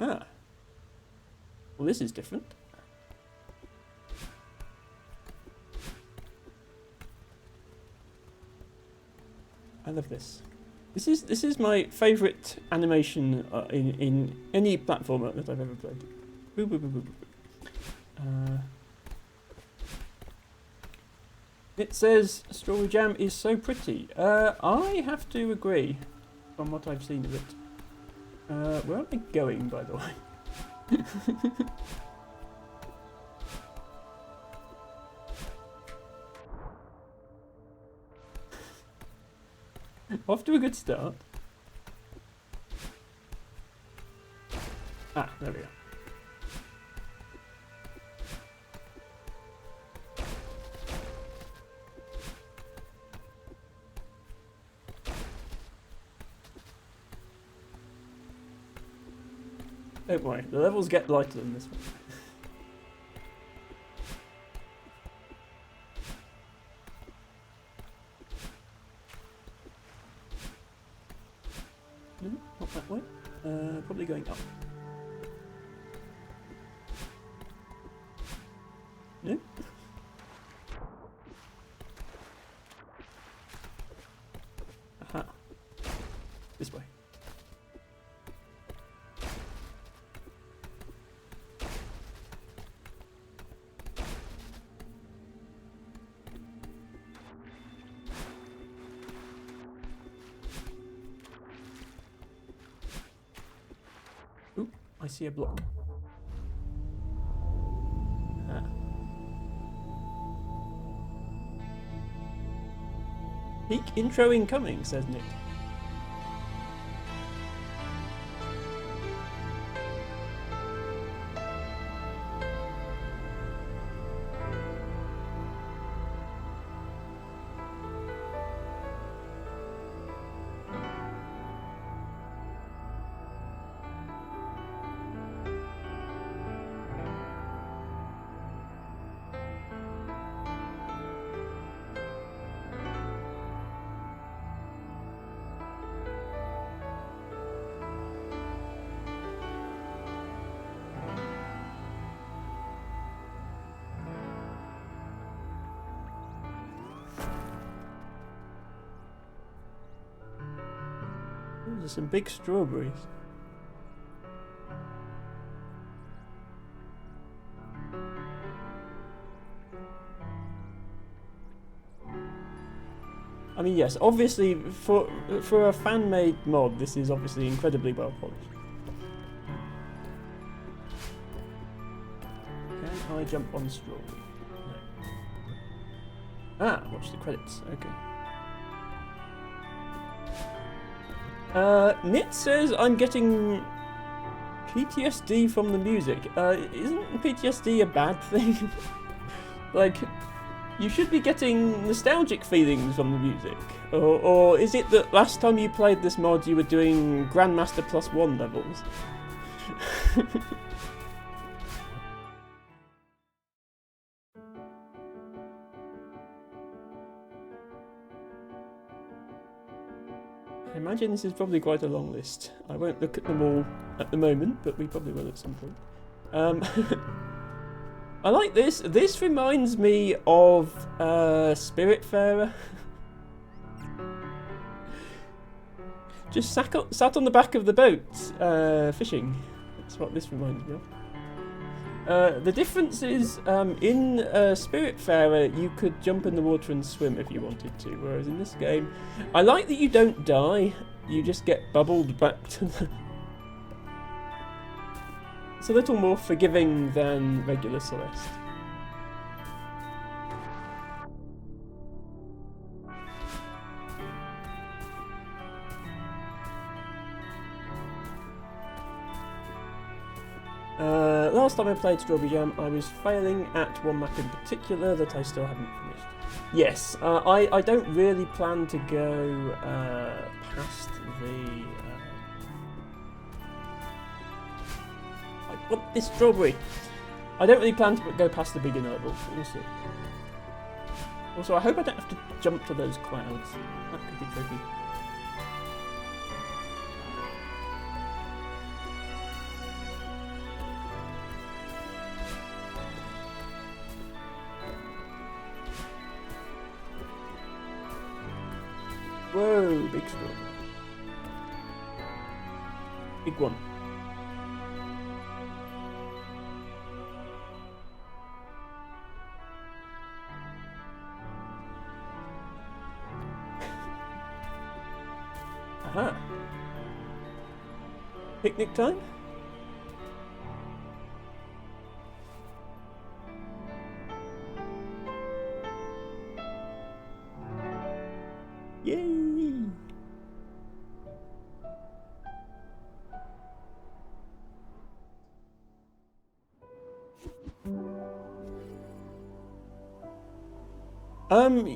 Aha. Well, this is different. I love this. This is my favourite animation in any platformer that I've ever played. Boo, boo, boo, boo, boo. It says Strawberry Jam is so pretty. I have to agree from what I've seen of it. Where am I going, by the way? Off to a good start. Ah, there we go. Don't worry, the levels get lighter than this one. No, not that way. Probably going up. No? Aha. This way. I see a block. Ah. Peak intro incoming, says Nick. There's some big strawberries. I mean, yes, obviously for a fan-made mod, this is obviously incredibly well polished. Can I jump on strawberry? No. Ah, watch the credits. Okay. Nit says I'm getting PTSD from the music. Isn't PTSD a bad thing? Like, you should be getting nostalgic feelings from the music. Or is it that last time you played this mod you were doing Grandmaster +1 levels? I imagine this is probably quite a long list. I won't look at them all at the moment, but we probably will at some point. I like this. This reminds me of Spiritfarer. Just sat on the back of the boat, fishing. That's what this reminds me of. The difference is, in Spiritfarer, you could jump in the water and swim if you wanted to, whereas in this game, I like that you don't die, you just get bubbled back to the... It's a little more forgiving than regular Celeste. Last time I played Strawberry Jam, I was failing at one map in particular that I still haven't finished. Yes, I don't really plan to go past the... I want this strawberry! I don't really plan to go past the beginner level, we'll see. Also, I hope I don't have to jump to those clouds. That could be tricky. Oh, big straw. Big one. Aha. Picnic time? Yay!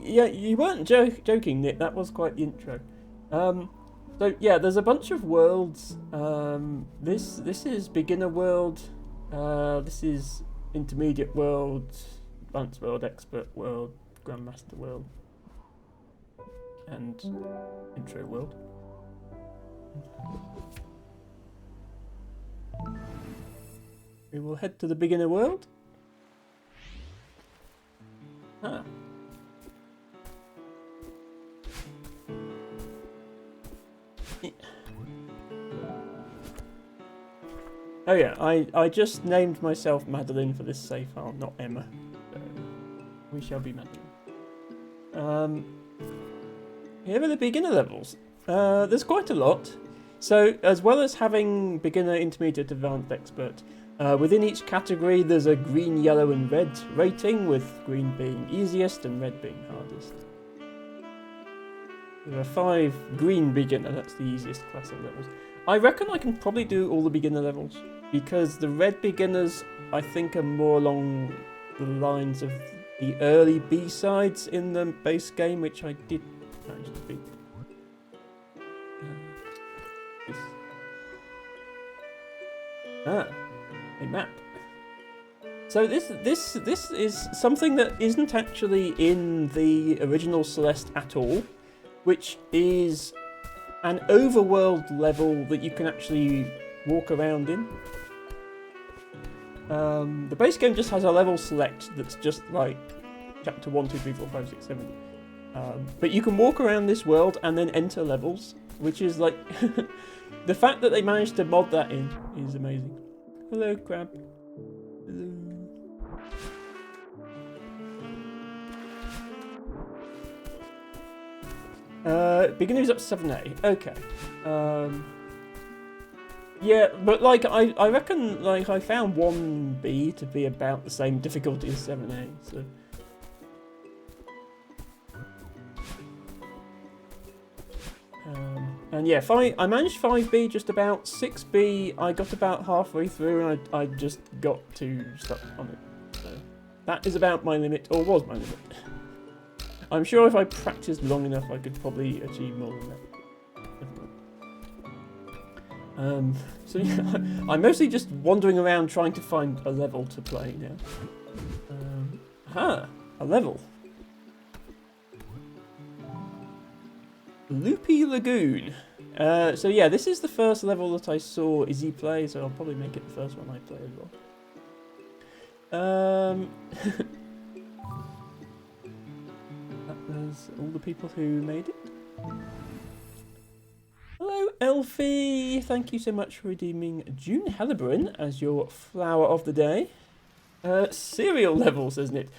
Yeah, you weren't joking, Nick. That was quite the intro. So yeah, there's a bunch of worlds. This is beginner world. This is intermediate world, advanced world, expert world, grandmaster world, and intro world. We will head to the beginner world. Ah. Oh yeah, I just named myself Madeline for this save file, not Emma. So we shall be Madeline. Here are the beginner levels. There's quite a lot. So as well as having beginner, intermediate, advanced, expert, within each category there's a green, yellow and red rating, with green being easiest and red being hardest. There are 5 green beginner, that's the easiest class of levels. I reckon I can probably do all the beginner levels, because the red beginners I think are more along the lines of the early B-sides in the base game, which I did manage to beat. A map. So this is something that isn't actually in the original Celeste at all, which is an overworld level that you can actually walk around in. The base game just has a level select that's just like chapter 1, 2, 3, 4, 5, 6, 7. But you can walk around this world and then enter levels, which is like the fact that they managed to mod that in is amazing. Hello, crab. Hello. Beginner's up to 7A. Okay. Yeah, but like I reckon like I found 1B to be about the same difficulty as 7A. So. And yeah, I managed 5B just about. 6B I got about halfway through and I just got too stuck on it. So that is about my limit, or was my limit. I'm sure if I practiced long enough I could probably achieve more than that. So yeah, I'm mostly just wandering around trying to find a level to play now. A level. Loopy Lagoon. So yeah, this is the first level that I saw Izzy play, so I'll probably make it the first one I play as well. That was all the people who made it. Hello, Elfie! Thank you so much for redeeming June Hellebrun as your flower of the day. Cereal levels, isn't it?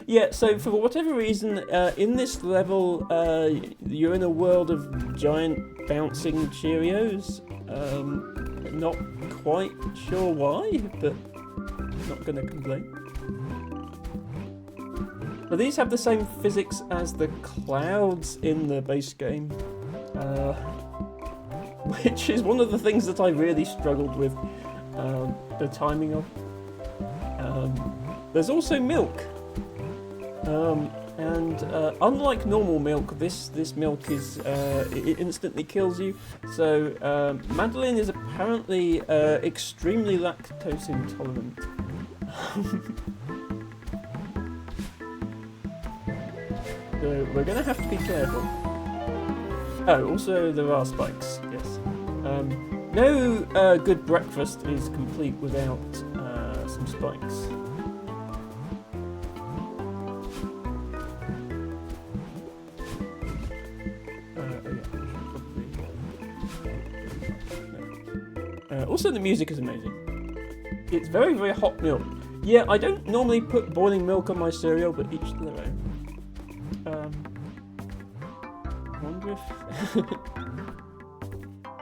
Yeah, so for whatever reason, in this level, you're in a world of giant bouncing Cheerios. Not quite sure why, but not going to complain. But these have the same physics as the clouds in the base game, which is one of the things that I really struggled with, the timing of. There's also milk, and unlike normal milk, this milk is it instantly kills you. So Madeline is apparently extremely lactose intolerant. So we're gonna have to be careful. Oh, also there are spikes. Yes. No good breakfast is complete without some spikes. Also, the music is amazing. It's very, very hot milk. Yeah, I don't normally put boiling milk on my cereal, but each to their own. I wonder if...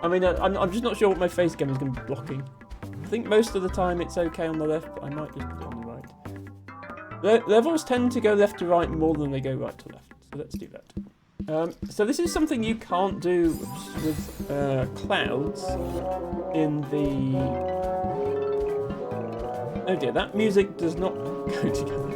I mean, I'm just not sure what my face cam is going to be blocking. I think most of the time it's okay on the left, but I might just put it on the right. Levels tend to go left to right more than they go right to left, so let's do that. So this is something you can't do with clouds in the... Oh dear, that music does not go together.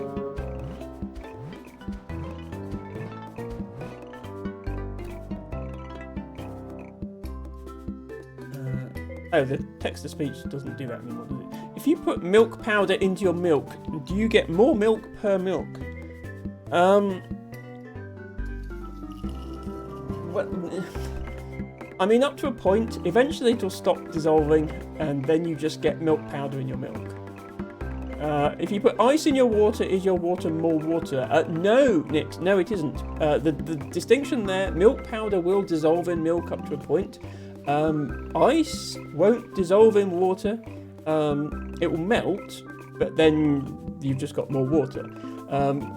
Oh, the text-to-speech doesn't do that anymore, does it? If you put milk powder into your milk, do you get more milk per milk? Well, I mean, up to a point. Eventually it'll stop dissolving, and then you just get milk powder in your milk. If you put ice in your water, is your water more water? No, Nick, no it isn't. The distinction there, milk powder will dissolve in milk up to a point. Ice won't dissolve in water. It will melt, but then you've just got more water.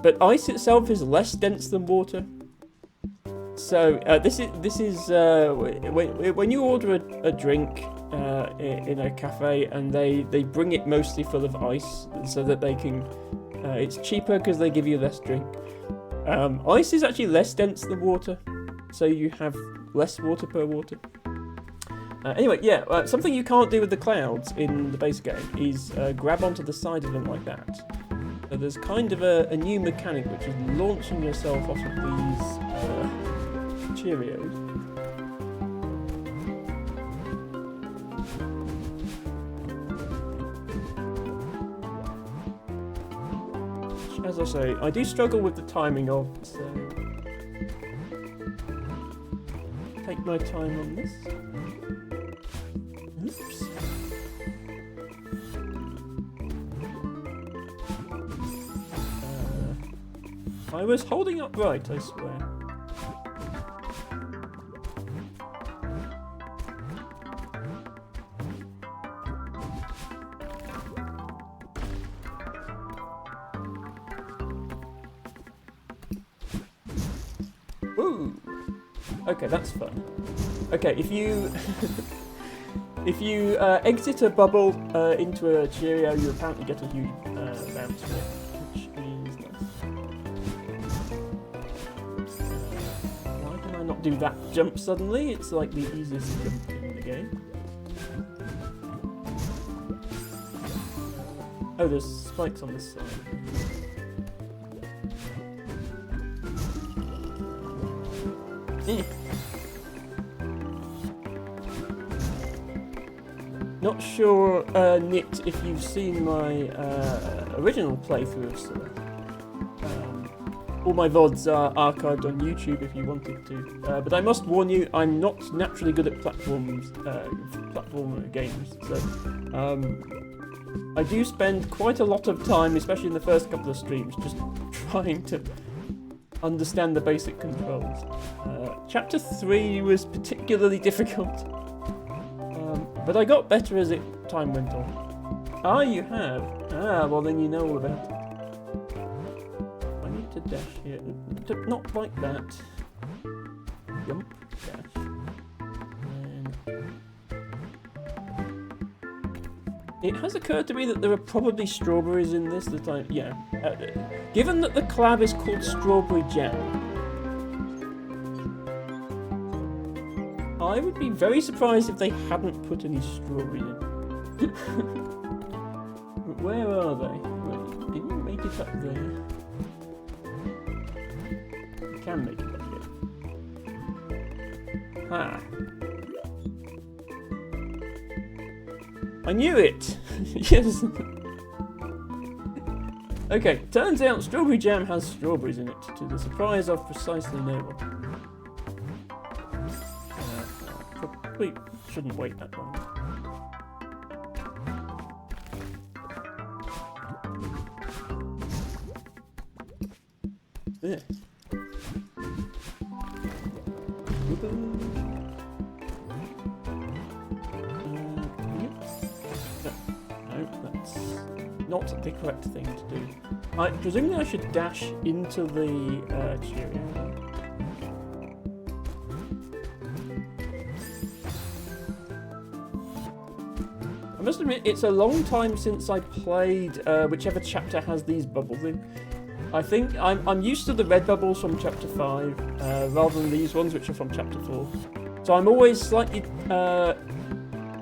But ice itself is less dense than water. So this is when you order a drink in a cafe and they bring it mostly full of ice so that they can. It's cheaper because they give you less drink. Ice is actually less dense than water, so you have less water per water. Anyway, yeah, something you can't do with the clouds in the base game is grab onto the side of them like that. So there's kind of a new mechanic, which is launching yourself off of these Cheerios. As I say, I do struggle with the timing of, so take my time on this. Oops. I was holding up right, I swear. Woo! Okay, that's fun. Okay, if you if you exit a bubble into a Cheerio, you apparently get a huge bounce from it, which is nice. Why can I not do that jump suddenly? It's like the easiest jump in the game. Oh, there's spikes on this side. Not sure, Nick, if you've seen my original playthrough of Celeste. All my VODs are archived on YouTube if you wanted to. But I must warn you, I'm not naturally good at platform games. So I do spend quite a lot of time, especially in the first couple of streams, just trying to understand the basic controls. Chapter 3 was particularly difficult. But I got better as time went on. Ah, you have? Ah, well then you know all about it. I need to dash here. Not like that. Jump, dash. And it has occurred to me that there are probably strawberries in this that I... Yeah. Given that the collab is called Strawberry Jam, I would be very surprised if they hadn't put any strawberry in. Where are they? Wait, can you make it up there? You can make it up here. Ha! I knew it! Yes! Okay, turns out Strawberry Jam has strawberries in it, to the surprise of precisely no one. We shouldn't wait that long. There. Can you not the correct thing to do. Presumably I should dash into the Cheerio. I must admit, it's a long time since I played whichever chapter has these bubbles in. I think I'm used to the red bubbles from chapter 5 rather than these ones which are from chapter 4. So I'm always slightly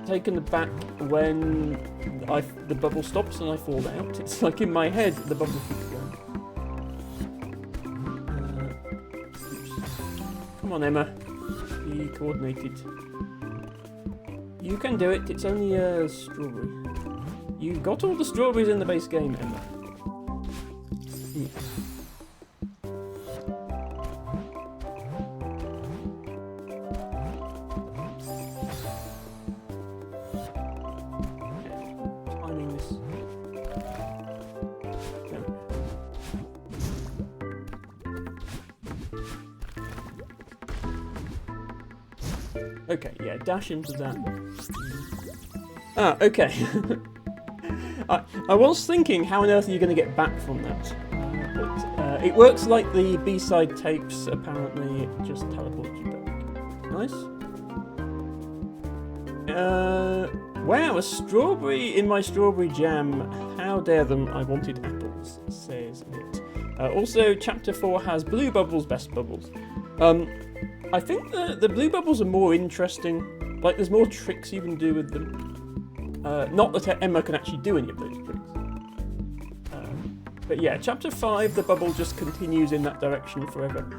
taken aback when the bubble stops and I fall out. It's like in my head the bubble keeps going. Come on, Emma. Be coordinated. You can do it. It's only a strawberry. You got all the strawberries in the base game, Emma. Yeah. Okay, yeah, dash into that. Ah, okay. I was thinking, how on earth are you going to get back from that? But it works like the B-side tapes, apparently. It just teleports you back. Nice. Wow, a strawberry in my strawberry jam. How dare them, I wanted apples, says it. Also, chapter 4 has blue bubbles, best bubbles. I think the blue bubbles are more interesting. Like, there's more tricks you can do with them. Not that Emma can actually do any of those tricks. But yeah, chapter 5, the bubble just continues in that direction forever.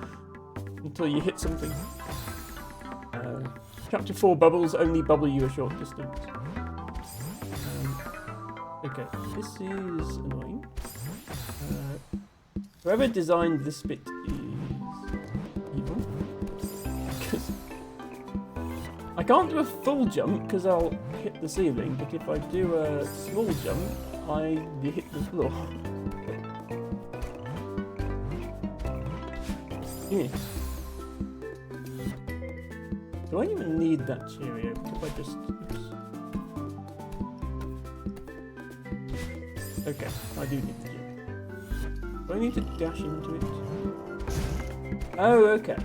Until you hit something. Chapter 4 bubbles only bubble you a short distance. Okay, this is annoying. Whoever designed this bit is evil. I can't do a full jump because I'll hit the ceiling, but if I do a small jump, I hit the floor. Yeah. Do I even need that Cheerio? If I just... Oops. Okay, I do need the Cheerio. Do I need to dash into it? Oh, okay.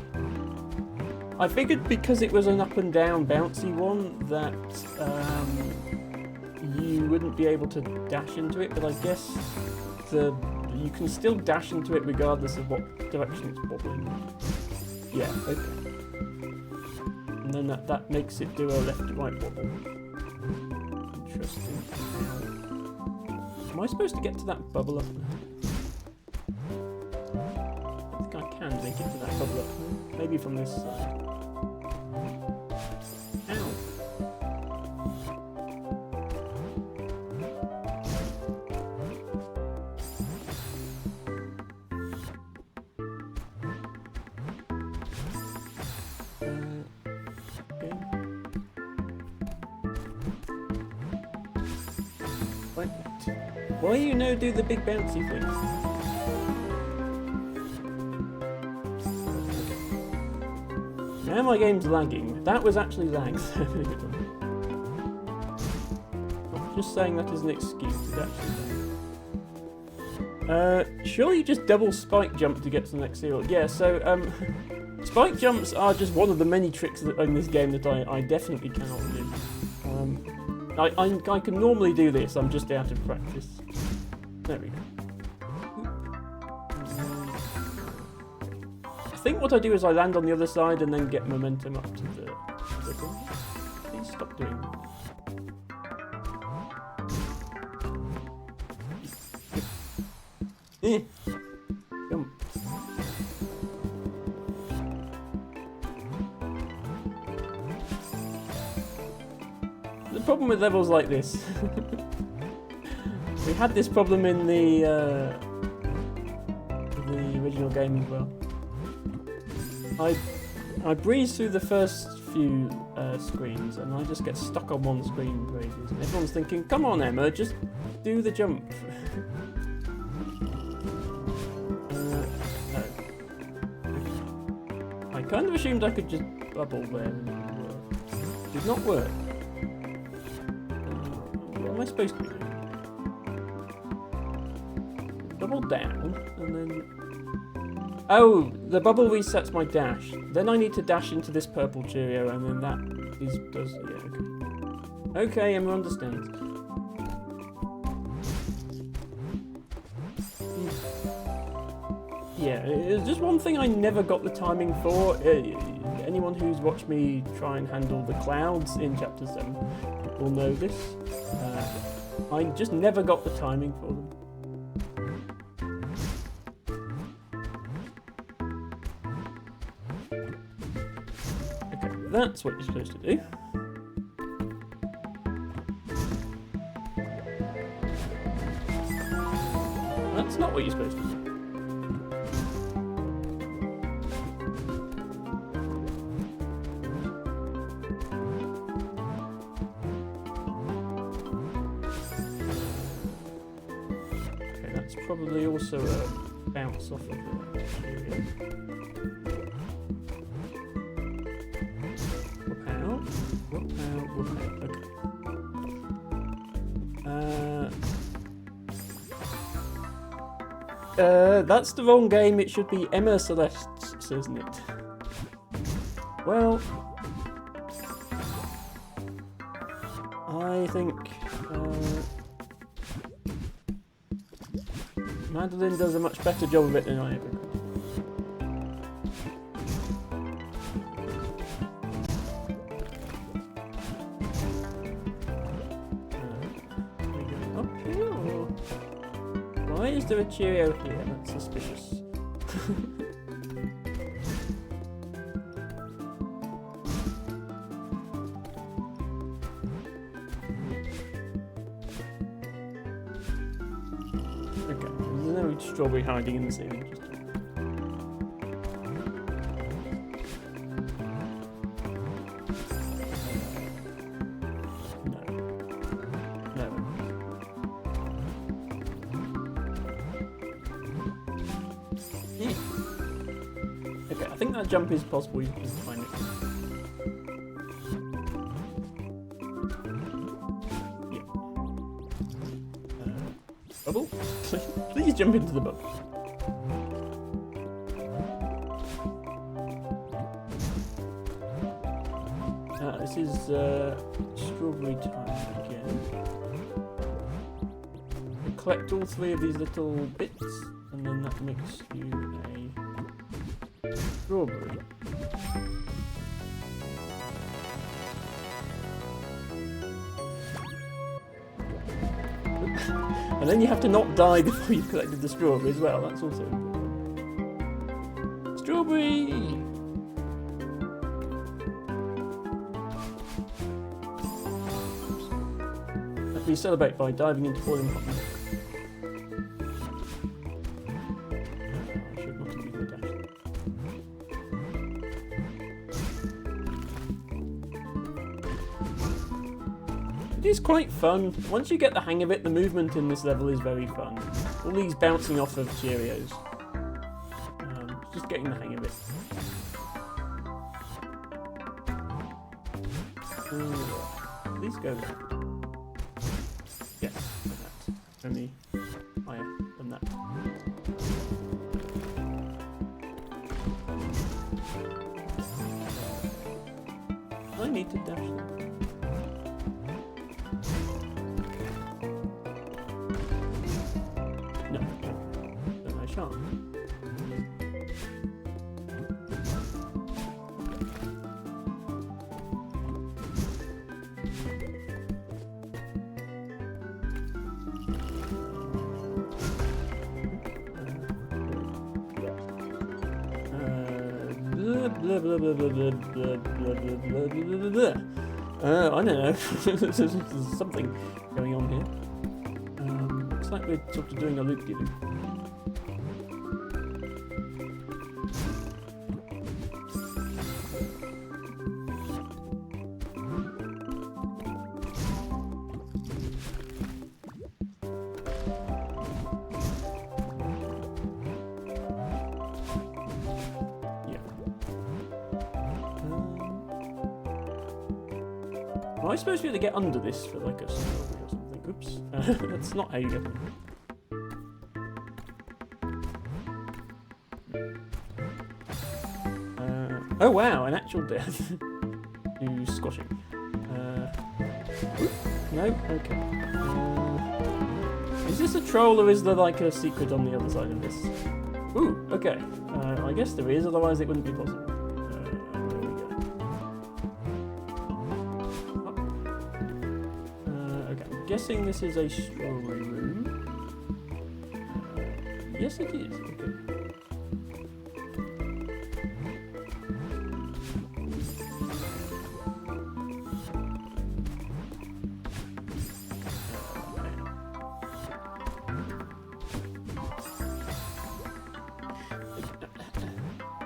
I figured because it was an up and down bouncy one that you wouldn't be able to dash into it, but I guess you can still dash into it regardless of what direction it's wobbling. Yeah, okay. And then that makes it do a left-right wobble. Interesting. Am I supposed to get to that bubble up now? I think I can make it to that bubble up. Maybe from this side. Why you no do the big bouncy thing? Now my game's lagging. That was actually lags. I'm just saying that as an excuse. It's actually surely you just double spike jump to get to the next zero. Yeah, so spike jumps are just one of the many tricks in this game that I definitely cannot do. I can normally do this, I'm just out of practice. There we go. I think what I do is I land on the other side and then get momentum up to the other thing. Please stop doing that. Jump. The problem with levels like this, we had this problem in the original game as well. I breeze through the first few screens and I just get stuck on one screen for ages. And everyone's thinking, come on Emma, just do the jump. No. I kind of assumed I could just bubble there and it would work. Did not work. What am I supposed to be doing? double down, and then... Oh, the bubble resets my dash. Then I need to dash into this purple Cheerio, and then that does... Yeah, okay. Okay, Emma understands. Yeah, it's just one thing I never got the timing for. Anyone who's watched me try and handle the clouds in Chapter 7 will know this. I just never got the timing for them. Okay, that's what you're supposed to do. That's not what you're supposed to do. Probably also a bounce off of the Cheerio. Whoop out, whoop out, whoop out. Okay. That's the wrong game. It should be Emma Celeste, isn't it? Well, I think. Madeline does a much better job of it than I ever could. Are we going up here, or... Why is there a Cheerio here? That's suspicious. Strawberry hiding in the ceiling. No. No. Okay, I think that jump is possible. You can find it. Bubble? Please jump into the bubble. This is strawberry time again. You collect all three of these little bits, and then that makes you a strawberry. And then you have to not die before you've collected the strawberry as well. That's also important. Strawberry! That we celebrate by diving into boiling hot milk. I should not have used the dash. It is quite fun. Once you get the hang of it, the movement in this level is very fun. All these bouncing off of Cheerios. Just getting the hang of it. Please go there. Yes, like that. Only higher than that. I need to dash them. No, then I shan't. Blah blah blah blah blah blah blah blah blah blah. I don't know. There's something going on here. Looks like we're sort of doing a loop-de-loop. Am I supposed to be able to get under this for like a strawberry or something? Oops. That's not how you get it. Oh wow, an actual death. To squashing. No? Okay. Is this a troll or is there like a secret on the other side of this? Ooh, okay. I guess there is, otherwise it wouldn't be possible. There we go. Okay, I'm guessing this is a strawberry room. Yes, it is. Okay.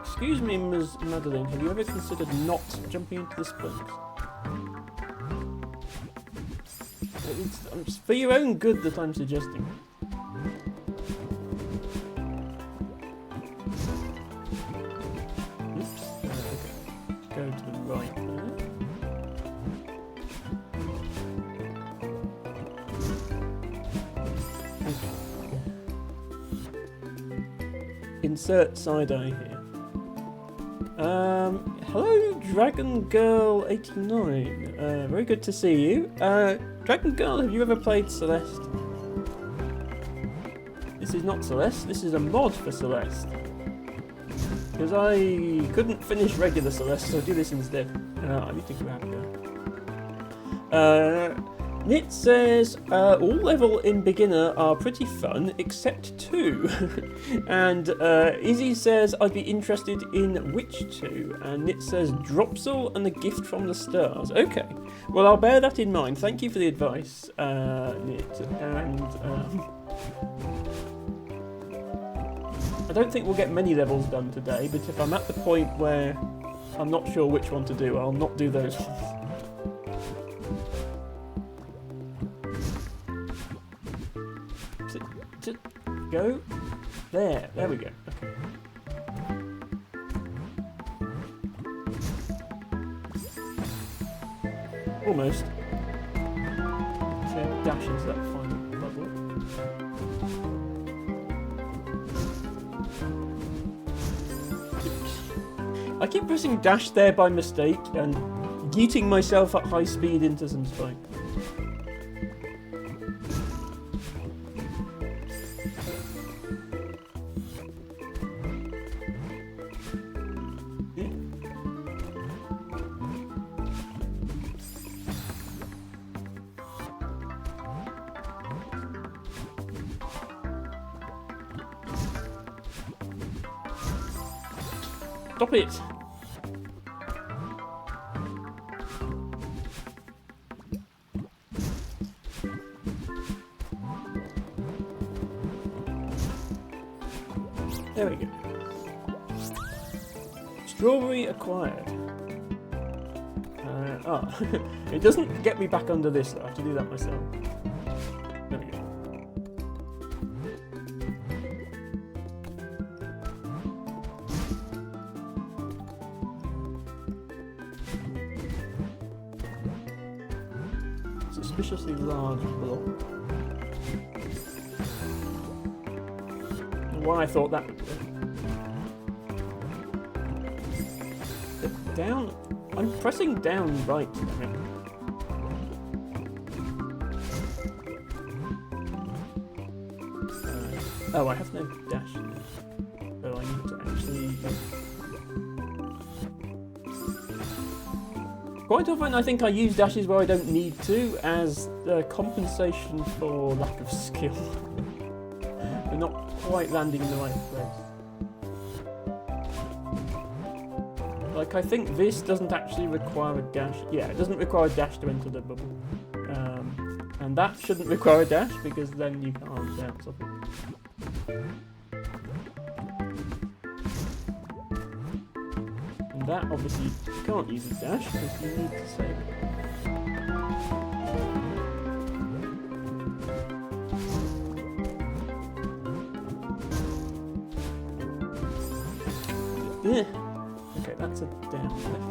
Excuse me, Ms. Madeline, have you ever considered not jumping into the sponge? It's for your own good that I'm suggesting. Oops. Okay. Go to the right there. Okay. Insert side-eye here. Hello, Dragon Girl 89. Very good to see you. Dragon Girl, have you ever played Celeste? This is not Celeste, this is a mod for Celeste. Because I couldn't finish regular Celeste, so I'll do this instead. I need to grab her. Nit says, all level in beginner are pretty fun, except 2. And Izzy says, I'd be interested in which 2? And Nit says, Dropsel and the Gift from the Stars. Okay, well I'll bear that in mind. Thank you for the advice, Nit. And I don't think we'll get many levels done today, but if I'm at the point where I'm not sure which one to do, I'll not do those ones. Go there. There we go. Okay. Almost. So dash into that final bubble. I keep pressing dash there by mistake and yeeting myself at high speed into some spike. Stop it! There we go. Strawberry acquired. It doesn't get me back under this, though. I have to do that myself. There we go. Suspiciously large block. Why I thought that would do. Down. I'm pressing down right. Oh, I have no dash. So I need to actually. Quite often, I think I use dashes where I don't need to, as compensation for lack of skill. We're not quite landing in the right place. Like, I think this doesn't actually require a dash. Yeah, it doesn't require a dash to enter the bubble. And that shouldn't require a dash, because then you can't bounce off it. And that, obviously, you can't use a dash, because you need to save it. Yeah. Okay, that's a down left.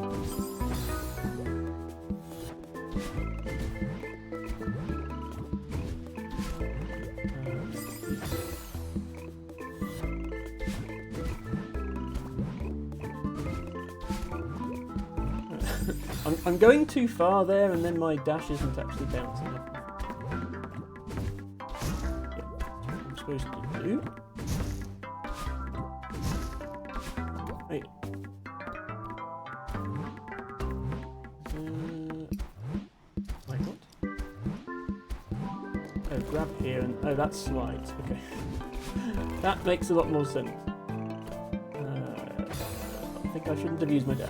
I'm going too far there, and then my dash isn't actually bouncing off. Yeah, that's what I'm supposed to do. Wait. Wait, what? Oh, grab here and... Oh, that's slides. Okay. That makes a lot more sense. I think I shouldn't have used my dash.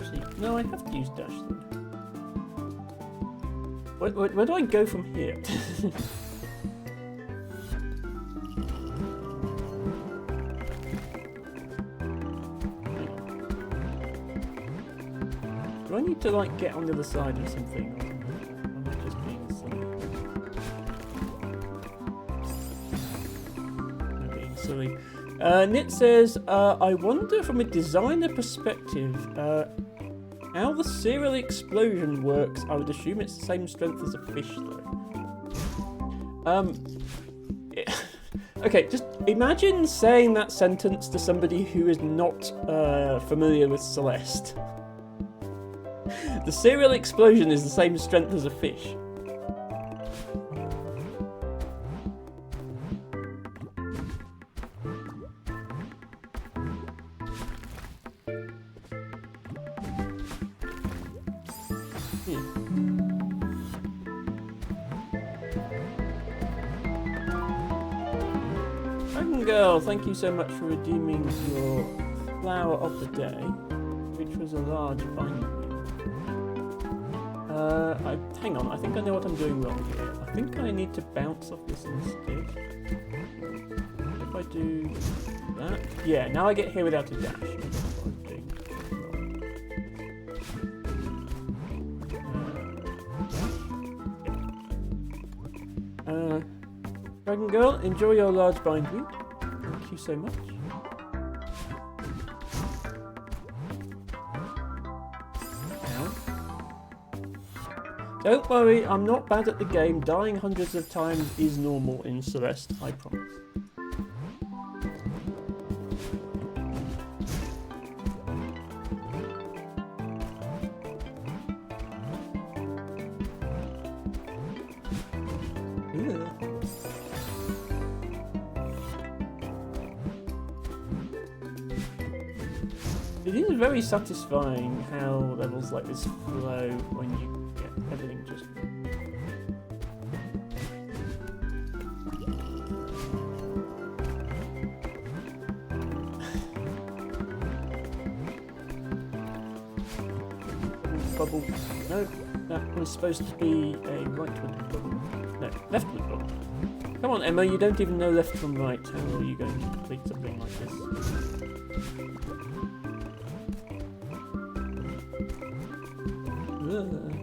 See, no, I have to use dash then. Where do I go from here? Do I need to like get on the other side of something? Or am I just being silly? I'm being silly. Nit says, I wonder from a designer perspective how the serial explosion works. I would assume it's the same strength as a fish though. Okay, just imagine saying that sentence to somebody who is not familiar with Celeste. The serial explosion is the same strength as a fish. Dragon Girl, thank you so much for redeeming your flower of the day, which was a large binding. Hang on, I think I know what I'm doing wrong here. I think I need to bounce off this instead. If I do that... Yeah, now I get here without a dash. That's what I'm doing wrong. Dragon Girl, enjoy your large bindweed. Thank you so much. Don't worry, I'm not bad at the game. Dying hundreds of times is normal in Celeste, I promise. It is very satisfying how levels like this flow when you everything just... Bubble. No, that was supposed to be a rightward bubble. No, leftward bubble. Come on, Emma, you don't even know left from right. How are you going to complete something like this?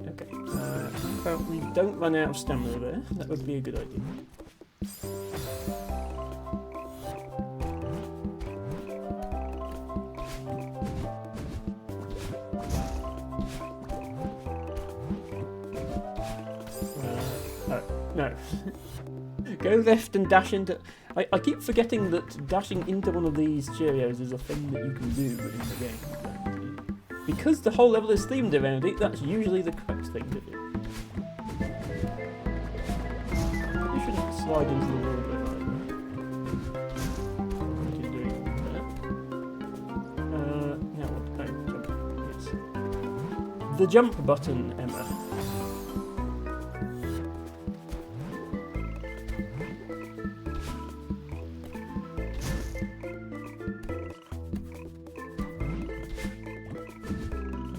Okay. How about we don't run out of stamina there? That would be a good idea. No. Go left and dash into... I keep forgetting that dashing into one of these Cheerios is a thing that you can do in the game. Because the whole level is themed around it, that's usually the correct thing to do. You shouldn't slide into the wall there either. What are you doing there? Now what? Oh, jump. Yes. The jump button, Emma.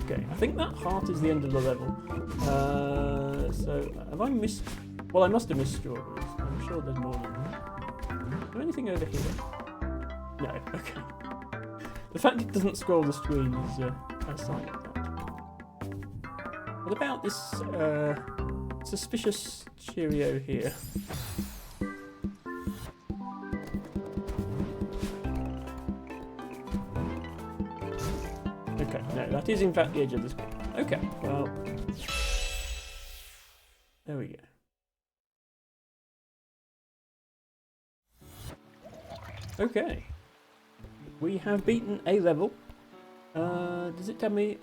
Okay, I think that heart is the end of the level. So, have I missed... Well, I must have missed strawberries. I'm sure there's more than that. Is there anything over here? No, okay. The fact it doesn't scroll the screen is a sign of that. What about this suspicious Cheerio here? Okay, no, that is in fact the edge of the screen. Okay, well, there we go. Okay. We have beaten a level. Does it tell me?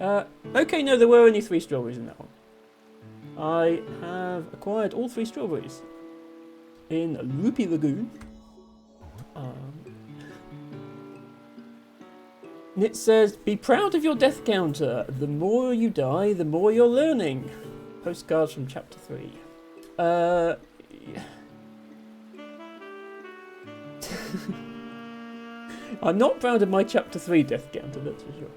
Okay, no, there were only 3 strawberries in that one. I have acquired all 3 strawberries in Loopy Lagoon. It says, be proud of your death counter. The more you die, the more you're learning. Postcards from chapter 3. I'm not proud of my chapter 3 death counter, that's for sure.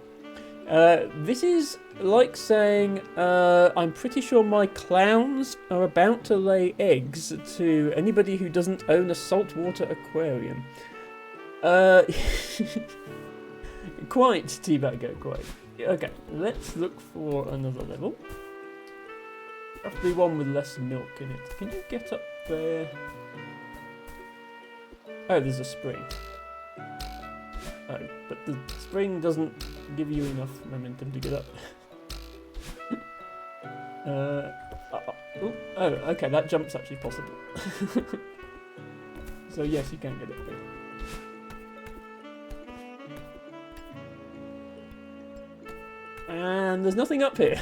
This is like saying, I'm pretty sure my clowns are about to lay eggs to anybody who doesn't own a saltwater aquarium. Quite, Teabagger, quite. Okay, let's look for another level. Preferably one with less milk in it. Can you get up there? Oh, there's a spring. Oh, but the spring doesn't give you enough momentum to get up. Oh, okay, that jump's actually possible. So yes, you can get up there. And there's nothing up here.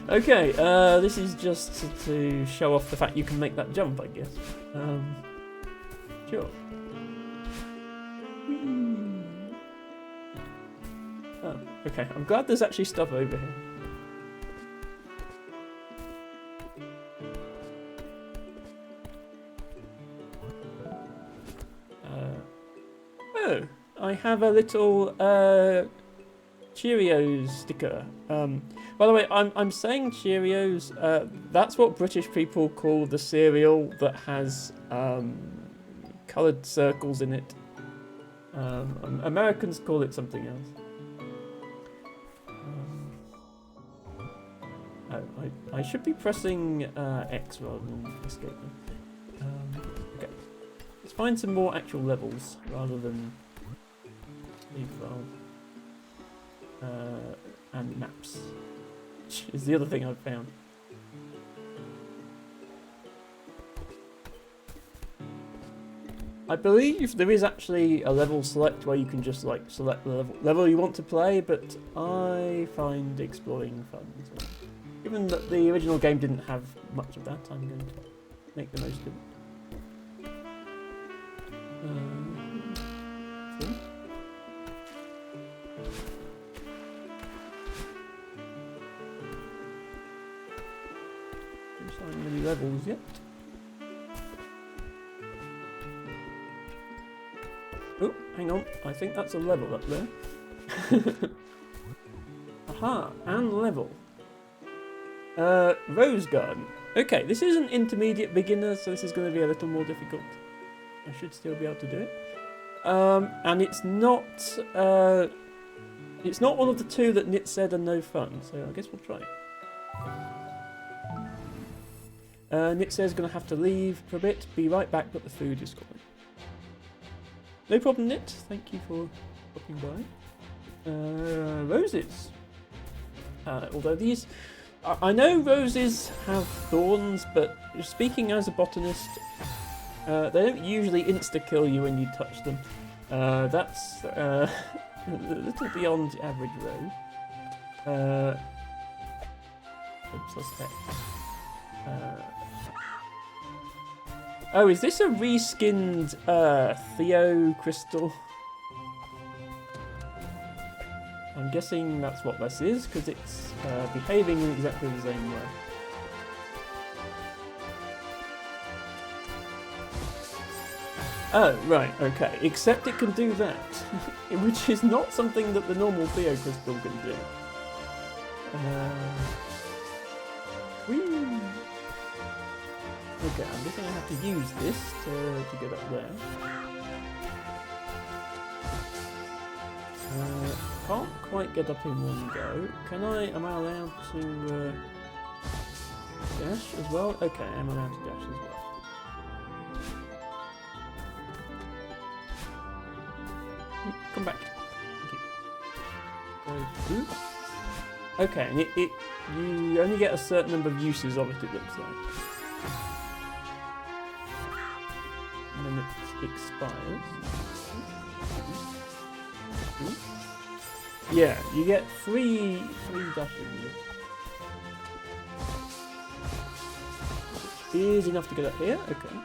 Okay, this is just to show off the fact you can make that jump, I guess. Sure. Oh, okay. I'm glad there's actually stuff over here. Oh, I have a little Cheerios sticker. By the way, I'm saying Cheerios. That's what British people call the cereal that has coloured circles in it. Americans call it something else. I should be pressing X rather than escape. Okay, let's find some more actual levels rather than leave and maps. Which is the other thing I've found. I believe there is actually a level select where you can just like select the level you want to play, but I find exploring fun. So, given that the original game didn't have much of that, I'm going to make the most of it. Not many levels yet. Oh, hang on. I think that's a level up there. Aha, and level. Rose Garden. Okay, this is an intermediate beginner, so this is going to be a little more difficult. I should still be able to do it. And it's not one of the 2 that Nit said are no fun, so I guess we'll try. Nit says going to have to leave for a bit. Be right back, but the food is calling. No problem, Nit. Thank you for stopping by. Roses. Although these... I know roses have thorns, but speaking as a botanist, they don't usually insta-kill you when you touch them. That's a little beyond the average rose. Suspect. Oh, is this a reskinned Theo crystal? I'm guessing that's what this is, because it's behaving in exactly the same way. Oh, right, okay. Except it can do that, which is not something that the normal Theo crystal can do. Whee! Okay, I'm guessing I have to use this to get up there. Can't quite get up in one go. Am I allowed to dash as well? Okay, I'm allowed to dash as well. Come back. Thank you. Okay, and you only get a certain number of uses of it, it looks like. then it expires. Yeah, you get three dashing. Is enough to get up here? Okay.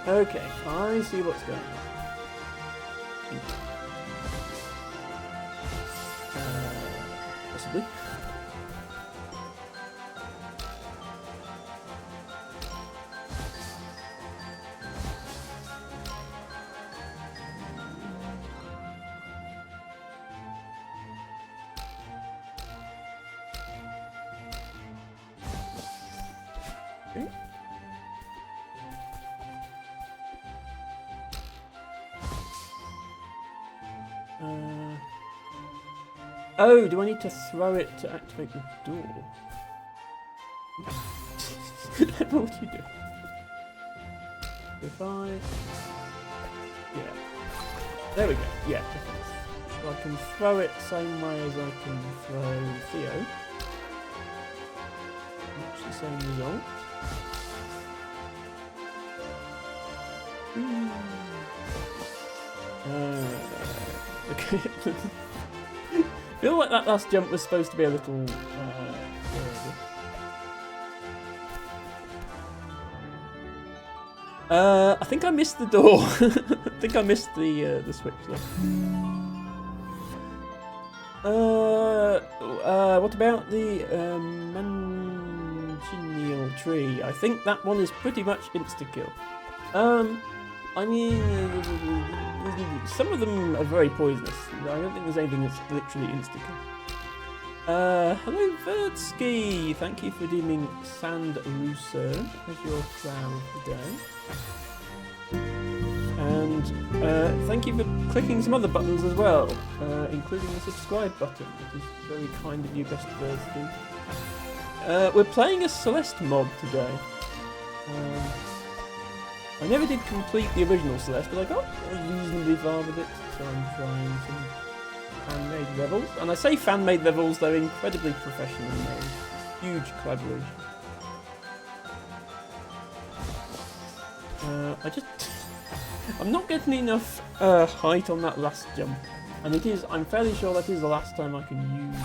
Okay, I see what's going on. Possibly. Okay. Oh, do I need to throw it to activate the door? What would you do? If I... Yeah. There we go. Yeah. So I can throw it same way as I can throw Theo. Much the same result. Okay. I feel like that last jump was supposed to be a little... I think I missed the door. I think I missed the switch there. What about the Mangenial tree? I think that one is pretty much insta-kill. I mean, some of them are very poisonous. I don't think there's anything that's literally insta-kill. Hello Verdsky! Thank you for deeming Sand Russo as your flower of the day. And thank you for clicking some other buttons as well, including the subscribe button, which is very kind of you, Best Verdsky. We're playing a Celeste mod today. I never did complete the original Celeste, but I got reasonably far with it, so I'm trying some fan-made levels. And I say fan-made levels, they're incredibly professionally made. Huge collaboration. I'm not getting enough height on that last jump. And I'm fairly sure that is the last time I can use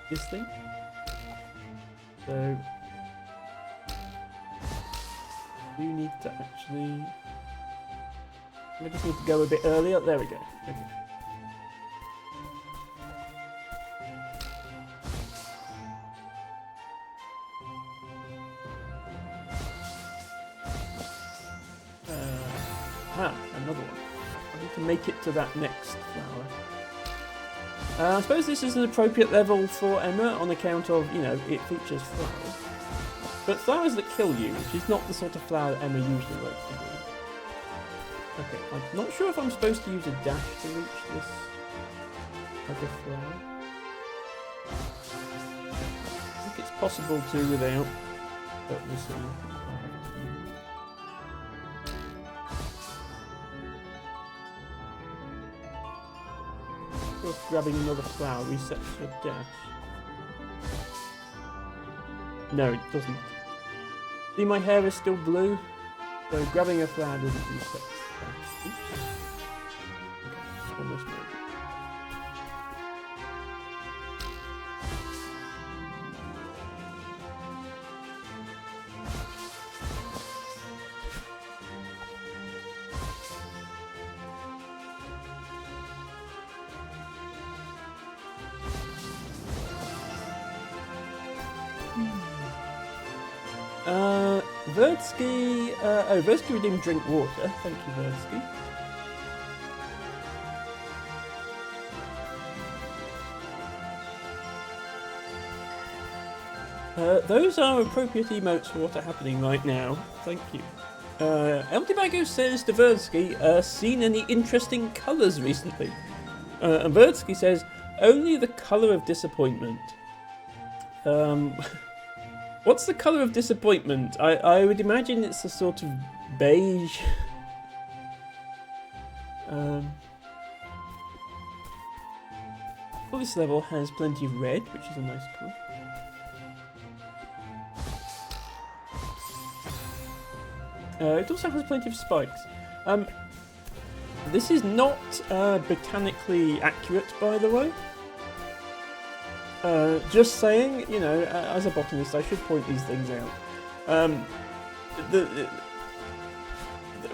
this thing. So... do need to actually... I just need to go a bit earlier. There we go. Okay. Another one. I need to make it to that next flower. I suppose this is an appropriate level for Emma on account of, you know, it features flowers. But flowers that kill you, which is not the sort of flower that Emma usually likes to do. Okay, I'm not sure if I'm supposed to use a dash to reach this other flower. I think it's possible to without, but we'll see. Of course, grabbing another flower resets your dash. No, it doesn't. See, my hair is still blue, so grabbing a flower doesn't reset that. Oops. Okay, almost made it. Verdsky, Verdsky redeemed drink water. Thank you, Verdsky. Those are appropriate emotes for what are happening right now. Thank you. Eldibago says to Verdsky, seen any interesting colours recently? And Verdsky says, only the colour of disappointment. What's the colour of disappointment? I would imagine it's a sort of beige. this level has plenty of red, which is a nice colour. It also has plenty of spikes. This is not botanically accurate, by the way. Just saying, you know, as a botanist, I should point these things out. The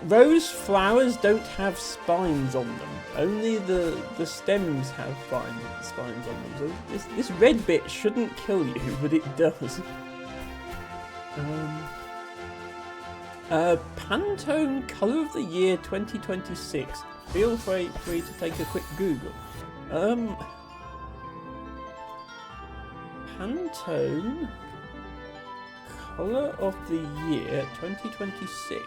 rose flowers don't have spines on them. Only the stems have spines on them. So this red bit shouldn't kill you, but it does. Pantone Colour of the Year 2026. Feel free to take a quick Google. Pantone Colour of the Year 2026.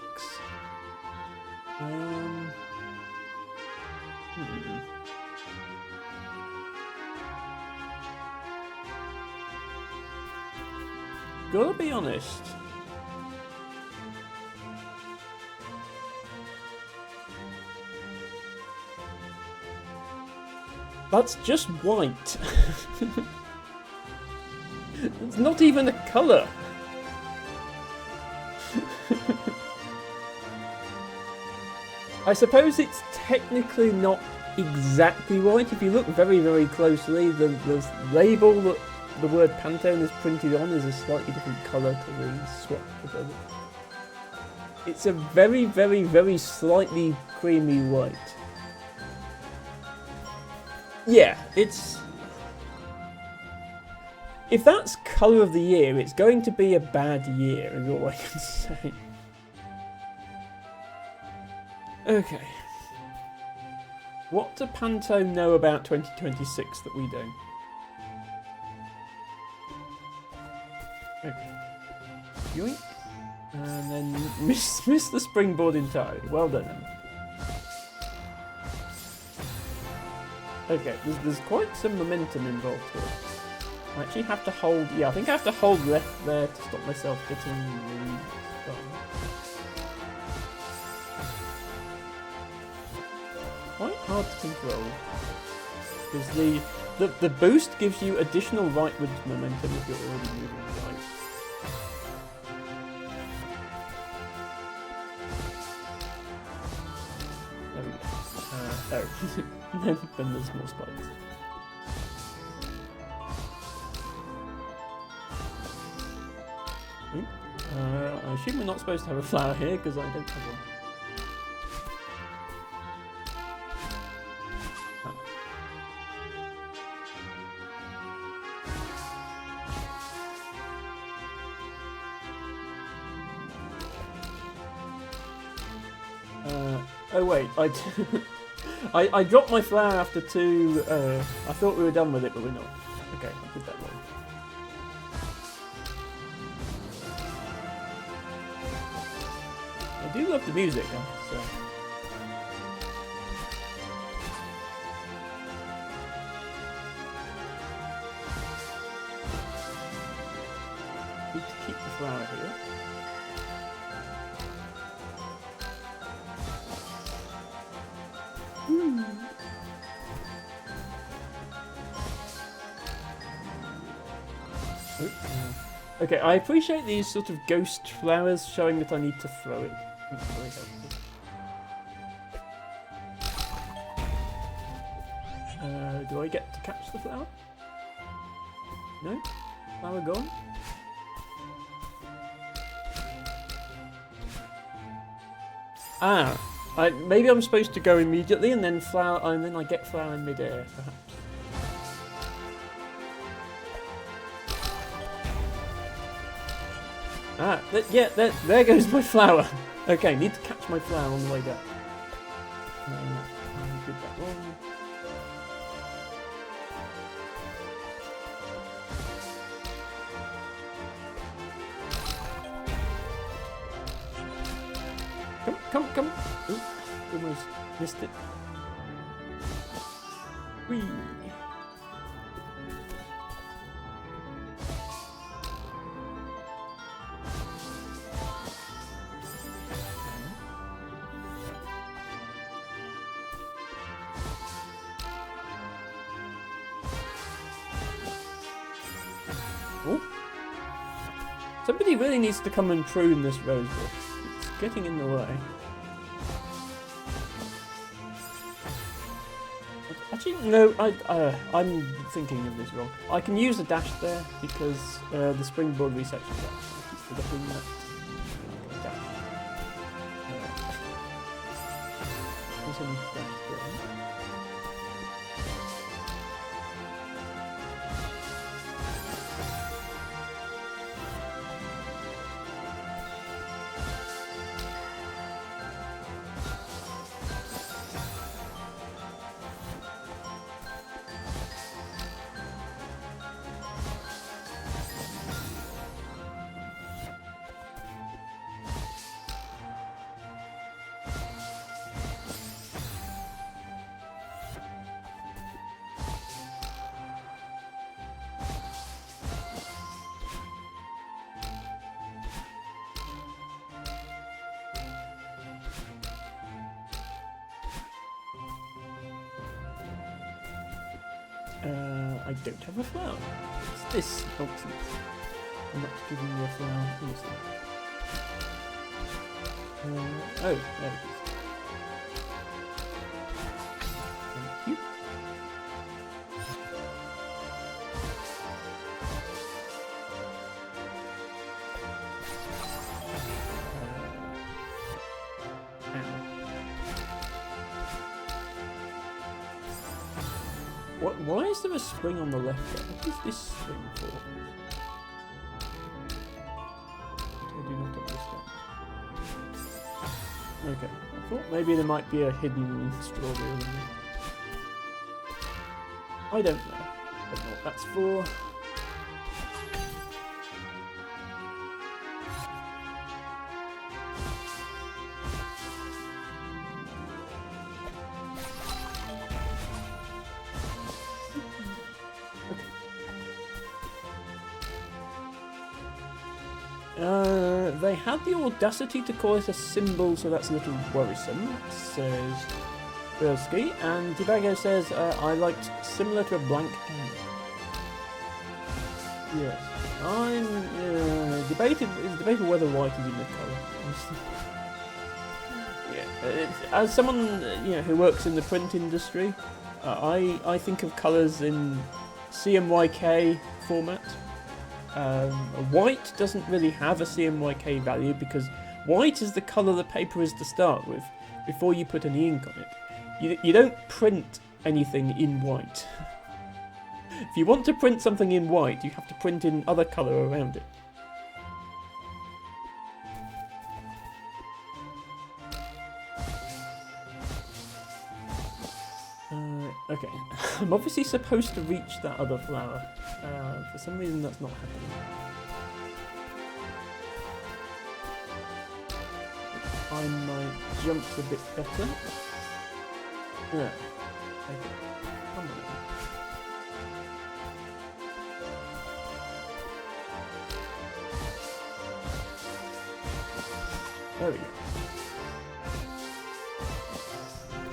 Gotta be honest. That's just white. It's not even a colour. I suppose it's technically not exactly white. If you look very, very closely, the label that the word Pantone is printed on is a slightly different colour to the swatch above it. It's a very, very, very slightly creamy white. Yeah, it's... If that's Colour of the Year, it's going to be a bad year, is all I can say. Okay. What do Pantone know about 2026 that we don't? Okay. Yoink. And then miss the springboard entirely. Well done, Emma. Okay, there's quite some momentum involved here. I actually have to hold... Yeah, I think I have to hold left there to stop myself hitting the button. Quite hard to control. Because the boost gives you additional rightwards momentum if you're already moving right. There we go. Oh. then there's more spikes. I assume we're not supposed to have a flower here because I don't have one. Oh wait, I dropped my flower after two. I thought we were done with it, but we're not. Okay, I did that wrong. I do love the music, so. Need to keep the flower here. Okay, I appreciate these sort of ghost flowers showing that I need to throw it. That's very helpful. Do I get to catch the flower? No? Flower gone? Ah, maybe I'm supposed to go immediately and then flower, and then I get flower in midair, perhaps. Ah, yeah, there goes my flower. Okay, need to catch my flower on the way down. I did that wrong. Come. Ooh, almost missed it. Whee! Oh. Somebody really needs to come and prune this rose bush. It's getting in the way. Actually, no, I'm thinking of this wrong. I can use a dash there because the springboard resection dash. I keep forgetting that. Okay, dash. Also need to dash there. I don't have a flower. What's this nonsense? I'm not giving you a flower honestly. Oh, there it is. Thank you. Why is there a spring on the left there? What is this spring for? I do not understand. Okay, I thought maybe there might be a hidden strawberry in there. I don't know. I don't know what that's for. They had the audacity to call it a symbol, so that's a little worrisome, says Birsky. And Divago says, I liked similar to a blank canvas. Yes. I'm debating whether white is in the colour. Yeah. As someone who works in the print industry, I think of colours in CMYK format. White doesn't really have a CMYK value because white is the colour the paper is to start with before you put any ink on it. You don't print anything in white. If you want to print something in white, you have to print in other colour around it. Okay, I'm obviously supposed to reach that other flower. For some reason that's not happening. I might jump a bit better. Yeah. Okay. Come on. There we go.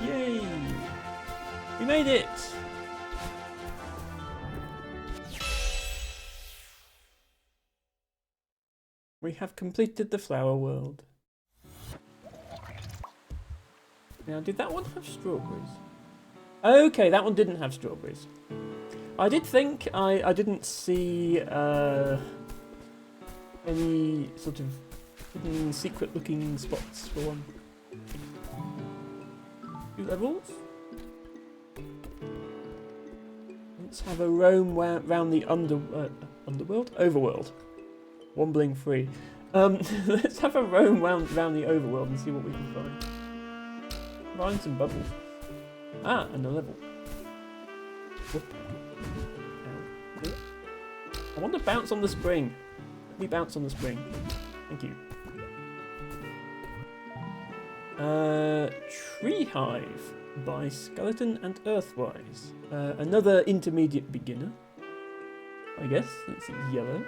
Yay! We made it! We have completed the flower world. Now, did that one have strawberries? Okay, that one didn't have strawberries. I did think I didn't see any sort of hidden secret-looking spots for one. 2 levels. Let's have a roam round the underworld? Overworld. Wombling free. Let's have a roam round the overworld and see what we can find. Find some bubbles. Ah, and a level. I want to bounce on the spring. Let me bounce on the spring. Thank you. Tree Hive by Skeleton and Earthwise. Another intermediate beginner. I guess. It's yellow.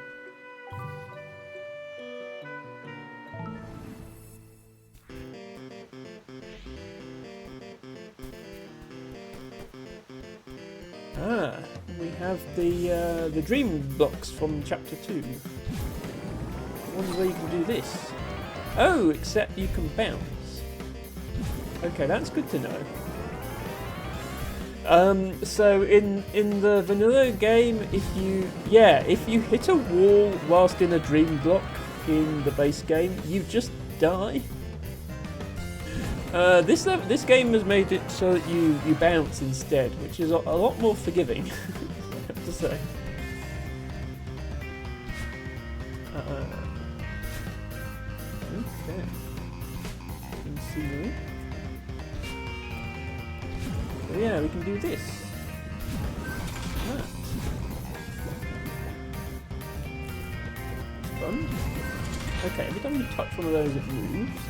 Ah, we have the dream blocks from chapter 2. I wonder where you can do this. Oh, except you can bounce. Okay, that's good to know. So in the vanilla game, if you hit a wall whilst in a dream block in the base game, you just die. This game has made it so that you bounce instead, which is a lot more forgiving, I have to say. Okay. Scenery. So yeah, we can do this. That. It's fun. Okay, every time you touch one of those, it moves.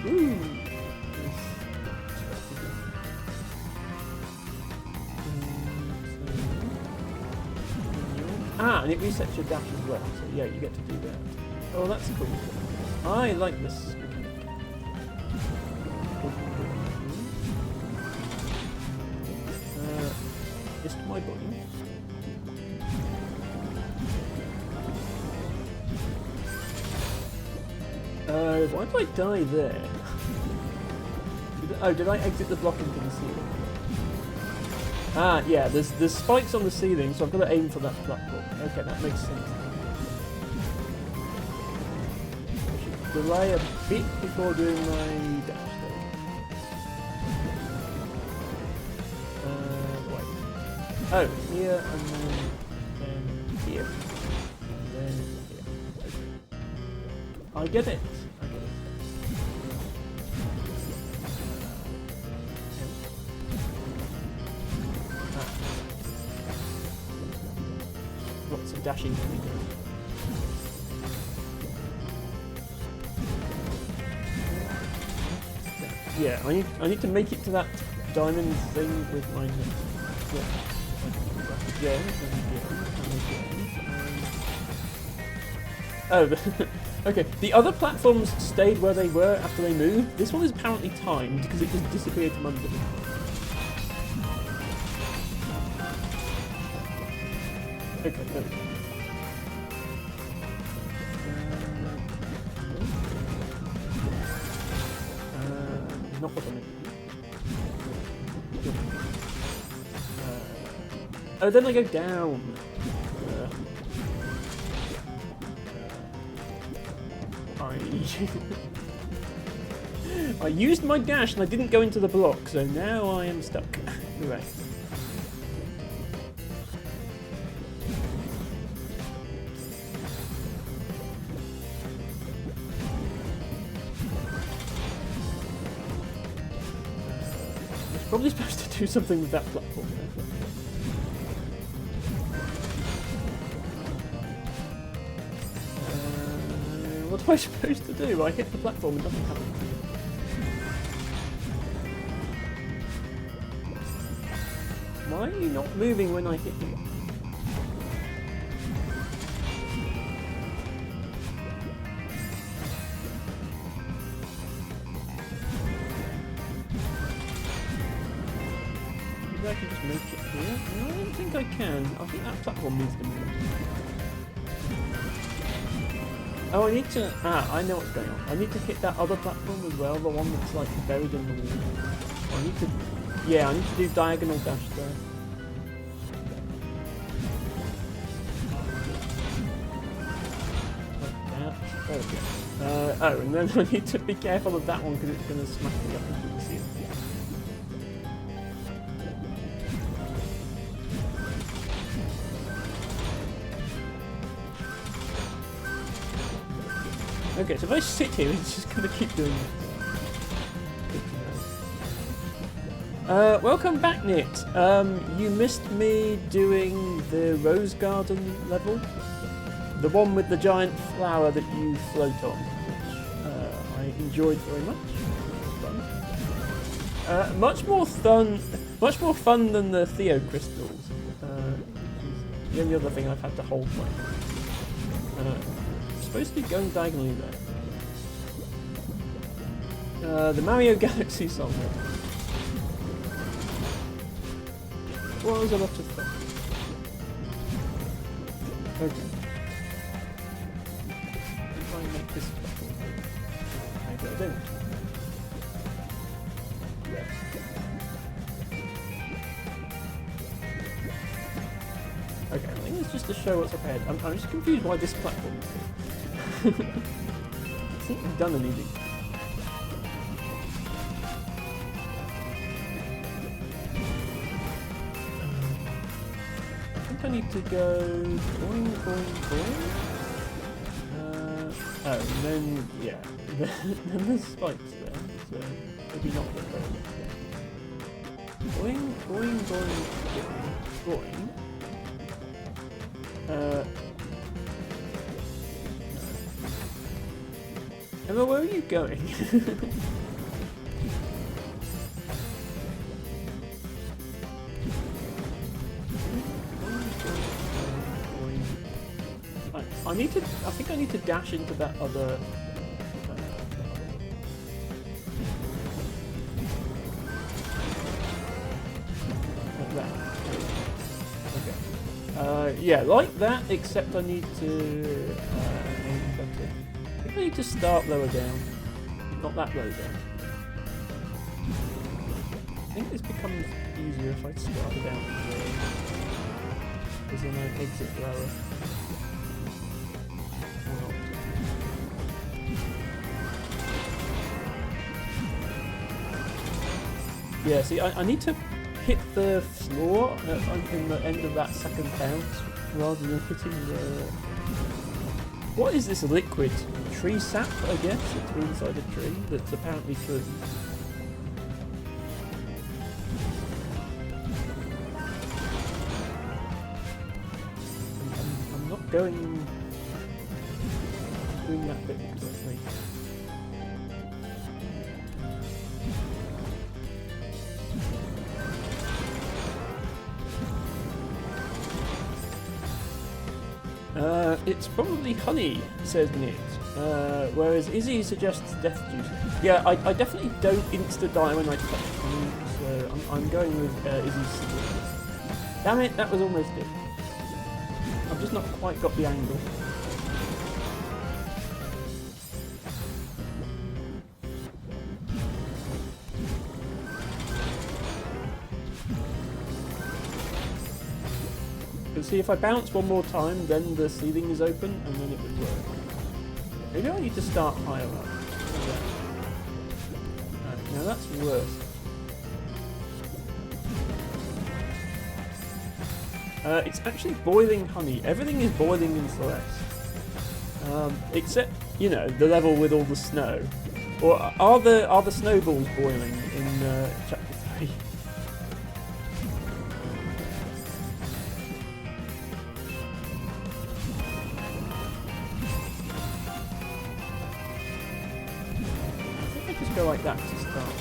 Ooh. Ah, and it resets your dash as well, so yeah, you get to do that. Oh, that's cool. I like this mechanic. Just my body. Why did I die there? Did I exit the block into the ceiling? Ah, yeah, there's spikes on the ceiling, so I've got to aim for that platform. Okay, that makes sense. I should delay a bit before doing my dash, though. Wait. Oh, here, and then here. And then here. Okay. I get it. Lots of dashing can be done. Yeah, I need to make it to that diamond thing with my again and again. Oh, okay. The other platforms stayed where they were after they moved. This one is apparently timed because it just disappeared from under me. Okay, there we go. Not what I meant. Oh, then I go down. I used my dash and I didn't go into the block, so now I am stuck. Right. Probably supposed to do something with that platform. What am I supposed to do? I hit the platform and nothing happens. Why are you not moving when I hit you? I can just make it here. No, I don't think I can. I think that platform needs to move. Oh, I need to... Ah, I know what's going on. I need to hit that other platform as well, the one that's like buried in the wall. I need to... Yeah, I need to do diagonal dash there. Like that. Oh, and then I need to be careful of that one because it's going to smack me up into the ceiling. Okay, so if I sit here, it's just going to keep doing it. Welcome back, Nit. You missed me doing the Rose Garden level. The one with the giant flower that you float on, which I enjoyed very much. Much more fun than the Theo crystals. The only other thing I've had to hold my supposed to be going diagonally there. The Mario Galaxy song. was a lot of fun. Okay. If I make this button, maybe I don't. Yeah. Okay, I think it's just to show what's up ahead. I'm just confused why this platform is here. It's not done anything. I need to go boing, boing, boing. Oh, and then, yeah, then there's spikes there, so maybe not the very next one. Boing, boing, boing, boing, boing. Emma, where are you going? I think I need to dash into that other... like that. Okay. Yeah, like that, except I need to... I think I need to start lower down. Not that low down. I think this becomes easier if I start down here. Because then I exit lower. Yeah, see, I need to hit the floor in the end of that second bounce rather than hitting the... What is this liquid? Tree sap, I guess? It's inside a tree that's apparently true. I'm not doing that bit correctly. It's probably honey, says Nit. Whereas Izzy suggests death juice. Yeah, I definitely don't insta-die when I touch honey, so I'm going with Izzy's suggestion. Damn it, that was almost it. I've just not quite got the angle. See, if I bounce one more time, then the ceiling is open, and then it would work. Maybe I need to start higher up. Right, now that's worse. It's actually boiling honey. Everything is boiling in Celeste. Except, you know, the level with all the snow. Or are the snowballs boiling in chapter 3? Go like that to start.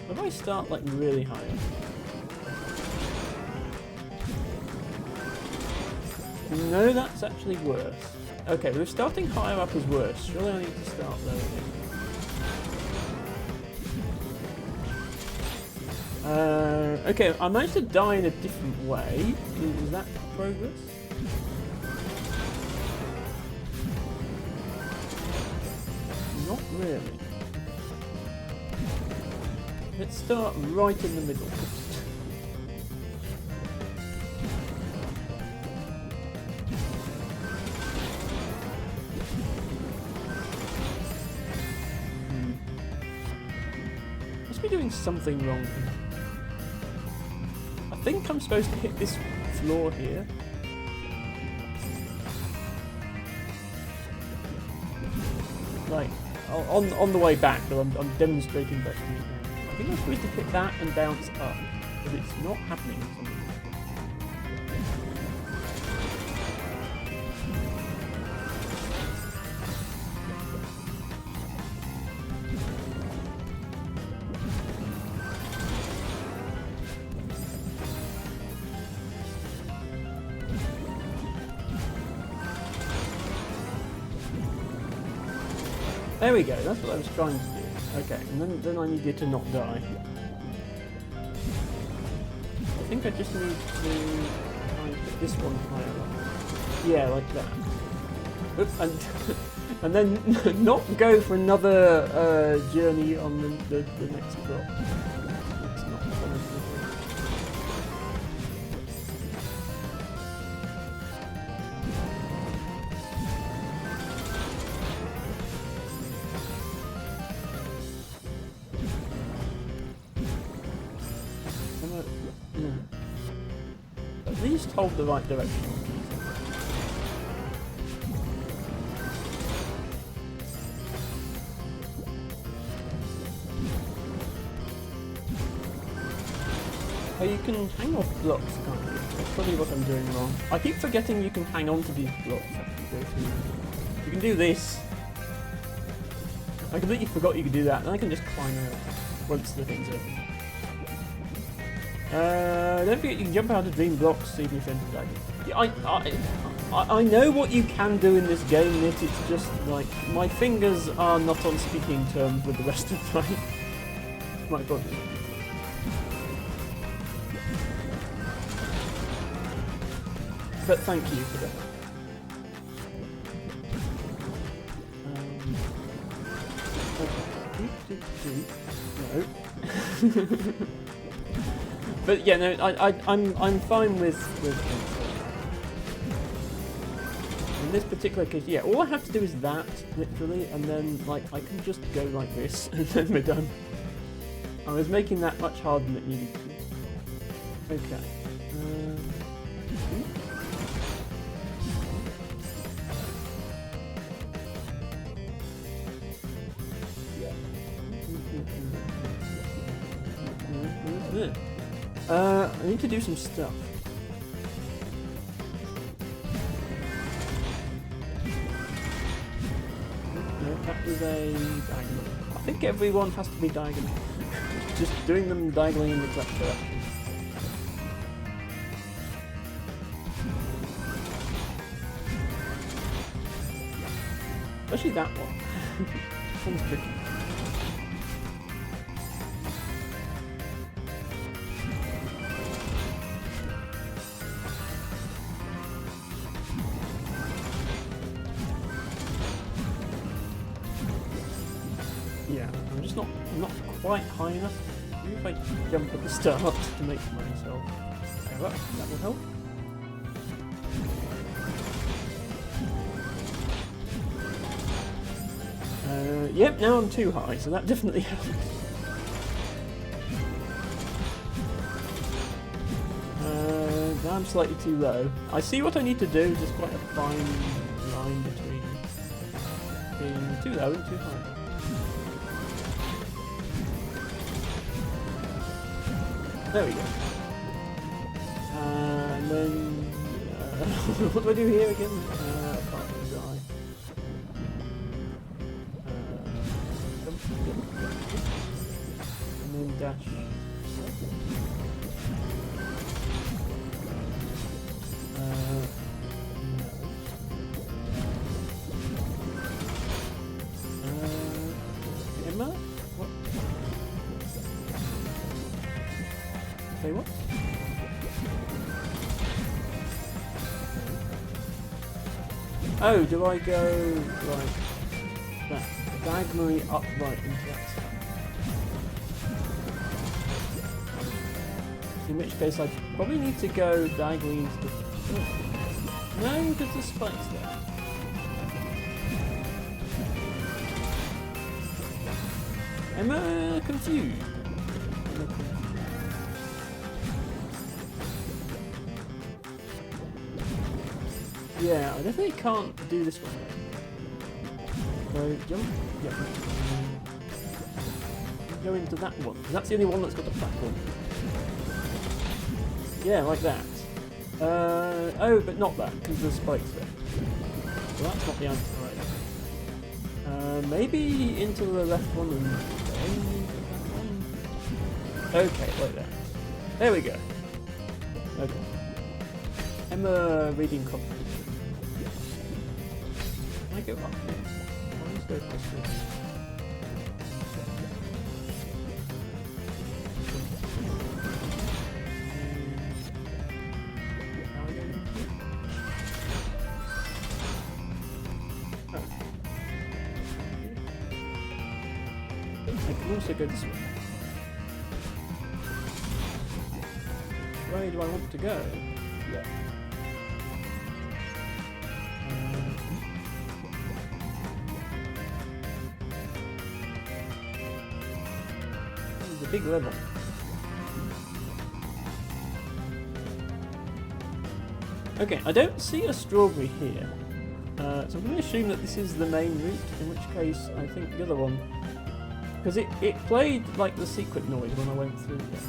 If I start like really high up? No, that's actually worse. Okay, we're starting higher up is worse. Surely I need to start lower again. Okay, I managed to die in a different way. Is that progress? Not really. Let's start right in the middle. Must be doing something wrong here. I think I'm supposed to hit this floor here. Like, on the way back, but I'm demonstrating back to you now. I think I'm supposed to hit that and bounce up, but it's not happening. There we go, that's what I was trying to do. Okay, and then I needed to not die. I think I just need to try and put this one higher up. Yeah, like that. Oops, and then not go for another journey on the next block. It's not fun. At least hold the right direction. Oh, you can hang off blocks, can't you? That's probably what I'm doing wrong. I keep forgetting you can hang on to these blocks after you go through. You can do this. I completely forgot you could do that, and I can just climb out once the thing's open. Don't forget you can jump out of dream blocks even if you enter dragon. Yeah, I know what you can do in this game, Nick. It's just like my fingers are not on speaking terms with the rest of my body. But thank you for that. No. But yeah, no, I'm fine with in this particular case. Yeah, all I have to do is that literally, and then like I can just go like this, and then we're done. I was making that much harder than it needed to be. Okay. I need to do some stuff. No, that was a diagonal. I think everyone has to be diagonal. Just doing them diagonally in the correct direction. Especially that one. This one's tricky. Yeah, I'm just not quite high enough. Maybe if I jump at the start to make myself go up, that would help. Yep, now I'm too high, so that definitely helps. Now I'm slightly too low. I see what I need to do, just quite a fine line between being too low and too high. There we go. And then... what do I do here again? Apart from die. And then dash. Emma? What? Say what? Oh, do I go like that? Diagonally upright into that side? In which case I probably need to go diagonally into the... No, because the spike's there. Am I confused? Yeah, I definitely can't do this one. So jump. Yep. Go into that one. That's the only one that's got a platform. Yeah, like that. Oh, but not that, because the spike's there. So that's not the answer right there. Maybe into the left one and then into that one. Okay, like that. There we go. Okay. Emma reading competition. Can I go up here? Why is go across here. I can also go this way. Which way do I want to go? Yeah. This is a big level. Okay, I don't see a strawberry here. So I'm going to assume that this is the main route, in which case I think the other one... Because it played like the secret noise when I went through there.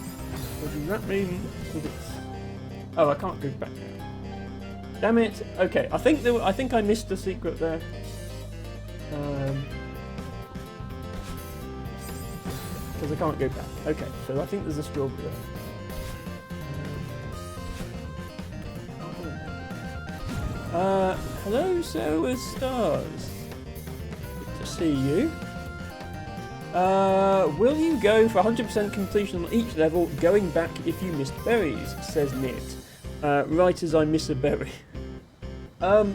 So does that mean that it's... Oh, I can't go back now. Damn it! Okay, I think I missed the secret there. Because I can't go back. Okay, so I think there's a strawberry there. Hello, Solar Stars. Good to see you. Will you go for 100% completion on each level, going back if you missed berries, says Nit. Right as I miss a berry. I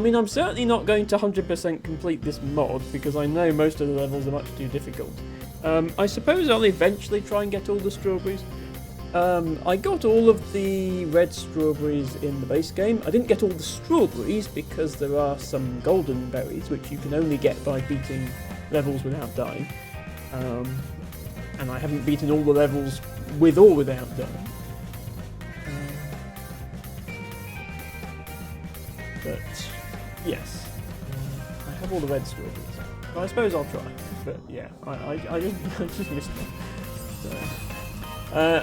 mean, I'm certainly not going to 100% complete this mod, because I know most of the levels are much too difficult. I suppose I'll eventually try and get all the strawberries. I got all of the red strawberries in the base game. I didn't get all the strawberries because there are some golden berries, which you can only get by beating levels without dying. And I haven't beaten all the levels with or without dying. But, yes. I have all the red strawberries. But I suppose I'll try. But, yeah, I just missed them. So.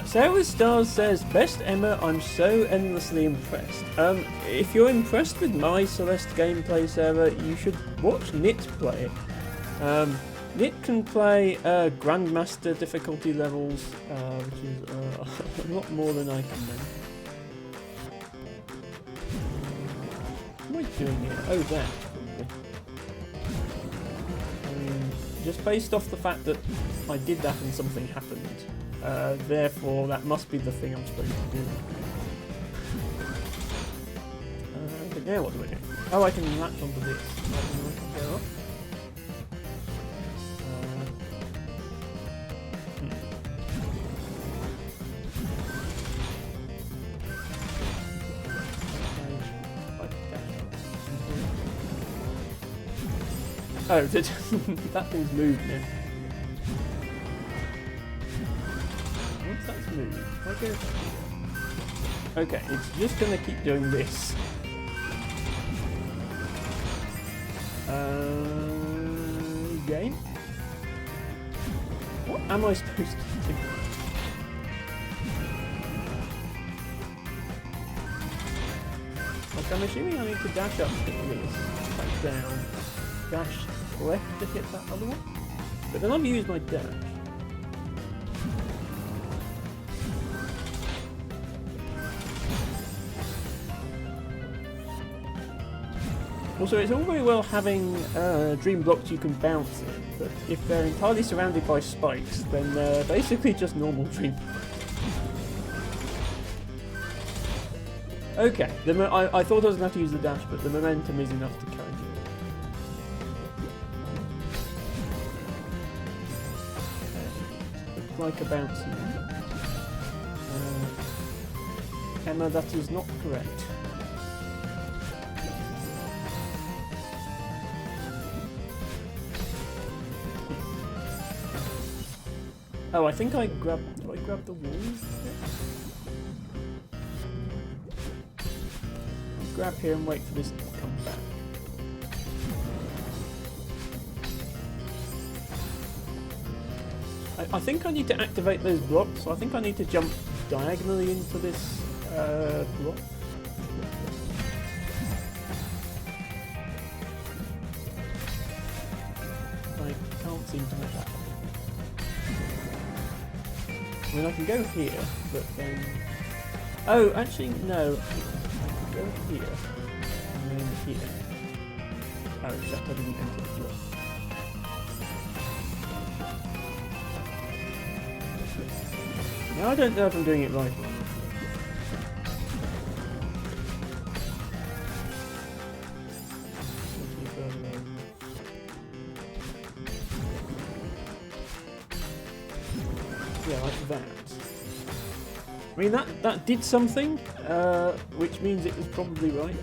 Sarah Stars says, Best Emma, I'm so endlessly impressed. If you're impressed with my Celeste gameplay, Sarah, you should watch Nit play it. Nit can play Grandmaster difficulty levels, which is a lot more than I can do. What am I doing here? Oh, that. Just based off the fact that I did that and something happened. Therefore, that must be the thing I'm supposed to do. But now what do I do? Oh, I can latch onto this. I can go up. Oh, that thing's moved now. Once that's moved, if I go... Okay, it's just gonna keep doing this. Game? What am I supposed to do? Like, I'm assuming I need to dash up to hit this, back down, dash left to hit that other one, but then I've used my dash. Also, it's all very well having dream blocks you can bounce in, but if they're entirely surrounded by spikes, then they're basically just normal dream blocks. Okay, I thought I was going to have to use the dash, but the momentum is enough to carry me. Looks like a bouncy one. Emma, that is not correct. Oh, I think I grabbed... Did I grab the wall? Grab here and wait for this to come back. I think I need to activate those blocks, so I think I need to jump diagonally into this block. I can't seem to make that happen. I mean, I can go here, but then... Oh, actually, no. I can go here, and then here. Oh, except I didn't enter the block. Now I don't know if I'm doing it right. Yeah, like that. I mean, that did something, which means it was probably right.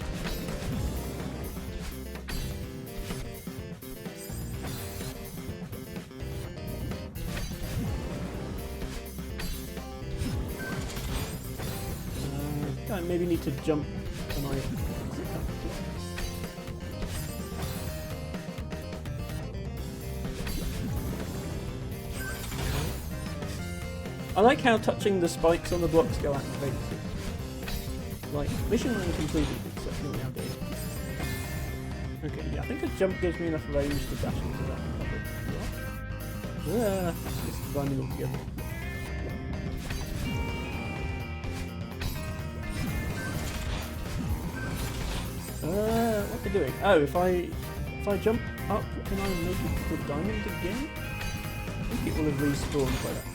I maybe need to jump to my... I like how touching the spikes on the blocks go activates it. Like, mission line completed, except for nowadays. Okay, yeah, I think a jump gives me enough range to dash into that covered block. Yeah, just running all together. What they're doing? Oh, if I jump up, can I make it to the diamond again? I think it will have respawned by that point.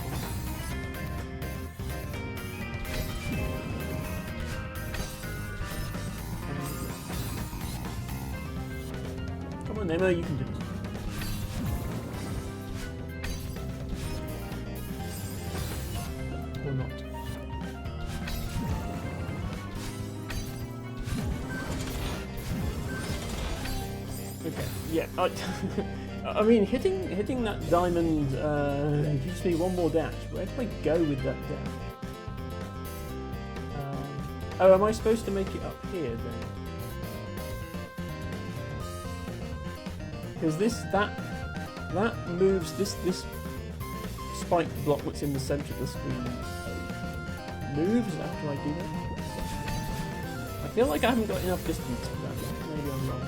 Come on, Nemo, you can do this. Or not. Okay, yeah. I mean, hitting that diamond gives me one more dash. Where do I go with that dash? Oh, am I supposed to make it up here then? Because that moves this spike block that's in the centre of the screen moves after I do that. I feel like I haven't got enough distance for that. Maybe I'm wrong.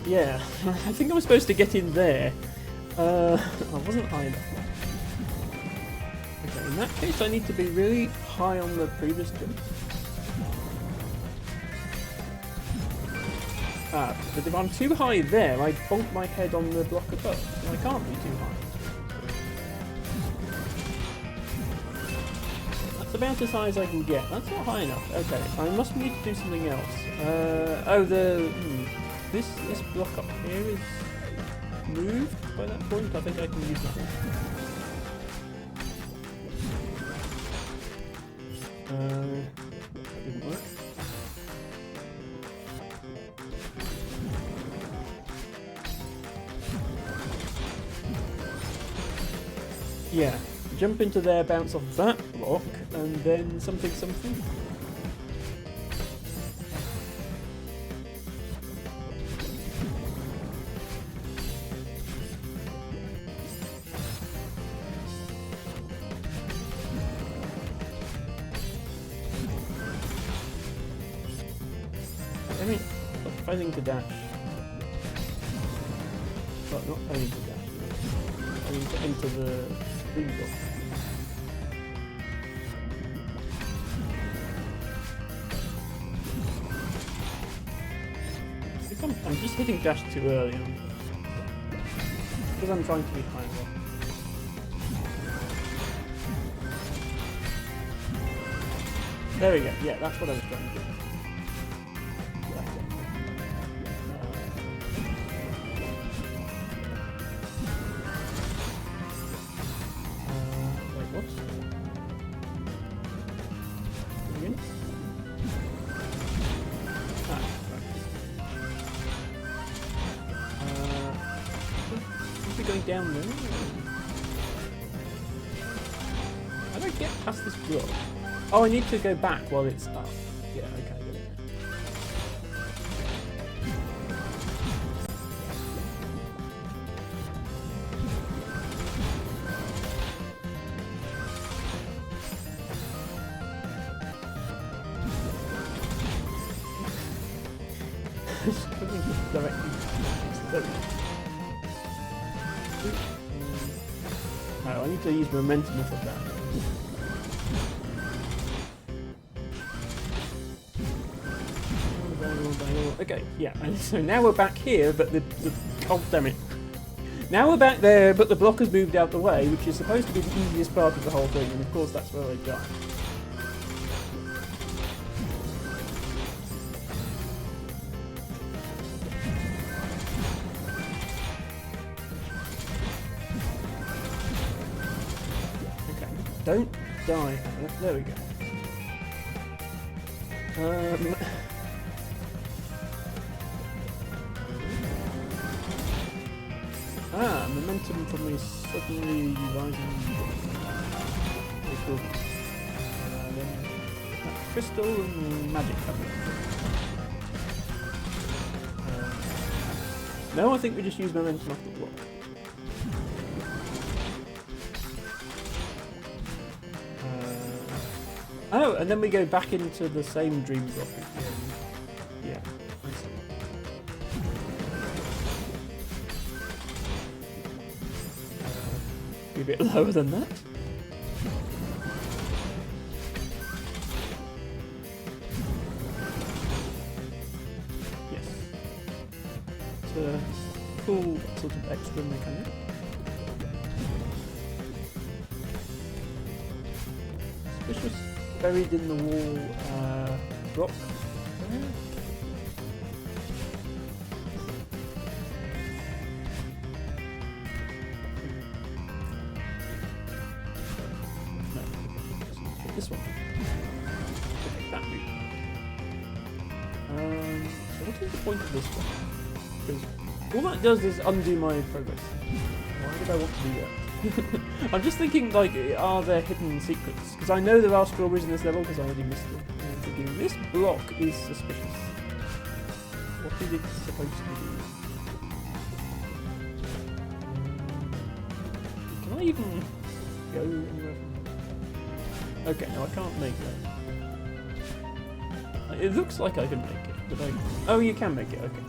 Yeah, I think I was supposed to get in there. I wasn't high enough. Okay, in that case I need to be really high on the previous jump. But if I'm too high there, I bonk my head on the block above, so I can't be too high. That's about as high as I can get. That's not high enough. Okay, I must need to do something else. This block up here is moved by that point. I think I can use that one. That didn't work. Yeah, jump into there, bounce off that block, and then something. I mean, failing to dash. But not failing to dash. Failing to enter the green block. I'm just hitting dash too early. Because I'm trying to be high up. There we go. Yeah, that's what I was trying to do. Going down there. How do I get past this block? Oh, I need to go back while it's up. Yeah, okay, I get it. Coming directly. There we go. Oh, I need to use momentum off of that. Okay, yeah, and so now we're back here, but oh damn it. Now we're back there, but the block has moved out the way, which is supposed to be the easiest part of the whole thing, and of course that's where I die. Okay, don't die. There we go. Momentum from me suddenly rising. Very cool. Then crystal and magic coming. No, I think we just use momentum off the block. Oh, and then we go back into the same dream block again. Yeah. A bit lower than that. Yes. It's a cool sort of extra mechanic. Suspicious buried in the wall rock. This one. Okay, that move. So what is the point of this one? Because all that does is undo my progress. Why would I want to do that? I'm just thinking, like, are there hidden secrets? Because I know there are strawberries in this level because I already missed them. And I'm thinking, this block is suspicious. What is it supposed to do? Can I even go anywhere? Okay, no, I can't make that. It looks like I can make it, but I... Oh, you can make it, okay.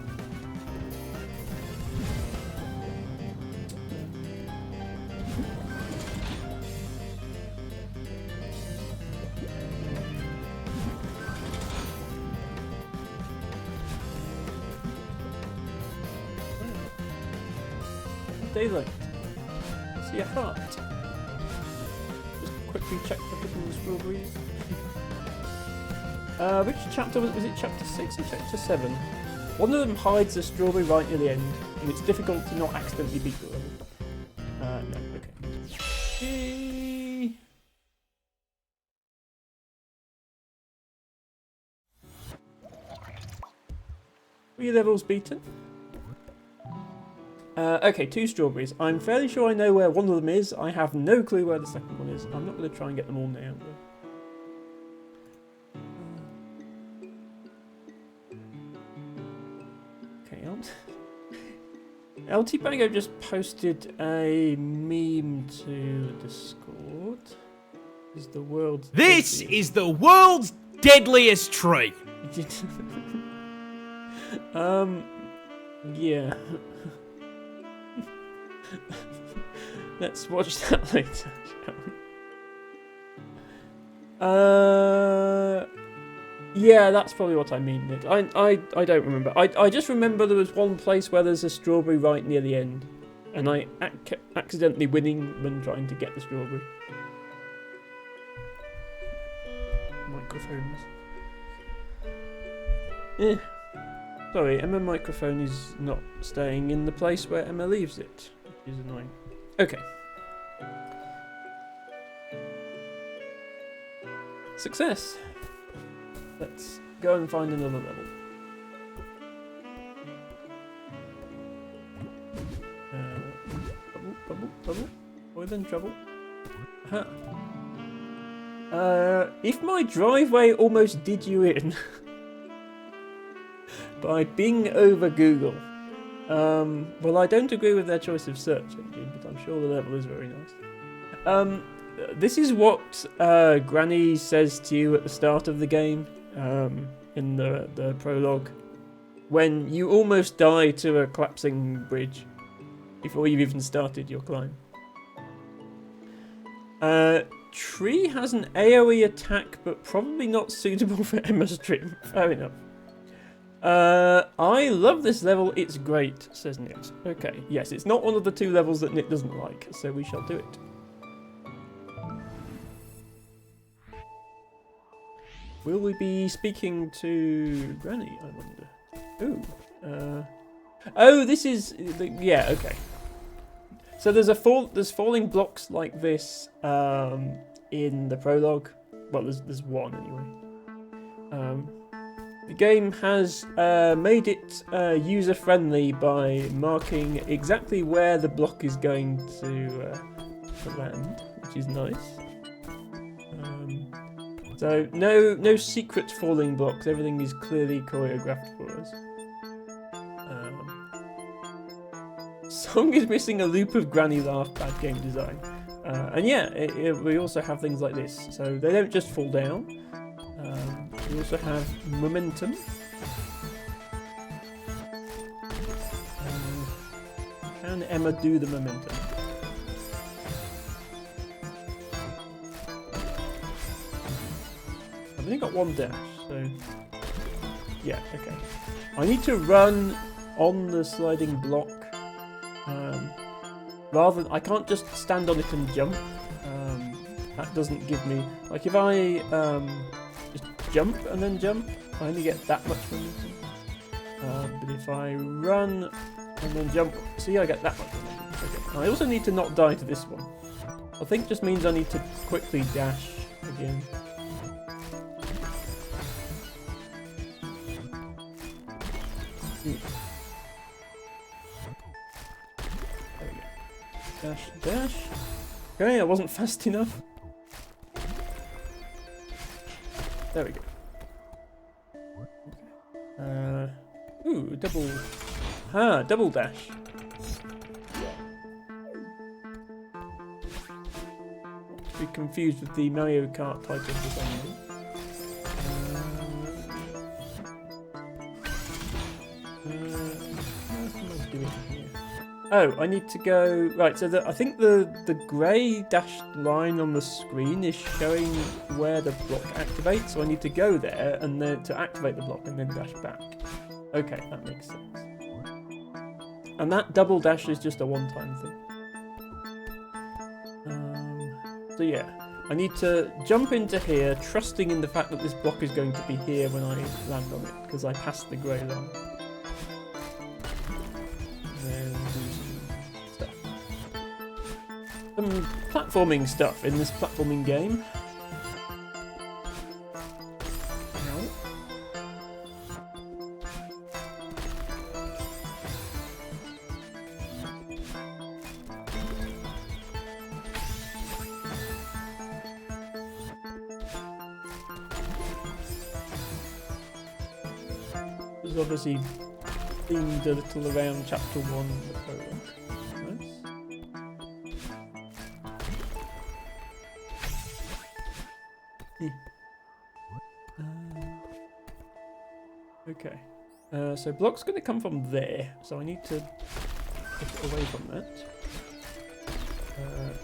Daylight. See a heart. Just quickly check for hidden strawberries. Which chapter was it? Chapter 6 or chapter 7? One of them hides a strawberry right near the end, and it's difficult to not accidentally beat the level. No, okay. 3 levels beaten. Okay, 2 strawberries. I'm fairly sure I know where one of them is. I have no clue where the second one is. I'm not going to try and get them all now. Okay, LT Bango just posted a meme to Discord. This is the world's deadliest tree. Yeah. Let's watch that later, shall we? Yeah, that's probably what I mean, Nick. I don't remember. I just remember there was one place where there's a strawberry right near the end, and I kept accidentally winning when trying to get the strawberry. Microphones. Sorry, Emma microphone is not staying in the place where Emma leaves it, which is annoying. Okay. Success. Let's go and find another level. Bubble. Oil and trouble. Huh. If my driveway almost did you in by Bing over Google. Well, I don't agree with their choice of search engine, but I'm sure the level is very nice. This is what Granny says to you at the start of the game, in the prologue. when you almost die to a collapsing bridge before you've even started your climb. Tree has an AoE attack, but probably not suitable for Emma Stream. Fair enough. I love this level. It's great, says Nit. Okay, yes, it's not one of the 2 levels that Nit doesn't like, so we shall do it. Will we be speaking to Granny, I wonder? Ooh. Oh, this is... yeah, okay. So there's falling blocks like this in the prologue. Well, there's one anyway. The game has made it user-friendly by marking exactly where the block is going to land, which is nice. So no secret falling blocks. Everything is clearly choreographed for us. Song is missing a loop of granny laugh, bad game design. And yeah, we also have things like this. So they don't just fall down. We also have momentum. Can Emma do the momentum? I've only got 1 dash, so yeah, okay. I need to run on the sliding block. Rather than, I can't just stand on it and jump. That doesn't give me, like if I just jump and then jump, I only get that much momentum. But if I run and then jump, see, I get that much momentum. Okay. I also need to not die to this one. I think just means I need to quickly dash again. Dash, dash. Okay, I wasn't fast enough. There we go. Ooh, double dash. To be confused with the Mario Kart type of design. Oh, I need to go... Right, so I think the grey dashed line on the screen is showing where the block activates, so I need to go there and then to activate the block and then dash back. Okay, that makes sense. And that double dash is just a one-time thing. So yeah, I need to jump into here, trusting in the fact that this block is going to be here when I land on it, because I passed the grey line. Some platforming stuff in this platforming game. This is obviously themed a little around chapter 1 of the prologue. Okay, so block's going to come from there, so I need to get away from that.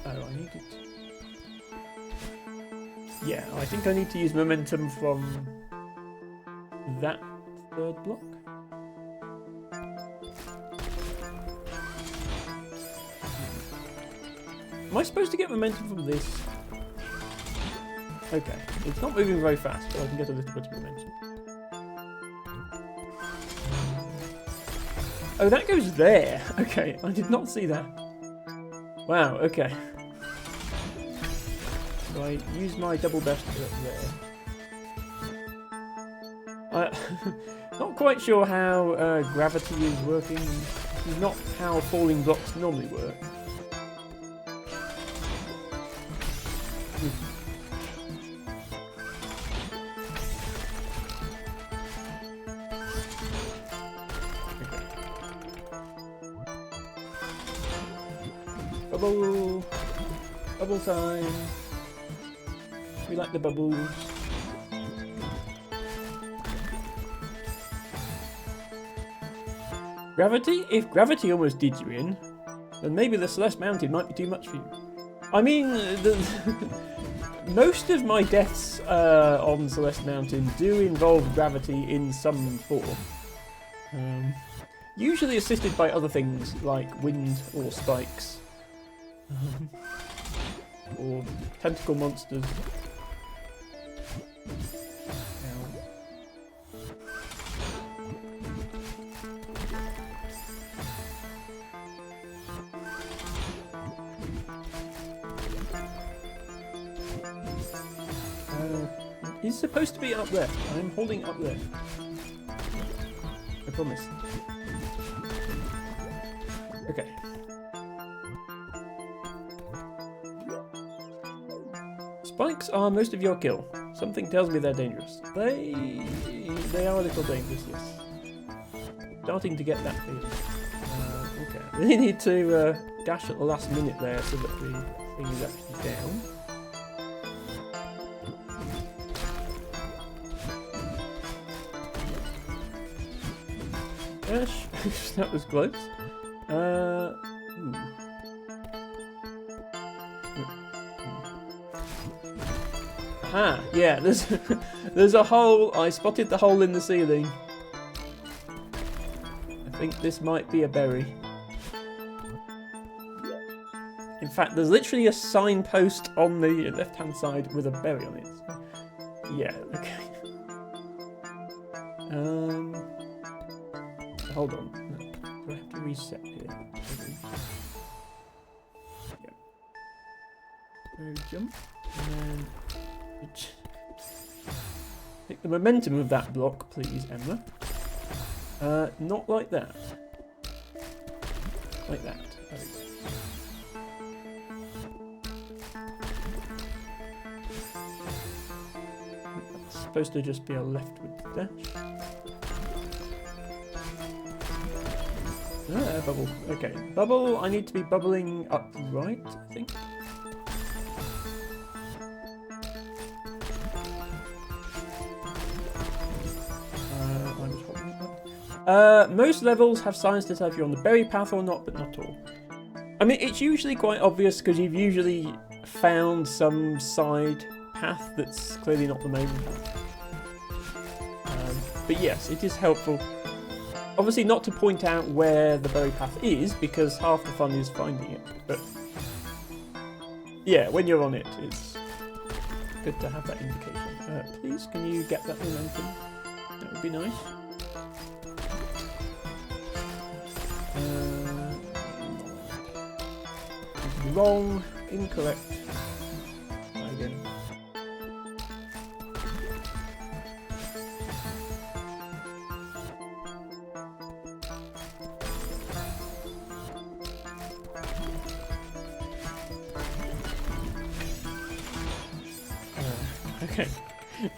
Oh, I need it. Yeah, I think I need to use momentum from that third block. Am I supposed to get momentum from this? Okay, it's not moving very fast, but I can get a little bit of momentum. Oh, that goes there. Okay, I did not see that. Wow, okay. So I use my double dash to get there. Not quite sure how gravity is working. This is not how falling blocks normally work. Bubble! Bubble time! We like the bubbles. Gravity? If gravity almost did you in, then maybe the Celeste Mountain might be too much for you. I mean, most of my deaths on Celeste Mountain do involve gravity in some form. Usually assisted by other things like wind or spikes. Or tentacle monsters. He's supposed to be up there. I'm holding up there. I promise. Okay. Spikes are most of your kill. Something tells me they're dangerous. They are a little dangerous, yes. Starting to get that feeling. Okay. We need to dash at the last minute there so that the thing is actually down. Dash. That was close. Aha, yeah, there's a hole. I spotted the hole in the ceiling. I think this might be a berry. In fact, there's literally a signpost on the left-hand side with a berry on it. Yeah, okay. Hold on. Do I have to reset here? Yep. Jump. And then... Take the momentum of that block, please, Emma. Not like that. Like that. There we go. That's supposed to just be a leftward dash. Bubble. Okay. Bubble, I need to be bubbling upright, I think. Most levels have signs to tell if you're on the berry path or not, but not all. I mean, it's usually quite obvious because you've usually found some side path that's clearly not the main path. But yes, it is helpful. Obviously not to point out where the berry path is, because half the fun is finding it. But yeah, when you're on it, it's good to have that indication. Please, can you get that momentum? That would be nice. Wrong, incorrect. Again. Okay.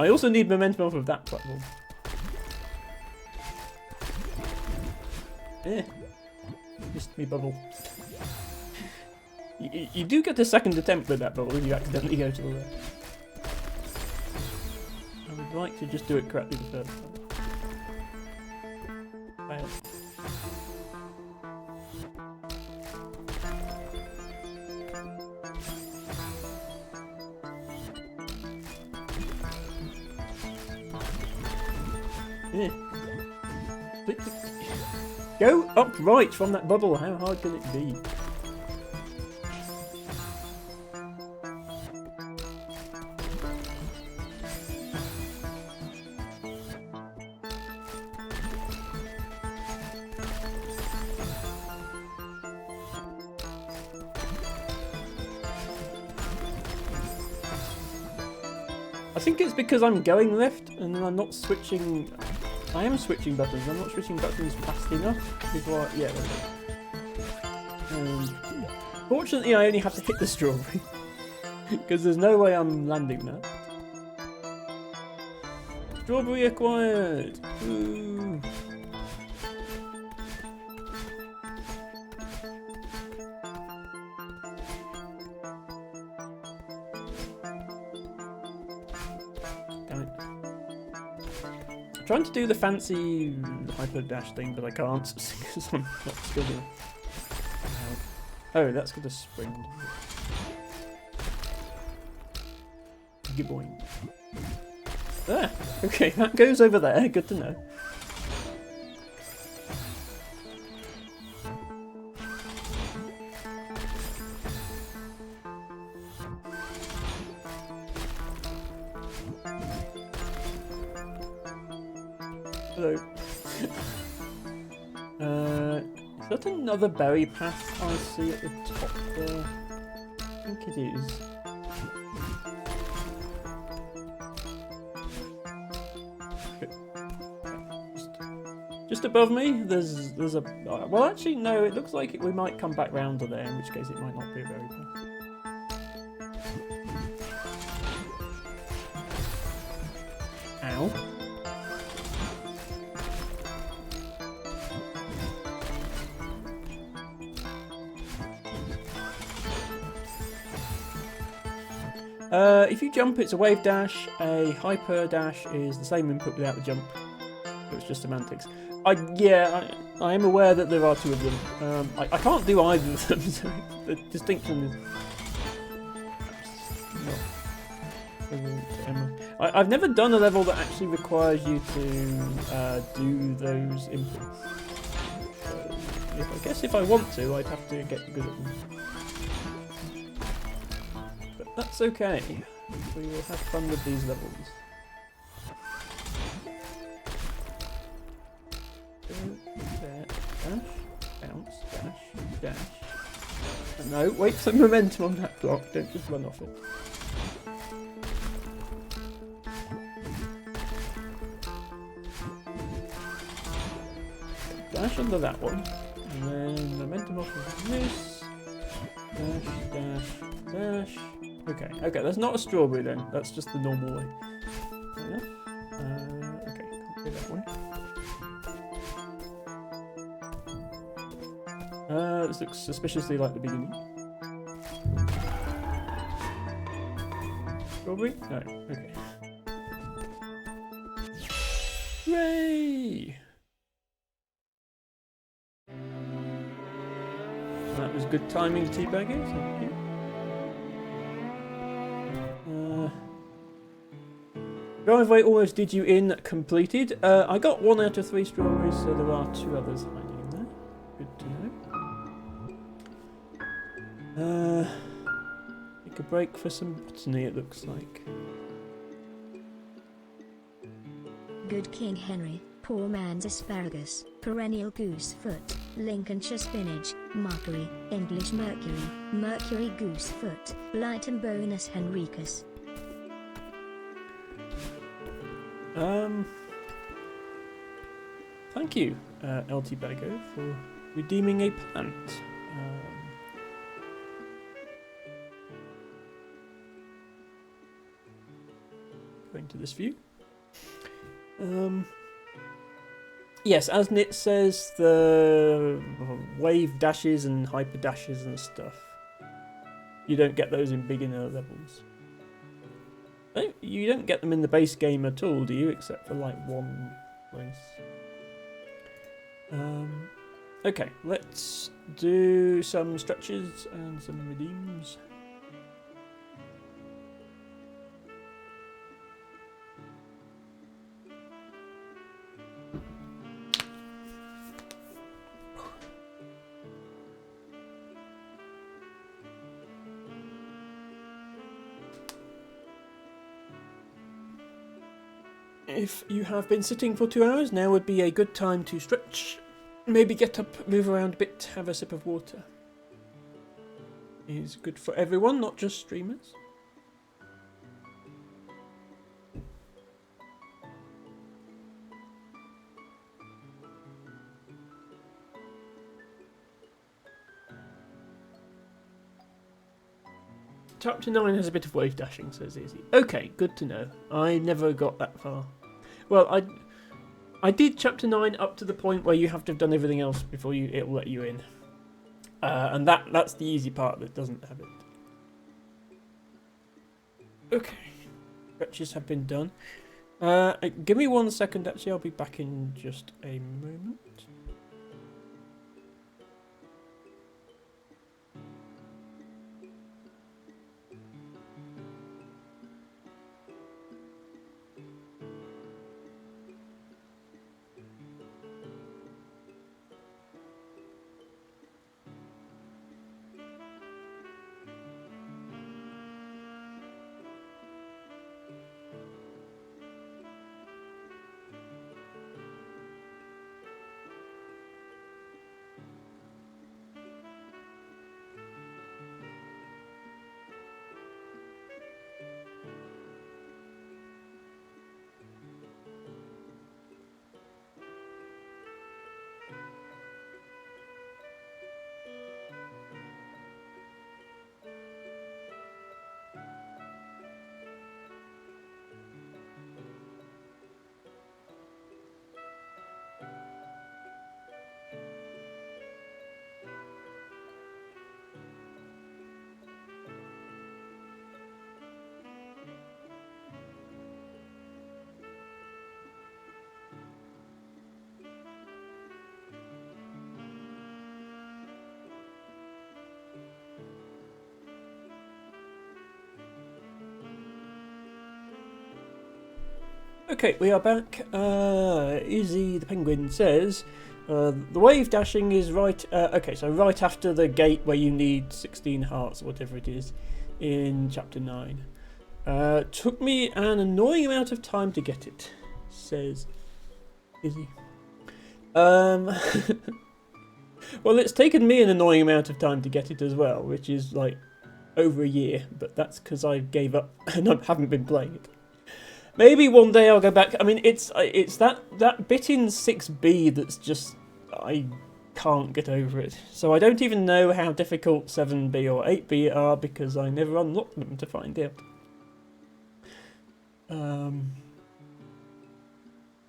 I also need momentum off of that platform. Missed me bubble. You do get a second attempt with that bubble if you accidentally go to the left. I would like to just do it correctly the first time. Fail. Go upright from that bubble. How hard can it be? I think it's because I'm going left and I'm not switching. I am switching buttons. I'm not switching buttons fast enough before. Yeah. Fortunately, I only have to hit the strawberry because there's no way I'm landing that. Strawberry acquired. Ooh. trying to do the fancy hyper dash thing, but I can't because I'm not skilled enough. Oh, that's got a spring. Good boy. Ah, okay, that goes over there. Good to know. Hello. Is that another berry path I see at the top there? I think it is. Just above me, there's a... well, actually, no, it looks like we might come back round to there, in which case it might not be a berry path. Ow. If you jump, it's a wave dash. A hyper dash is the same input without the jump. It's just semantics. I am aware that there are two of them. I can't do either of them, so the distinction is not. I've never done a level that actually requires you to do those inputs. So, I guess if I want to, I'd have to get good at them. But that's okay. We will have fun with these levels. There, dash, bounce, dash, dash. No, wait for momentum on that block, don't just run off it. Dash under that one, and then momentum off of this. Dash, dash, dash. Okay, that's not a strawberry then, that's just the normal way. Okay, can't do that one. This looks suspiciously like the beginning. Strawberry? No, okay. Hooray! That was good timing, teabagger, thank you. Driveway almost did you in completed. I got 1 out of 3 strawberries, so there are 2 others hiding in there. Good to know. Take a break for some botany, it looks like. Good King Henry, poor man's asparagus, perennial goosefoot, Lincolnshire spinach, Mercury, English Mercury, Mercury goosefoot, Blighton bonus Henricus. Thank you, LT Bago, for redeeming a plant. Going to this view. Yes, as Nit says, the wave dashes and hyper dashes and stuff, you don't get those in beginner levels. You don't get them in the base game at all, do you? Except for like one place. Okay, let's do some stretches and some redeems. If you have been sitting for 2 hours, now would be a good time to stretch. Maybe get up, move around a bit, have a sip of water. It's good for everyone, not just streamers. Chapter 9 has a bit of wave dashing, says Izzy. Okay, good to know. I never got that far. Well, I did chapter 9 up to the point where you have to have done everything else before it'll let you in. And that's the easy part that doesn't have it. Okay. Stretches have been done. Give me 1 second, actually. I'll be back in just a moment. Okay, we are back. Izzy the Penguin says, the wave dashing is right... okay, so right after the gate where you need 16 hearts, or whatever it is, in Chapter 9. Took me an annoying amount of time to get it, says Izzy. Well, it's taken me an annoying amount of time to get it as well, which is, like, over a year, but that's because I gave up and I haven't been playing it. Maybe one day I'll go back. I mean, it's that bit in 6B that's just... I can't get over it. So I don't even know how difficult 7B or 8B are because I never unlocked them to find out.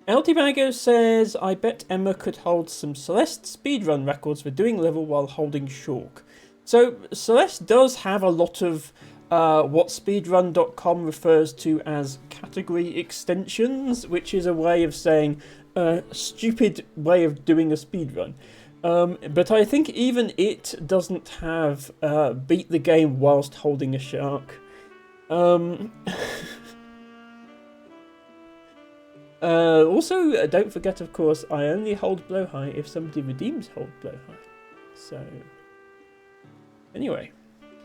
LTBagger says, I bet Emma could hold some Celeste speedrun records for doing level while holding Shulk. So Celeste does have a lot of... what speedrun.com refers to as category extensions, which is a way of saying a stupid way of doing a speedrun. But I think even it doesn't have beat the game whilst holding a shark. Also, don't forget, of course, I only hold Blowhigh if somebody redeems hold Blowhigh. So, anyway.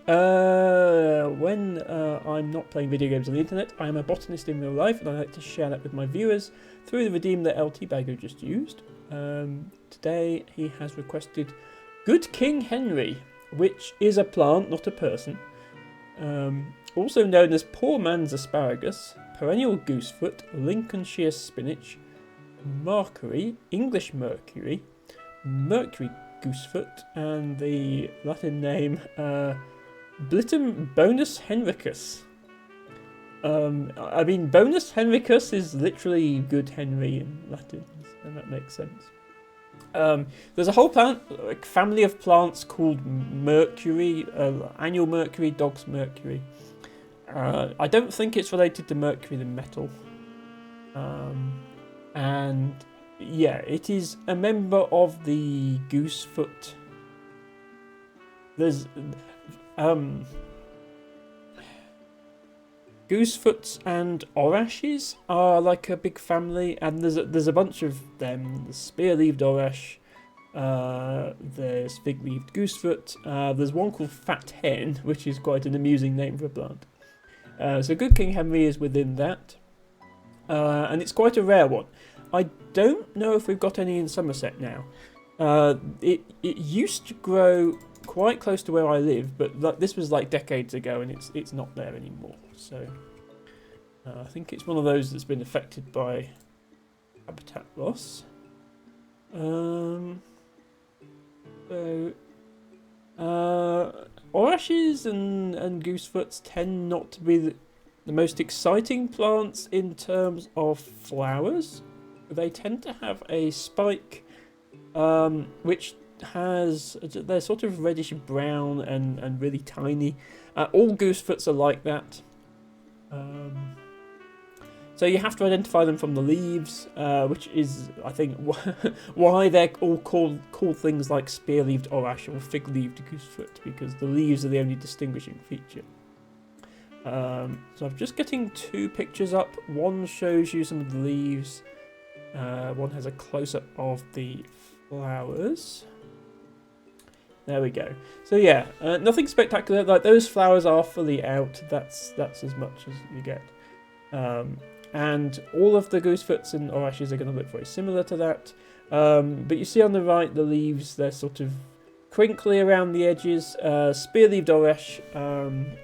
When I'm not playing video games on the internet, I am a botanist in real life, and I like to share that with my viewers through the redeem that LTBagger just used. Today he has requested Good King Henry, which is a plant, not a person. Also known as Poor Man's Asparagus, Perennial Goosefoot, Lincolnshire Spinach, Mercury, English Mercury, Mercury Goosefoot, and the Latin name Blitum Bonus Henricus. I mean, Bonus Henricus is literally Good Henry in Latin, and that makes sense. There's a whole family of plants called Mercury, Annual Mercury, Dog's Mercury. I don't think it's related to Mercury the metal. And yeah, it is a member of the Goosefoot. There's Goosefoots and Orashes are like a big family, and there's a bunch of them. The spear-leaved Orash, there's fig-leaved Goosefoot. There's one called Fat Hen, which is quite an amusing name for a plant. So Good King Henry is within that, and it's quite a rare one. I don't know if we've got any in Somerset now. It used to grow quite close to where I live, but this was like decades ago, and it's not there anymore. So I think it's one of those that's been affected by habitat loss. Orashes and Goosefoots tend not to be the most exciting plants in terms of flowers. They tend to have a spike, which they're sort of reddish brown and really tiny. All Goosefoots are like that. So you have to identify them from the leaves, which is, I think, why they're all called things like spear-leaved orache or fig-leaved goosefoot, because the leaves are the only distinguishing feature. So I'm just getting 2 pictures up. One shows you some of the leaves. One has a close-up of the flowers. There we go. So yeah, nothing spectacular. Like, those flowers are fully out. That's as much as you get. And all of the goosefoots and oraches are going to look very similar to that. But you see on the right, the leaves, they're sort of crinkly around the edges. Spear-leaved orache,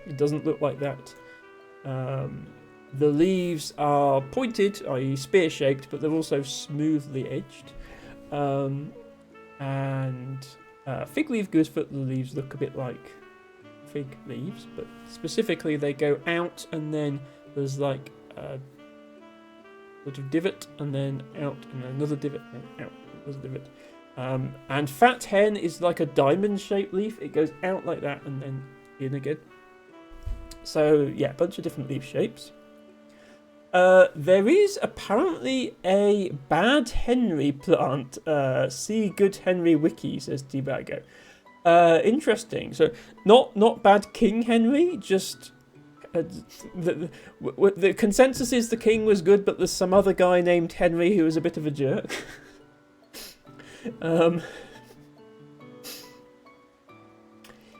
it doesn't look like that. The leaves are pointed, i.e. spear-shaped, but they're also smoothly edged. And fig-leaved goosefoot, the leaves look a bit like fig leaves, but specifically they go out and then there's like a sort of divot, and then out, and another divot, and out, another divot. And fat hen is like a diamond-shaped leaf. It goes out like that and then in again. So yeah, a bunch of different leaf shapes. There is apparently a bad Henry plant. See Good Henry Wiki, says T-Bago. Interesting. So not bad King Henry, just the consensus is the king was good, but there's some other guy named Henry who was a bit of a jerk.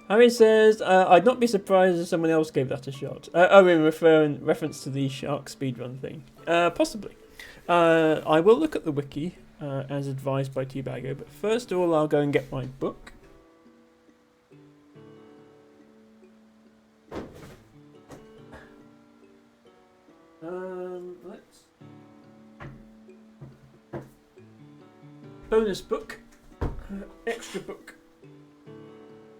Harry says, I'd not be surprised if someone else gave that a shot. In reference to the shark speedrun thing. Possibly. I will look at the wiki, as advised by T-Bago, but first of all I'll go and get my book. Let's... Bonus book. Extra book.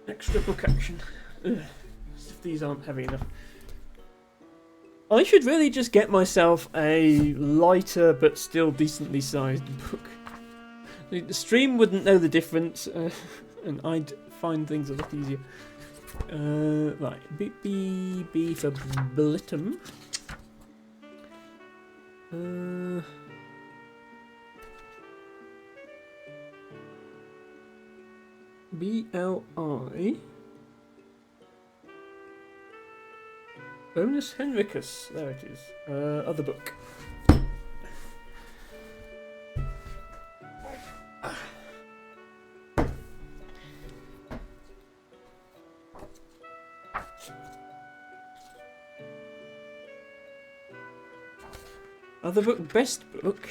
Extra book action. Ugh, as if these aren't heavy enough. I should really just get myself a lighter but still decently sized book. The stream wouldn't know the difference, and I'd find things a lot easier. Right, B for Blittum. BLI. Bonus Henricus. There it is. Other book. Other book, best book.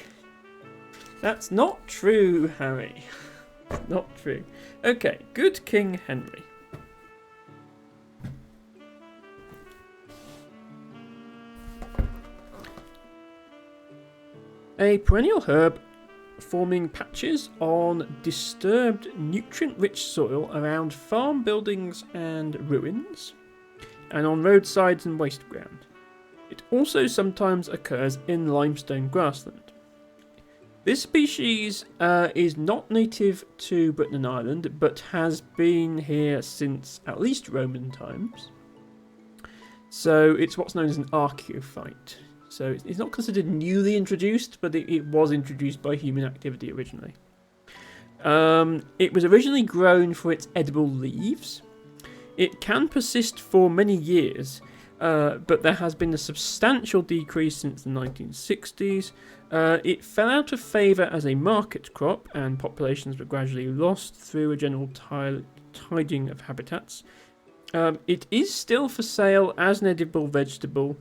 That's not true, Harry. Not true. Okay, Good King Henry. A perennial herb forming patches on disturbed nutrient-rich soil around farm buildings and ruins, and on roadsides and waste ground. It also sometimes occurs in limestone grassland. This species is not native to Britain and Ireland, but has been here since at least Roman times. So it's what's known as an archaeophyte. So it's not considered newly introduced, but it was introduced by human activity originally. It was originally grown for its edible leaves. It can persist for many years, but there has been a substantial decrease since the 1960s. It fell out of favour as a market crop, and populations were gradually lost through a general tidying of habitats. It is still for sale as an edible vegetable,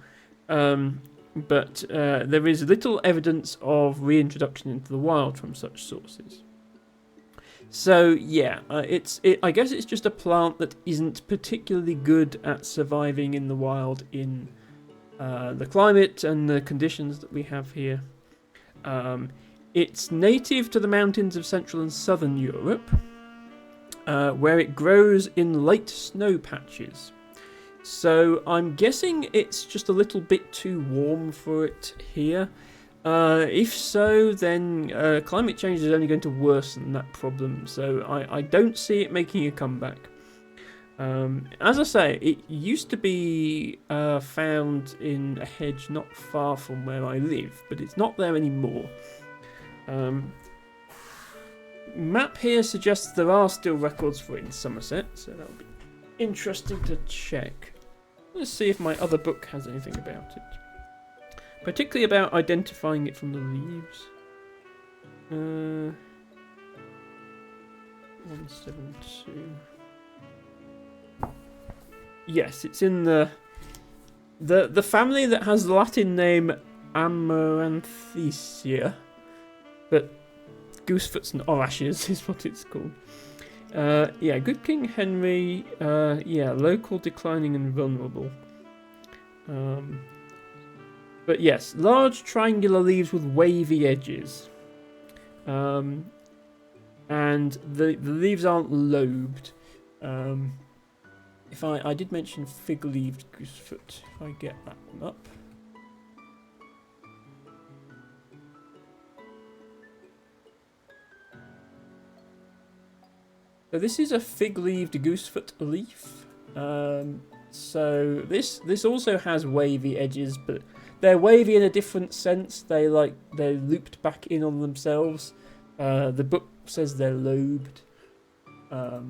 but there is little evidence of reintroduction into the wild from such sources. So yeah, I guess it's just a plant that isn't particularly good at surviving in the wild in the climate and the conditions that we have here. It's native to the mountains of Central and Southern Europe, where it grows in late snow patches. So I'm guessing it's just a little bit too warm for it here. If so, then climate change is only going to worsen that problem, so I don't see it making a comeback. As I say, it used to be found in a hedge not far from where I live, but it's not there anymore. Map here suggests there are still records for it in Somerset, so that'll be interesting to check. Let's see if my other book has anything about it. Particularly about identifying it from the leaves. 172. Yes, it's in the family that has the Latin name Amaranthecia, but Goosefoot's and Orashes is what it's called. Yeah, Good King Henry. Yeah, local, declining, and vulnerable. But yes, large triangular leaves with wavy edges. And the leaves aren't lobed. If I did mention fig-leaved goosefoot, if I get that one up. So this is a fig-leaved goosefoot leaf. So this also has wavy edges, but they're wavy in a different sense. They're looped back in on themselves. The book says they're lobed.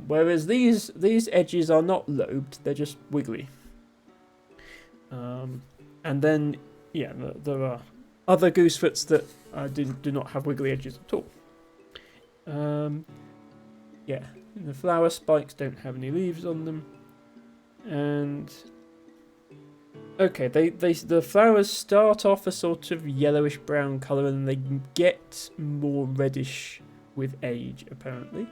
Whereas these edges are not lobed, they're just wiggly. And then, yeah, there are other goosefoots that do not have wiggly edges at all. Yeah, the flower spikes don't have any leaves on them. And okay, the flowers start off a sort of yellowish brown colour, and they get more reddish with age, apparently.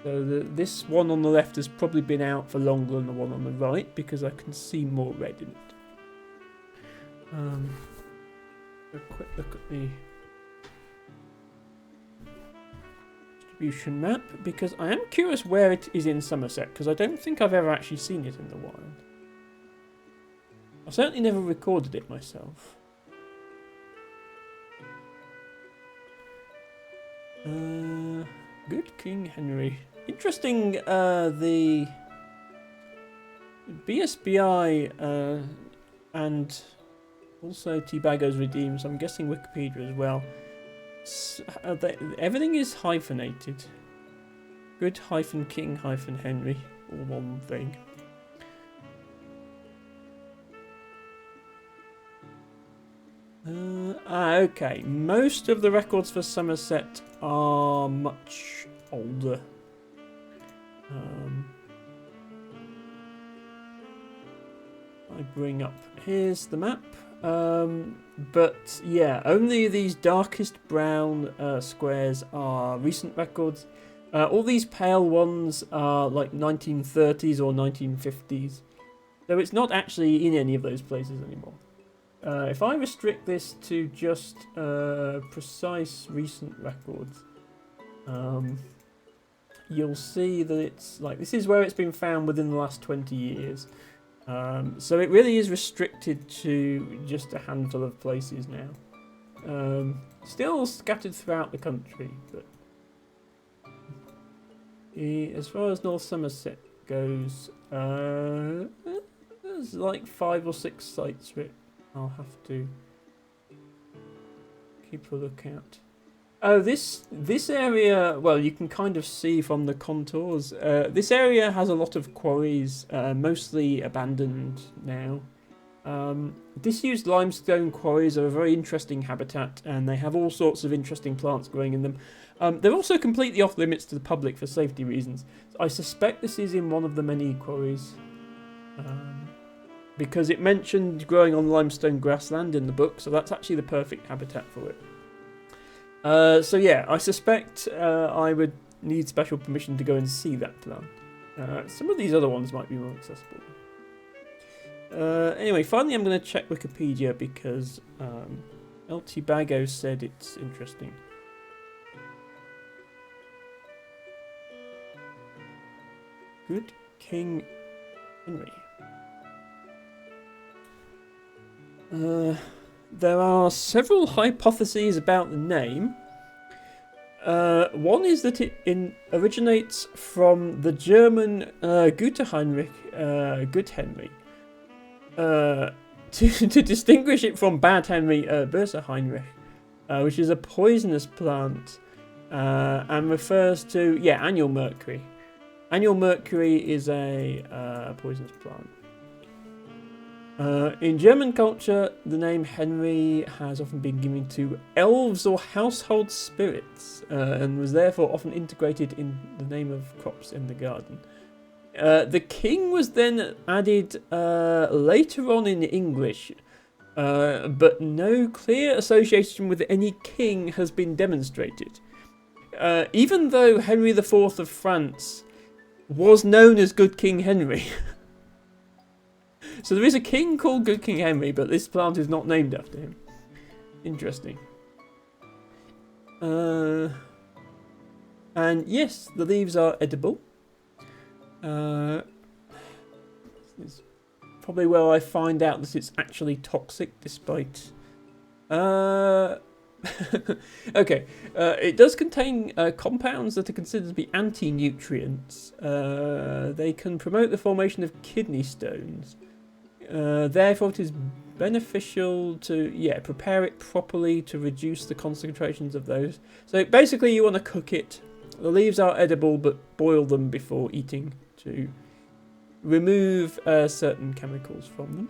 So this one on the left has probably been out for longer than the one on the right, because I can see more red in it. A quick look at the distribution map, because I am curious where it is in Somerset, because I don't think I've ever actually seen it in the wild. I certainly never recorded it myself. Good King Henry. Interesting, the BSBI and also T-Bago's redeemed, so I'm guessing Wikipedia as well. Everything is hyphenated. Good -King -Henry, all one thing. Okay, most of the records for Somerset are much older. I bring up, here's the map. But yeah, only these darkest brown squares are recent records. All these pale ones are like 1930s or 1950s. So it's not actually in any of those places anymore. If I restrict this to just precise recent records, you'll see that it's like, this is where it's been found within the last 20 years. So it really is restricted to just a handful of places now. Still scattered throughout the country, but as far as North Somerset goes, there's like 5 or 6 sites for it. I'll have to keep a lookout. Oh, this area, well, you can kind of see from the contours. This area has a lot of quarries, mostly abandoned now. Disused limestone quarries are a very interesting habitat, and they have all sorts of interesting plants growing in them. They're also completely off limits to the public for safety reasons. I suspect this is in one of the many quarries. Because it mentioned growing on limestone grassland in the book, so that's actually the perfect habitat for it. So yeah, I suspect I would need special permission to go and see that plant. Some of these other ones might be more accessible. Anyway, finally I'm going to check Wikipedia because LT Bago said it's interesting. Good King Henry. There are several hypotheses about the name. One is that it originates from the German Guter Heinrich, Good Henry. To distinguish it from Bad Henry, Böser Heinrich, which is a poisonous plant and refers to, annual mercury. Annual mercury is a poisonous plant. In German culture, the name Henry has often been given to elves or household spirits, and was therefore often integrated in the name of crops in the garden. The king was then added later on in English, but no clear association with any king has been demonstrated. Even though Henry IV of France was known as Good King Henry. So there is a king called Good King Henry, but this plant is not named after him. Interesting. And yes, the leaves are edible. This is probably where I find out that it's actually toxic, despite... Okay, it does contain compounds that are considered to be anti-nutrients. They can promote the formation of kidney stones. Therefore, it is beneficial to prepare it properly to reduce the concentrations of those. So basically, you want to cook it. The leaves are edible, but boil them before eating to remove certain chemicals from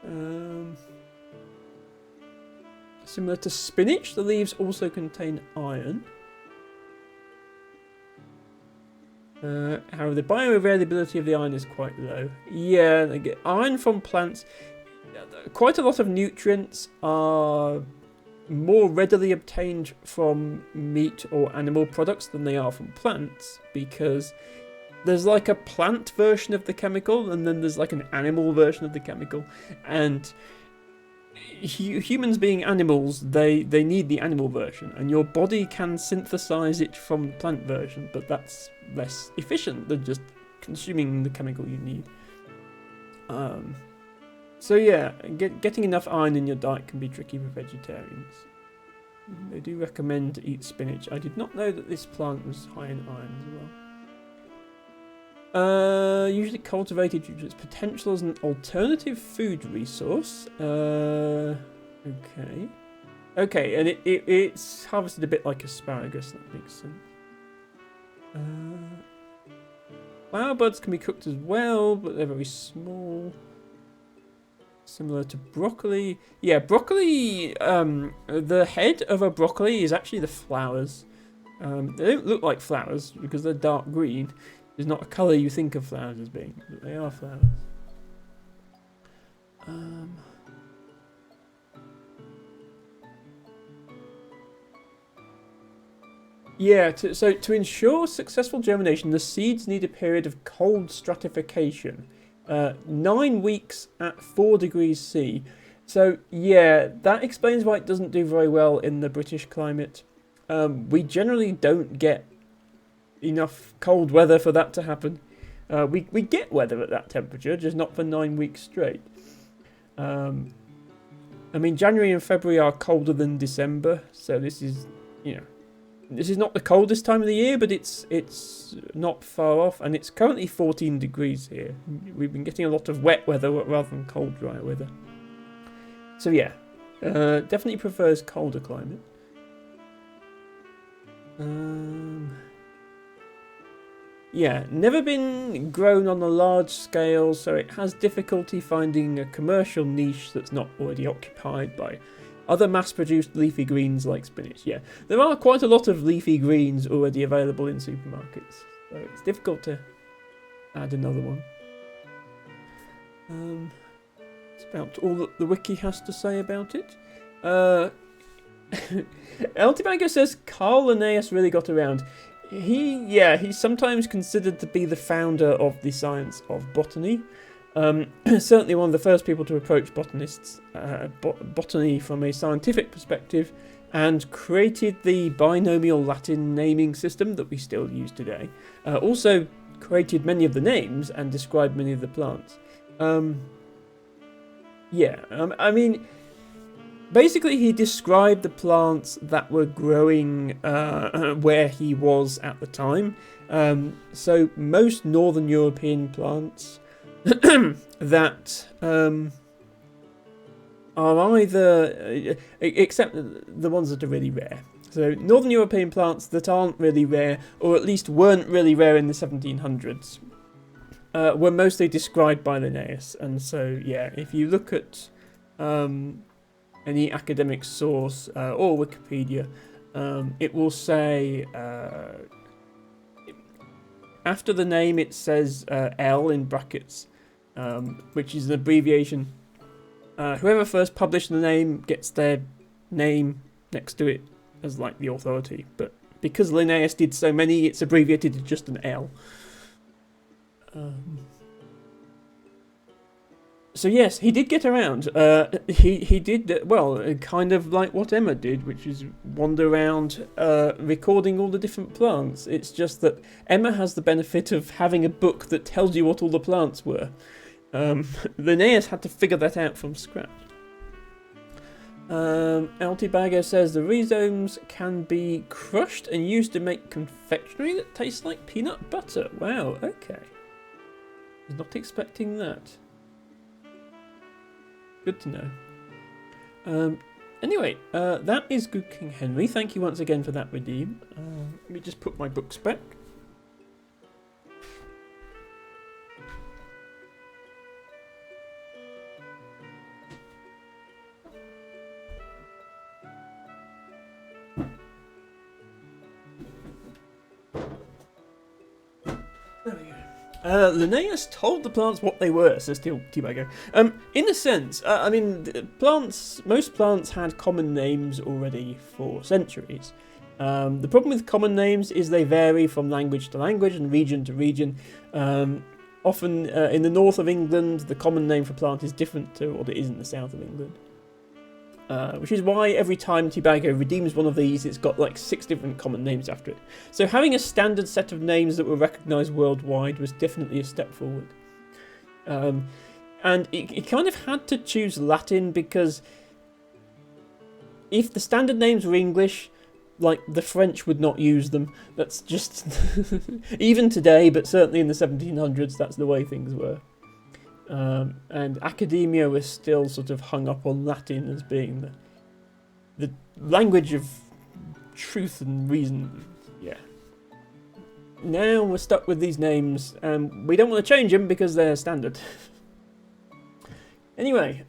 them. Similar to spinach, the leaves also contain iron. However, the bioavailability of the iron is quite low. Yeah, they get iron from plants. Quite a lot of nutrients are more readily obtained from meat or animal products than they are from plants, because there's like a plant version of the chemical and then there's like an animal version of the chemical, and humans being animals, they need the animal version, and your body can synthesize it from the plant version, but that's less efficient than just consuming the chemical you need. So yeah, getting enough iron in your diet can be tricky for vegetarians. They do recommend to eat spinach. I did not know that this plant was high in iron as well. Usually cultivated due to its potential as an alternative food resource. Okay, and it's harvested a bit like asparagus. That makes sense. Flower buds can be cooked as well, but they're very small. Similar to broccoli. Yeah, broccoli, the head of a broccoli is actually the flowers. They don't look like flowers because they're dark green. It's not a colour you think of flowers as being, but they are flowers. Yeah, so to ensure successful germination, the seeds need a period of cold stratification. 9 weeks at 4 degrees C. So yeah, that explains why it doesn't do very well in the British climate. We generally don't get enough cold weather for that to happen. We get weather at that temperature, just not for 9 weeks straight. I mean, January and February are colder than December, so this is, this is not the coldest time of the year, but it's not far off, and it's currently 14 degrees here. We've been getting a lot of wet weather rather than cold, dry weather. So yeah, definitely prefers colder climate. Yeah, never been grown on a large scale, so it has difficulty finding a commercial niche that's not already occupied by other mass-produced leafy greens like spinach. Yeah, there are quite a lot of leafy greens already available in supermarkets, so it's difficult to add another one. That's about all that the wiki has to say about it. Eltibago says Carl Linnaeus really got around. He's sometimes considered to be the founder of the science of botany. Certainly one of the first people to approach botany from a scientific perspective, and created the binomial Latin naming system that we still use today. Also created many of the names and described many of the plants. I mean, basically, he described the plants that were growing where he was at the time. So most Northern European plants that are either, except the ones that are really rare. So Northern European plants that aren't really rare, or at least weren't really rare in the 1700s, were mostly described by Linnaeus. And so, yeah, if you look at any academic source or Wikipedia, it will say, after the name it says L in brackets, which is an abbreviation. Whoever first published the name gets their name next to it as like the authority, but because Linnaeus did so many, it's abbreviated to just an L. So yes, he did get around. He did, well, kind of like what Emma did, which is wander around recording all the different plants. It's just that Emma has the benefit of having a book that tells you what all the plants were. Linnaeus had to figure that out from scratch. Altibago says the rhizomes can be crushed and used to make confectionery that tastes like peanut butter. Wow, okay. Was not expecting that. Good to know. Anyway, that is Good King Henry. Thank you once again for that redeem. Let me just put my books back. Linnaeus told the plants what they were, says Tibago. In a sense, I mean, most plants had common names already for centuries. The problem with common names is they vary from language to language and region to region. Often in the north of England, the common name for plant is different to what it is in the south of England. Which is why every time Tibago redeems one of these, it's got like 6 different common names after it. So having a standard set of names that were recognised worldwide was definitely a step forward. And it kind of had to choose Latin because if the standard names were English, like the French would not use them. That's just even today, but certainly in the 1700s, that's the way things were. And academia was still sort of hung up on Latin as being the language of truth and reason. Yeah. Now we're stuck with these names, and we don't want to change them because they're standard. Anyway,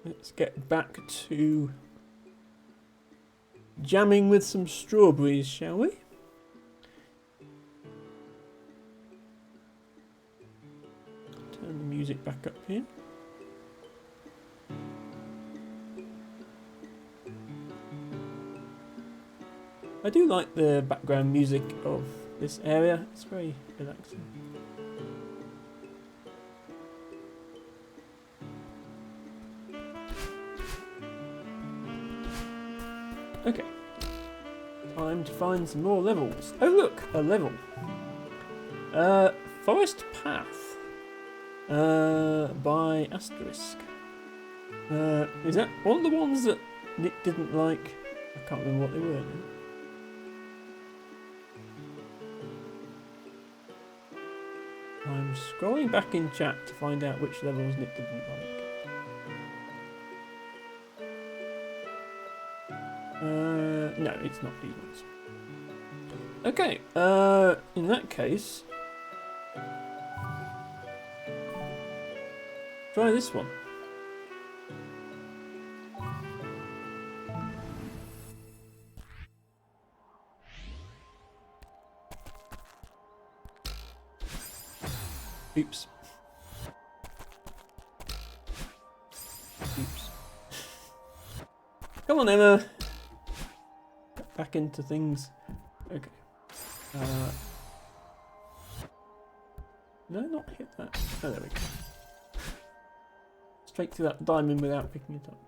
let's get back to jamming with some strawberries, shall we? Turn the music back up here. I do like the background music of this area. It's very relaxing. Okay. Time to find some more levels. Oh look, a level. Forest Path. By Asterisk. Is that one of the ones that Nick didn't like? I can't remember what they were now. I'm scrolling back in chat to find out which levels Nick didn't like. No, it's not these ones. Okay, in that case, try this one. Oops. Oops. Come on, Emma. Back into things. Okay. No, not hit that. Oh, there we go. Straight through that diamond without picking it up.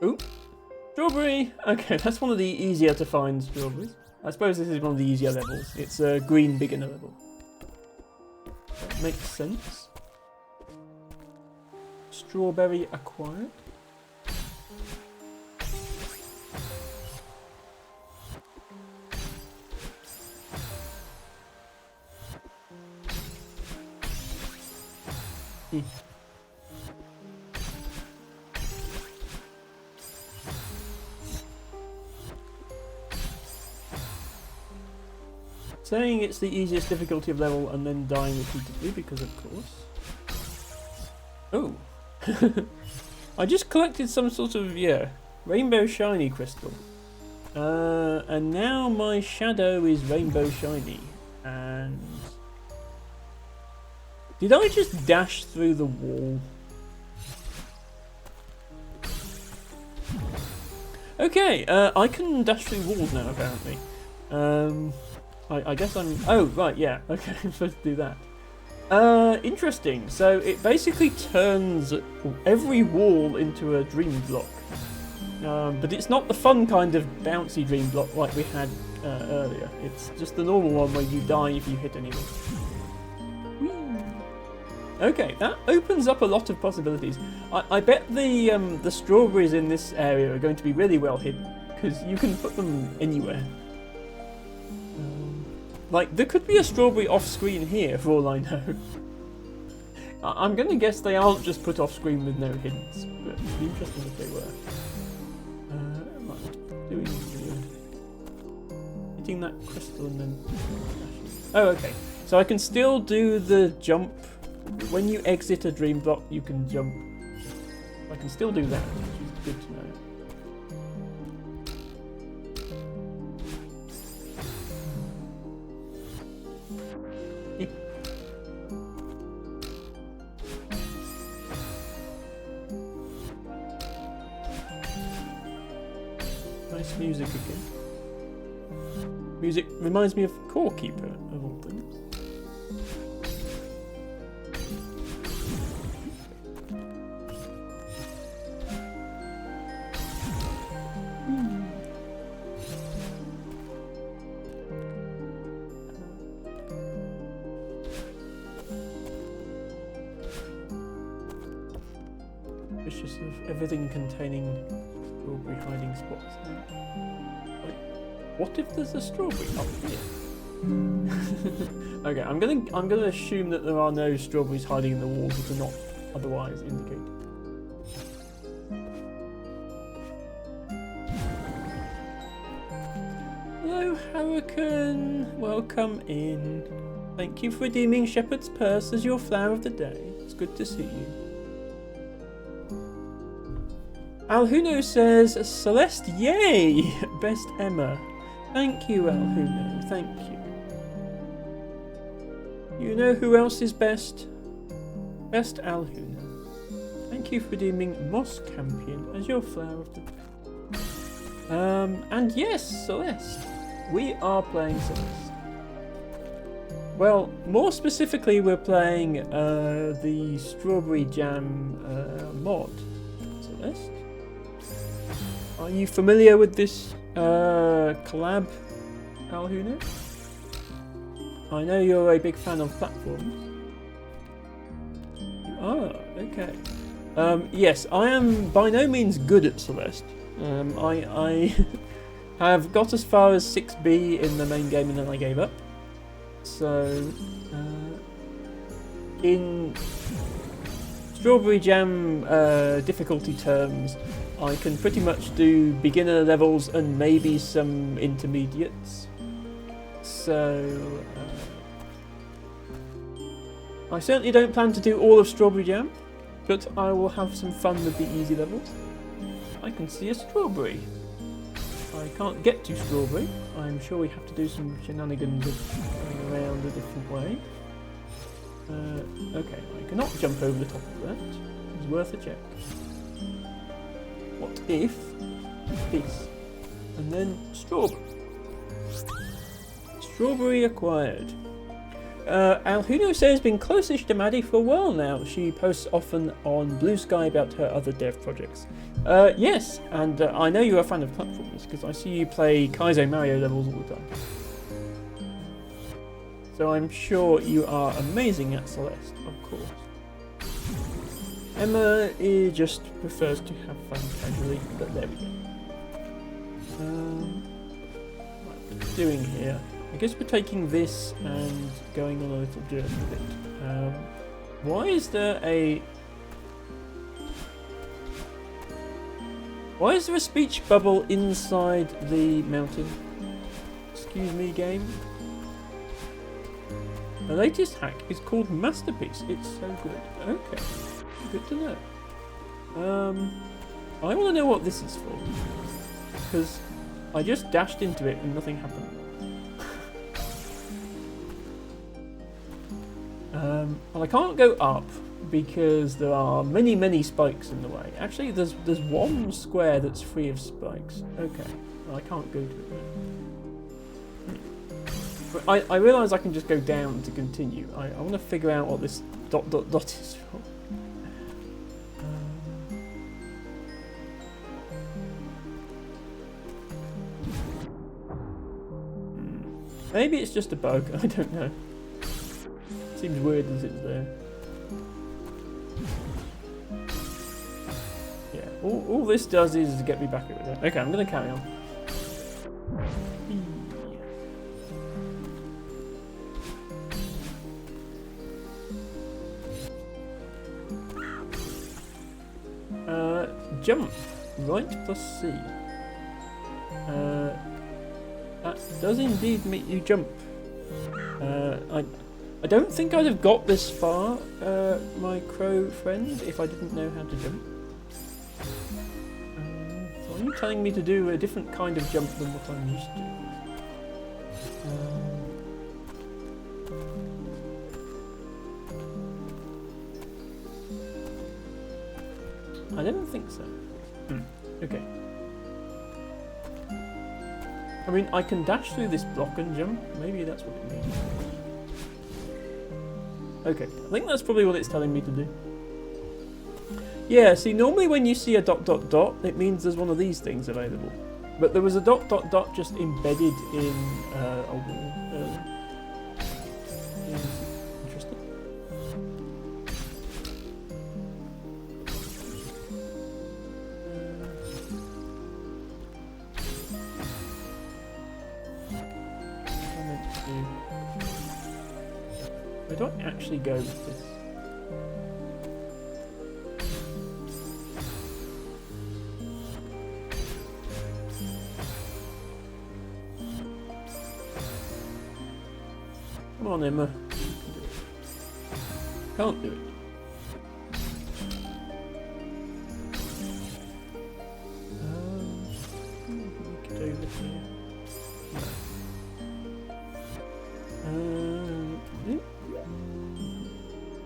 Ooh. Strawberry! Okay, that's one of the easier to find strawberries. I suppose this is one of the easier levels. It's a green beginner level. That makes sense. Strawberry acquired. Saying it's the easiest difficulty of level and then dying repeatedly because of course. Oh. I just collected some sort of, rainbow shiny crystal. And now my shadow is rainbow shiny. And did I just dash through the wall? Okay, I can dash through walls now apparently. I guess I'm... Oh, right, yeah. Okay, I'm supposed to do that. Interesting. So it basically turns every wall into a dream block. But it's not the fun kind of bouncy dream block like we had earlier. It's just the normal one where you die if you hit anything. Whee! Okay, that opens up a lot of possibilities. I bet the strawberries in this area are going to be really well hidden, because you can put them anywhere. Like, there could be a strawberry off-screen here, for all I know. I'm going to guess they aren't just put off-screen with no hints, but it'd be interesting if they were. Right, doing weird. Hitting that crystal and then... Oh, okay. So I can still do the jump. When you exit a dream block, you can jump. I can still do that, which is good to know. Nice music again. Music reminds me of Core Keeper, of all things. Suspicious of everything containing strawberry hiding spots there. Like, what if there's a strawberry up here? Okay, I'm gonna assume that there are no strawberries hiding in the walls that are not otherwise indicated. Hello, Hurricane. Welcome in. Thank you for redeeming Shepherd's Purse as your flower of the day. It's good to see you. Alhuno says, Celeste, yay! Best Emma. Thank you, Alhuno, thank you. You know who else is best? Best Alhuno. Thank you for redeeming Moss Campion as your flower of the day. And yes, Celeste. We are playing Celeste. Well, more specifically, we're playing the Strawberry Jam mod. Celeste? Are you familiar with this collab, Alhuno? I know you're a big fan of platforms. You are, okay. Yes, I am by no means good at Celeste. I have got as far as 6B in the main game and then I gave up. So, in Strawberry Jam difficulty terms, I can pretty much do beginner levels and maybe some intermediates. So, I certainly don't plan to do all of Strawberry Jam, but I will have some fun with the easy levels. I can see a strawberry. I can't get to strawberry. I'm sure we have to do some shenanigans of going around a different way. Okay, I cannot jump over the top of that. It's worth a check. What if this? And then strawberry. Strawberry acquired. Alhuno says has been close-ish to Maddie for a while now. She posts often on Blue Sky about her other dev projects. Yes, and I know you're a fan of platformers because I see you play Kaizo Mario levels all the time. So I'm sure you are amazing at Celeste, of course. Emma just prefers to have fun casually, but there we go. What we're doing here? I guess we're taking this and going on a little journey with it. Why is there a speech bubble inside the mountain? Excuse me, game. The latest hack is called Masterpiece. It's so good. Okay, good to know. I want to know what this is for because I just dashed into it and nothing happened. Well, I can't go up because there are many spikes in the way. Actually, there's one square that's free of spikes. Okay, well, I can't go to it then. But I realise I can just go down to continue. I want to figure out what this ... is for. Maybe it's just a bug. I don't know. Seems weird as it's there. Yeah, all this does is get me back over there. Okay, I'm going to carry on. Jump. Right plus C. That does indeed make you jump. I don't think I'd have got this far, my crow friend, if I didn't know how to jump. So are you telling me to do a different kind of jump than what I'm used to? I don't think so. Okay. I mean, I can dash through this block and jump. Maybe that's what it means. Okay, I think that's probably what it's telling me to do. Yeah, see, normally when you see a ... it means there's one of these things available. But there was a ... just embedded in a wall earlier. Interesting. I meant to do. Where do I actually go with this? Come on, Emma. Can't do it. We could over here.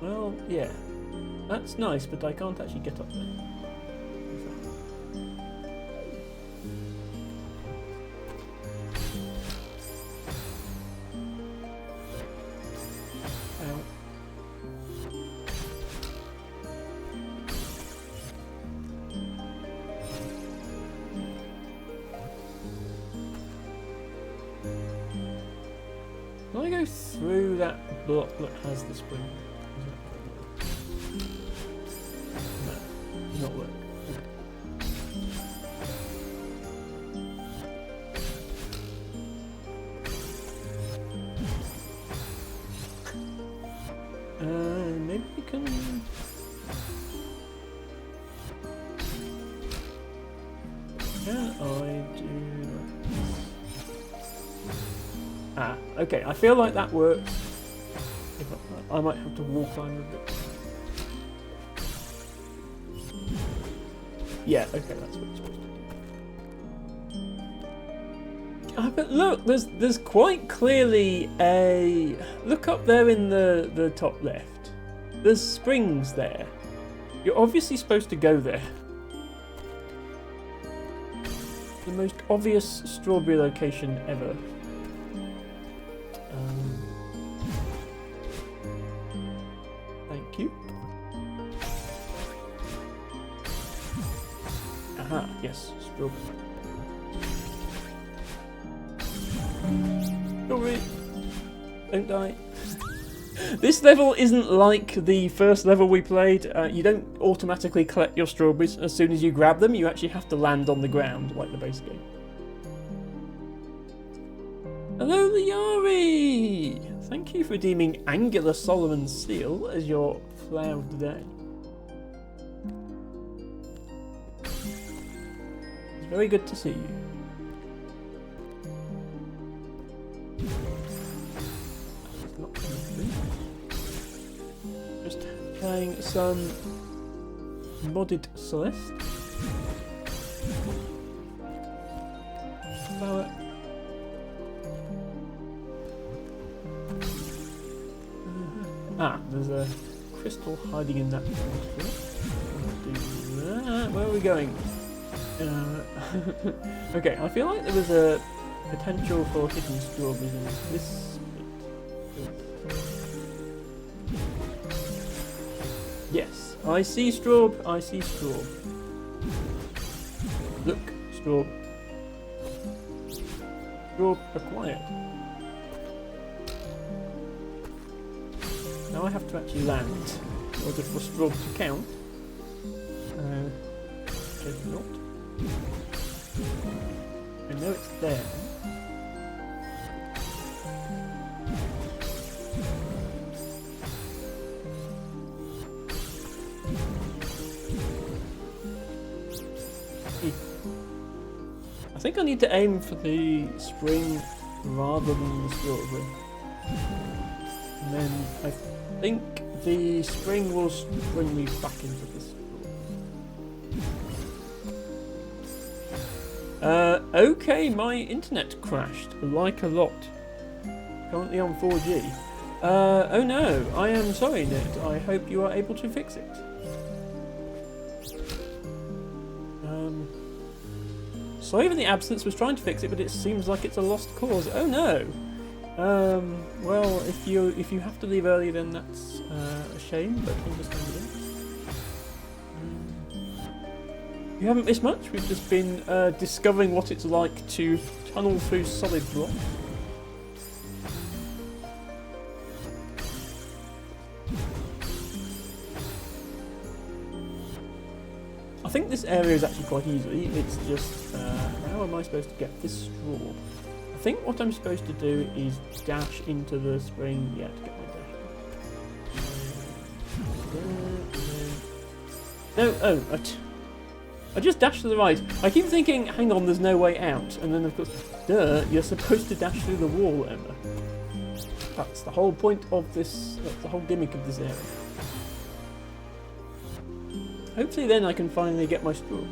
Well, yeah. That's nice, but I can't actually get up there. Can I go through that block that has the spring? No, does not work. Maybe we can. Can I do? Ah, okay, I feel like that works. If I might have to wall climb a bit. Yeah, okay, that's what it's supposed to do. Ah, but look, there's quite clearly a... Look up there in the top left. There's springs there. You're obviously supposed to go there. The most obvious strawberry location ever. Aha, yes, strawberry. Strawberry! Don't die. This level isn't like the first level we played. You don't automatically collect your strawberries as soon as you grab them. You actually have to land on the ground, like the base game. Hello, Liari! Thank you for redeeming Angular Solomon Steel as your flower of the day. It's very good to see you. Just playing some modded Celeste. Flower. Ah, there's a crystal hiding in that. Where are we going? Okay, I feel like there was a potential for hidden strawberries in this bit. Yes, I see straw. I see straw. Look, straw. Straw acquired. Now I have to actually land in order for straw to count. Maybe not. I know it's there. I think I need to aim for the spring rather than the strawberry. And then I think the spring will bring me back into this. Okay, my internet crashed, like a lot. Currently on 4G. Oh no, I am sorry, Ned. I hope you are able to fix it. Sorry for the absence, was trying to fix it, but it seems like it's a lost cause. Oh no! Well, if you have to leave early, then that's a shame, but understandable. You haven't missed much. We've just been discovering what it's like to tunnel through solid rock. I think this area is actually quite easy. It's just how am I supposed to get this straw? I think what I'm supposed to do is dash into the spring. Yeah, to get my dash. No, oh, I just dashed to the right. I keep thinking, hang on, there's no way out. And then, of course, duh, you're supposed to dash through the wall, Emma. That's the whole point of this, that's the whole gimmick of this area. Hopefully then I can finally get my straw.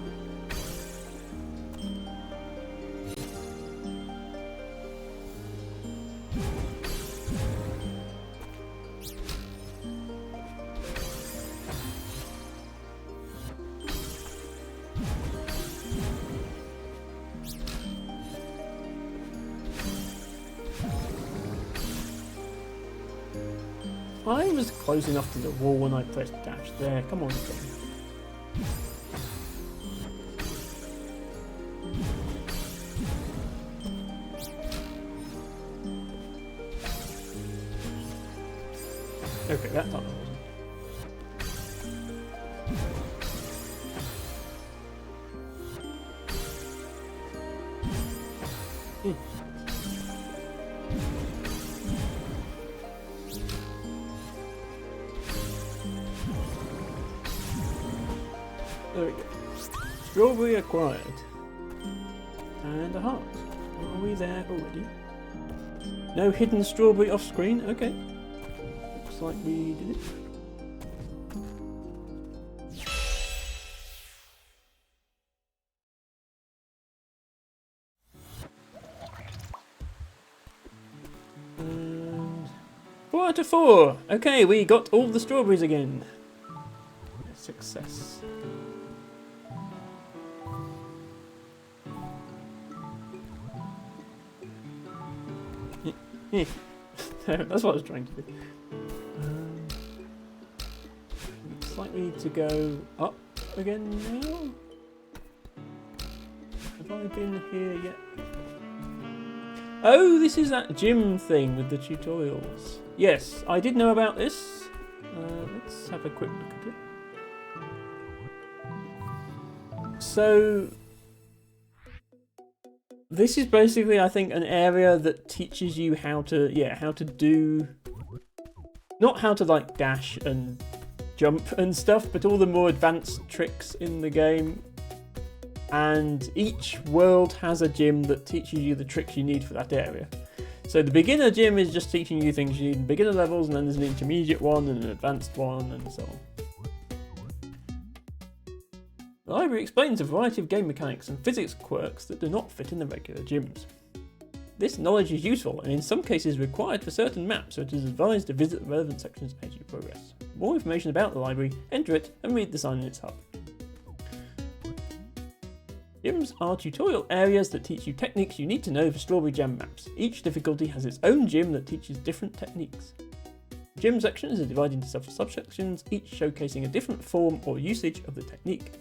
I was close enough to the wall when I pressed dash there. Come on, again. Okay, that time I wasn't. There we go. Strawberry acquired. And a heart. Are we there already? No hidden strawberry off screen? Okay. Looks like we did it. And 4 out of 4. Okay, we got all the strawberries again. Success. That's what I was trying to do. Looks like we need to go up again now. Have I been here yet? Oh, this is that gym thing with the tutorials. Yes, I did know about this. Let's have a quick look at it. So, this is basically, I think, an area that teaches you how to do, not how to like dash and jump and stuff, but all the more advanced tricks in the game. And each world has a gym that teaches you the tricks you need for that area. So the beginner gym is just teaching you things you need in beginner levels, and then there's an intermediate one and an advanced one, and so on. The library explains a variety of game mechanics and physics quirks that do not fit in the regular gyms. This knowledge is useful and in some cases required for certain maps, so it is advised to visit the relevant sections as you progress. For more information about the library, enter it and read the sign in its hub. Gyms are tutorial areas that teach you techniques you need to know for Strawberry Jam maps. Each difficulty has its own gym that teaches different techniques. Gym sections are divided into several subsections, each showcasing a different form or usage of the technique.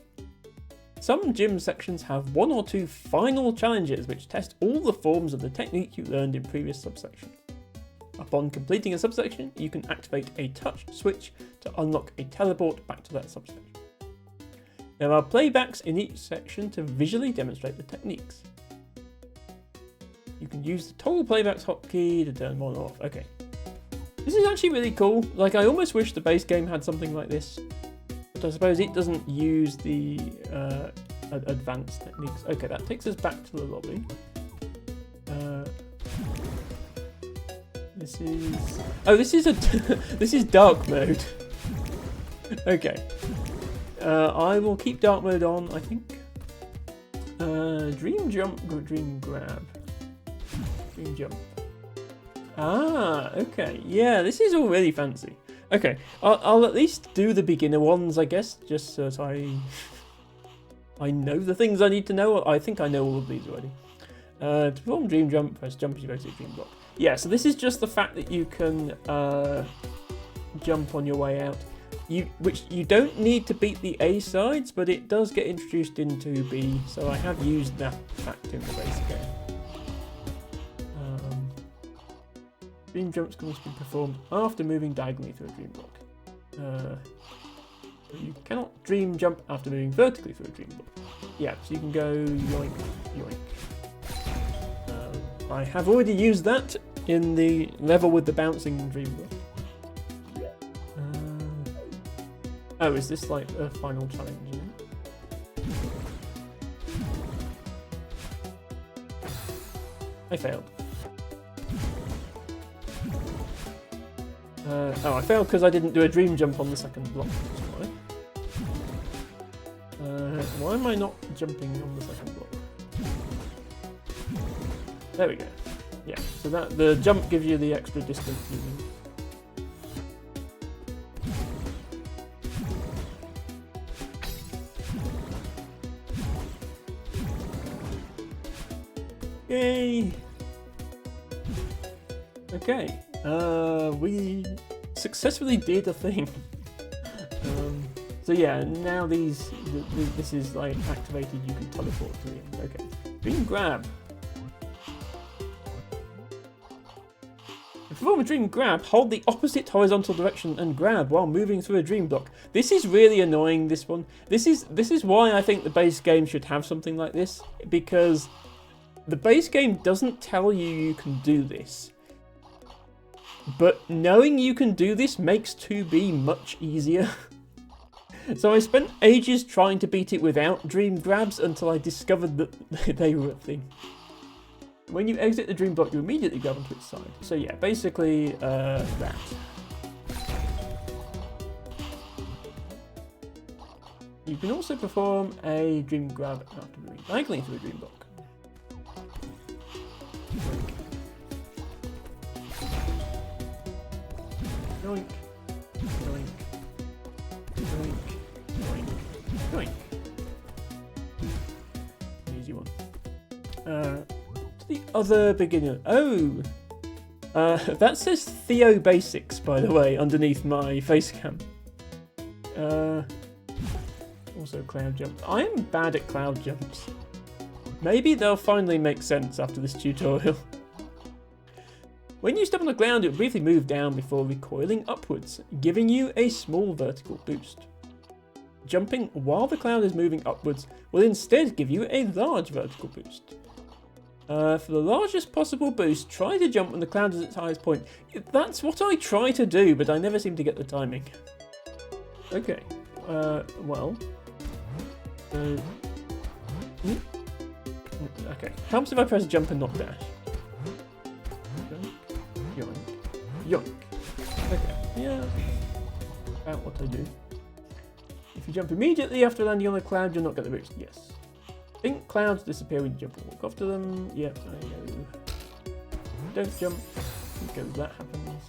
Some gym sections have 1 or 2 final challenges which test all the forms of the technique you learned in previous subsections. Upon completing a subsection, you can activate a touch switch to unlock a teleport back to that subsection. There are playbacks in each section to visually demonstrate the techniques. You can use the toggle playbacks hotkey to turn one off. Okay. This is actually really cool. Like, I almost wish the base game had something like this. But I suppose it doesn't use the advanced techniques. Okay, that takes us back to the lobby. This is dark mode. Okay. I will keep dark mode on, I think. Dream jump, dream grab. Dream jump. Ah, okay. Yeah, this is all really fancy. Okay, I'll at least do the beginner ones, I guess, just so that I know the things I need to know. I think I know all of these already. To perform dream jump, press jump as you exit dream block. Yeah, so this is just the fact that you can jump on your way out. Which you don't need to beat the A sides, but it does get introduced into B, so I have used that fact in the base game. Dream jumps can also be performed after moving diagonally through a dream block. You cannot dream jump after moving vertically through a dream block. Yeah, so you can go yoink, yoink. I have already used that in the level with the bouncing dream block. Oh, is this like a final challenge? I failed. Oh, I failed because I didn't do a dream jump on the second block. Why am I not jumping on the second block? There we go. Yeah, so that the jump gives you the extra distance you need. Yay! Okay, we successfully did a thing. So yeah, now this is like activated, you can teleport to the end. Okay, dream grab. To perform a dream grab, hold the opposite horizontal direction and grab while moving through a dream block. This is really annoying, this one. This is why I think the base game should have something like this, because the base game doesn't tell you can do this. But knowing you can do this makes 2B much easier. So I spent ages trying to beat it without dream grabs until I discovered that they were a thing. When you exit the dream block, you immediately grab onto its side. So yeah, basically that. You can also perform a dream grab after moving diagonally through a dream block. Yoink, yoink, yoink, yoink, yoink. Easy one. To the other beginner. Oh! That says Theo Basics, by the way, underneath my face cam. Also cloud jump. I am bad at cloud jumps. Maybe they'll finally make sense after this tutorial. When you step on the ground, it will briefly move down before recoiling upwards, giving you a small vertical boost. Jumping while the cloud is moving upwards will instead give you a large vertical boost. For the largest possible boost, try to jump when the cloud is at its highest point. That's what I try to do, but I never seem to get the timing. Okay, well... okay, helps if I press jump and not dash. Yoink, yoink. Okay, yeah, about what I do. If you jump immediately after landing on the cloud, you'll not get the boost. Yes. Think clouds disappear when you jump and walk after them. Yep, I know. Don't jump because that happens.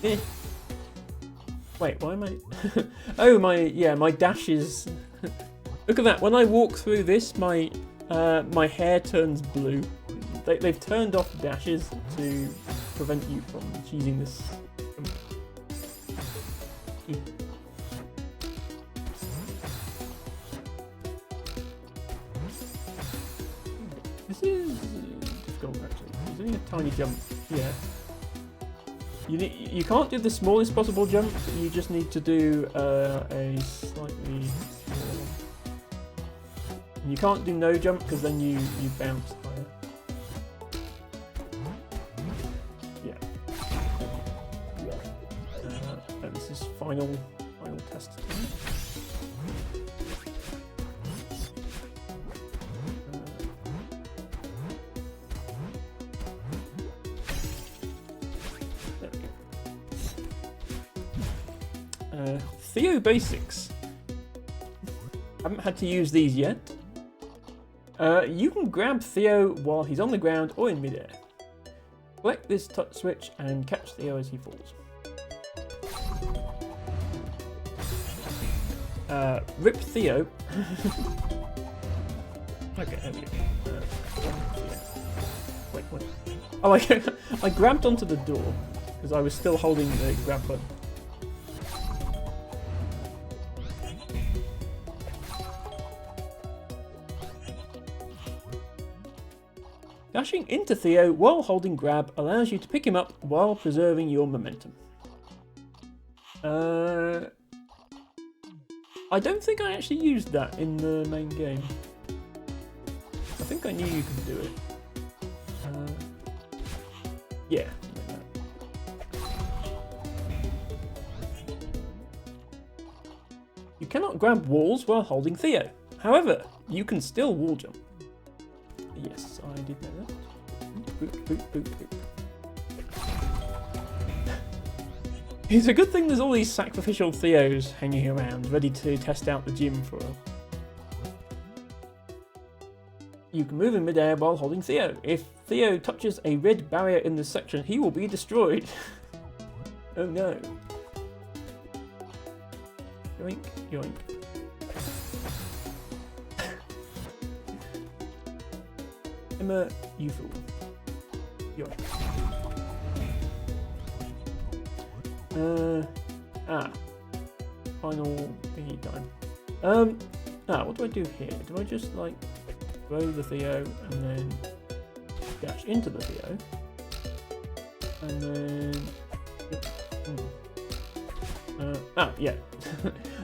Eh. Wait, why am I... oh, my dash is... Look at that, when I walk through this, my hair turns blue. They've turned off dashes to prevent you from cheesing this. This is difficult actually. There's only a tiny jump. Yeah. You can't do the smallest possible jump. You just need to do a slightly smaller. You can't do no jump because then you bounce higher. Yeah. And this is final test. Theo Basics. Haven't had to use these yet. You can grab Theo while he's on the ground or in midair. Select this touch switch and catch Theo as he falls. Rip Theo. Okay, there we go. Wait. Oh, I grabbed onto the door because I was still holding the grab button. Dashing into Theo while holding grab allows you to pick him up while preserving your momentum. I don't think I actually used that in the main game. I think I knew you could do it. Yeah. You cannot grab walls while holding Theo. However, you can still wall jump. Yes, I did know that. Boop, boop, boop, boop. It's a good thing there's all these sacrificial Theos hanging around, ready to test out the gym for a... You can move in midair while holding Theo. If Theo touches a red barrier in this section, he will be destroyed. Oh no. Yoink, yoink. Emma, you fool. Yoink. Final thingy time. What do I do here? Do I just like throw the Theo and then dash into the Theo? And then... yeah.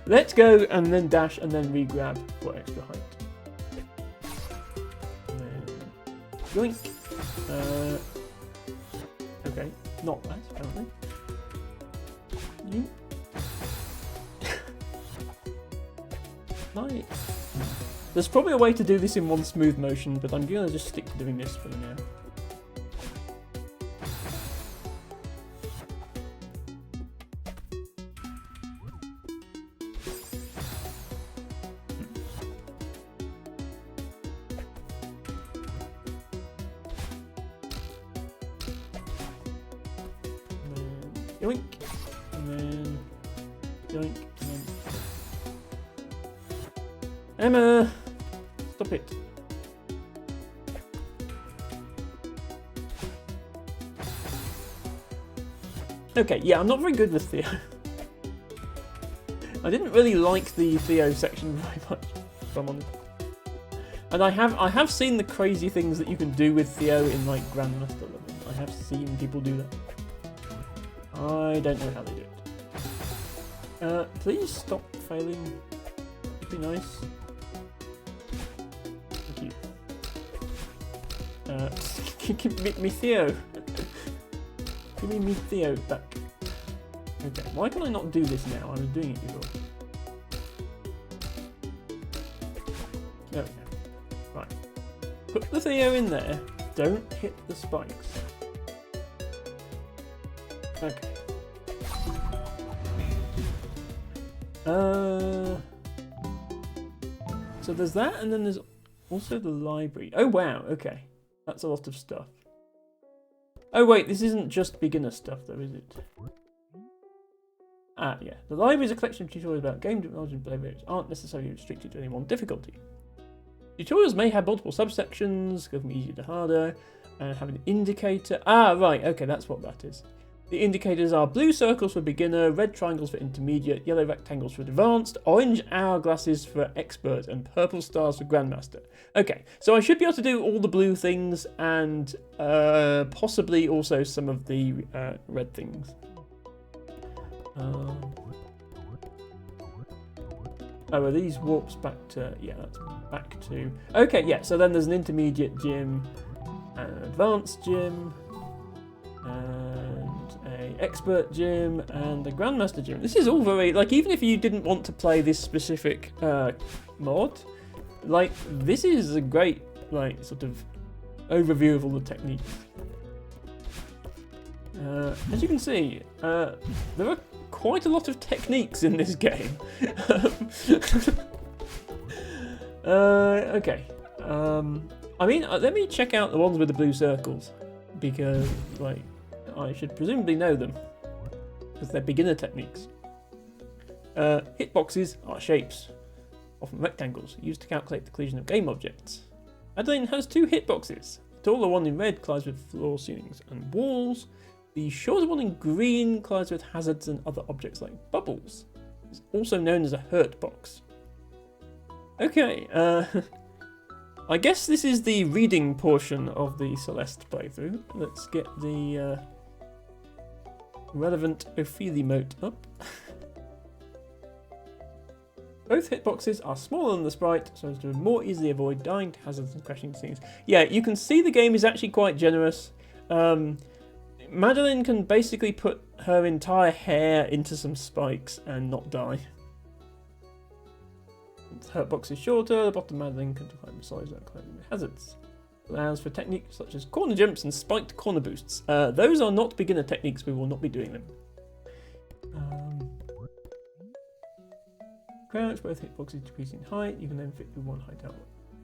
Let's go and then dash and then re-grab for extra height. And then... Yoink! Okay, not that, apparently. Nice. There's probably a way to do this in one smooth motion, but I'm gonna just stick to doing this for now. Yoink, and then yoink, and then... Emma! Stop it. Okay, yeah, I'm not very good with Theo. I didn't really like the Theo section very much, if I'm honest. And I have seen the crazy things that you can do with Theo in like Grandmaster level. I have seen people do that. I don't know how they do it. Please stop failing. It'd be nice. Thank you. Give me Theo. Give me Theo back. Okay, why can I not do this now? I was doing it before. There we go. Right. Put the Theo in there. Don't hit the spikes. Okay. So there's that, and then there's also the library. Oh wow, okay. That's a lot of stuff. Oh wait, this isn't just beginner stuff though, is it? Ah, yeah. The library is a collection of tutorials about game technology and behaviors aren't necessarily restricted to any one difficulty. Tutorials may have multiple subsections, go from easier to harder, and have an indicator. Ah, right, okay, that's what that is. The indicators are blue circles for beginner, red triangles for intermediate, yellow rectangles for advanced, orange hourglasses for expert, and purple stars for grandmaster. Okay, so I should be able to do all the blue things and possibly also some of the red things. Oh, are these warps back to... Yeah, that's back to... Okay, yeah, so then there's an intermediate gym, an advanced gym, and a expert gym, and a grandmaster gym. This is all very... Like, even if you didn't want to play this specific mod, like, this is a great, like, sort of overview of all the techniques. As you can see, there are quite a lot of techniques in this game. Okay. I mean, let me check out the ones with the blue circles, because, like, I should presumably know them, because they're beginner techniques. Hitboxes are shapes, often rectangles, used to calculate the collision of game objects. Madeline has 2 hitboxes. The taller one in red collides with floor, ceilings, and walls. The shorter one in green collides with hazards and other objects like bubbles. It's also known as a hurt box. Okay, I guess this is the reading portion of the Celeste playthrough. Let's get the relevant Ophelia mote up. Both hitboxes are smaller than the sprite, so as to more easily avoid dying to hazards and crashing scenes. Yeah, you can see the game is actually quite generous. Madeline can basically put her entire hair into some spikes and not die. The hurtbox is shorter, the bottom Madeline can climb the sides without climbing the hazards. Allows for techniques such as corner jumps and spiked corner boosts. Those are not beginner techniques, we will not be doing them. Crouch, both hitboxes decrease in height, you can then fit through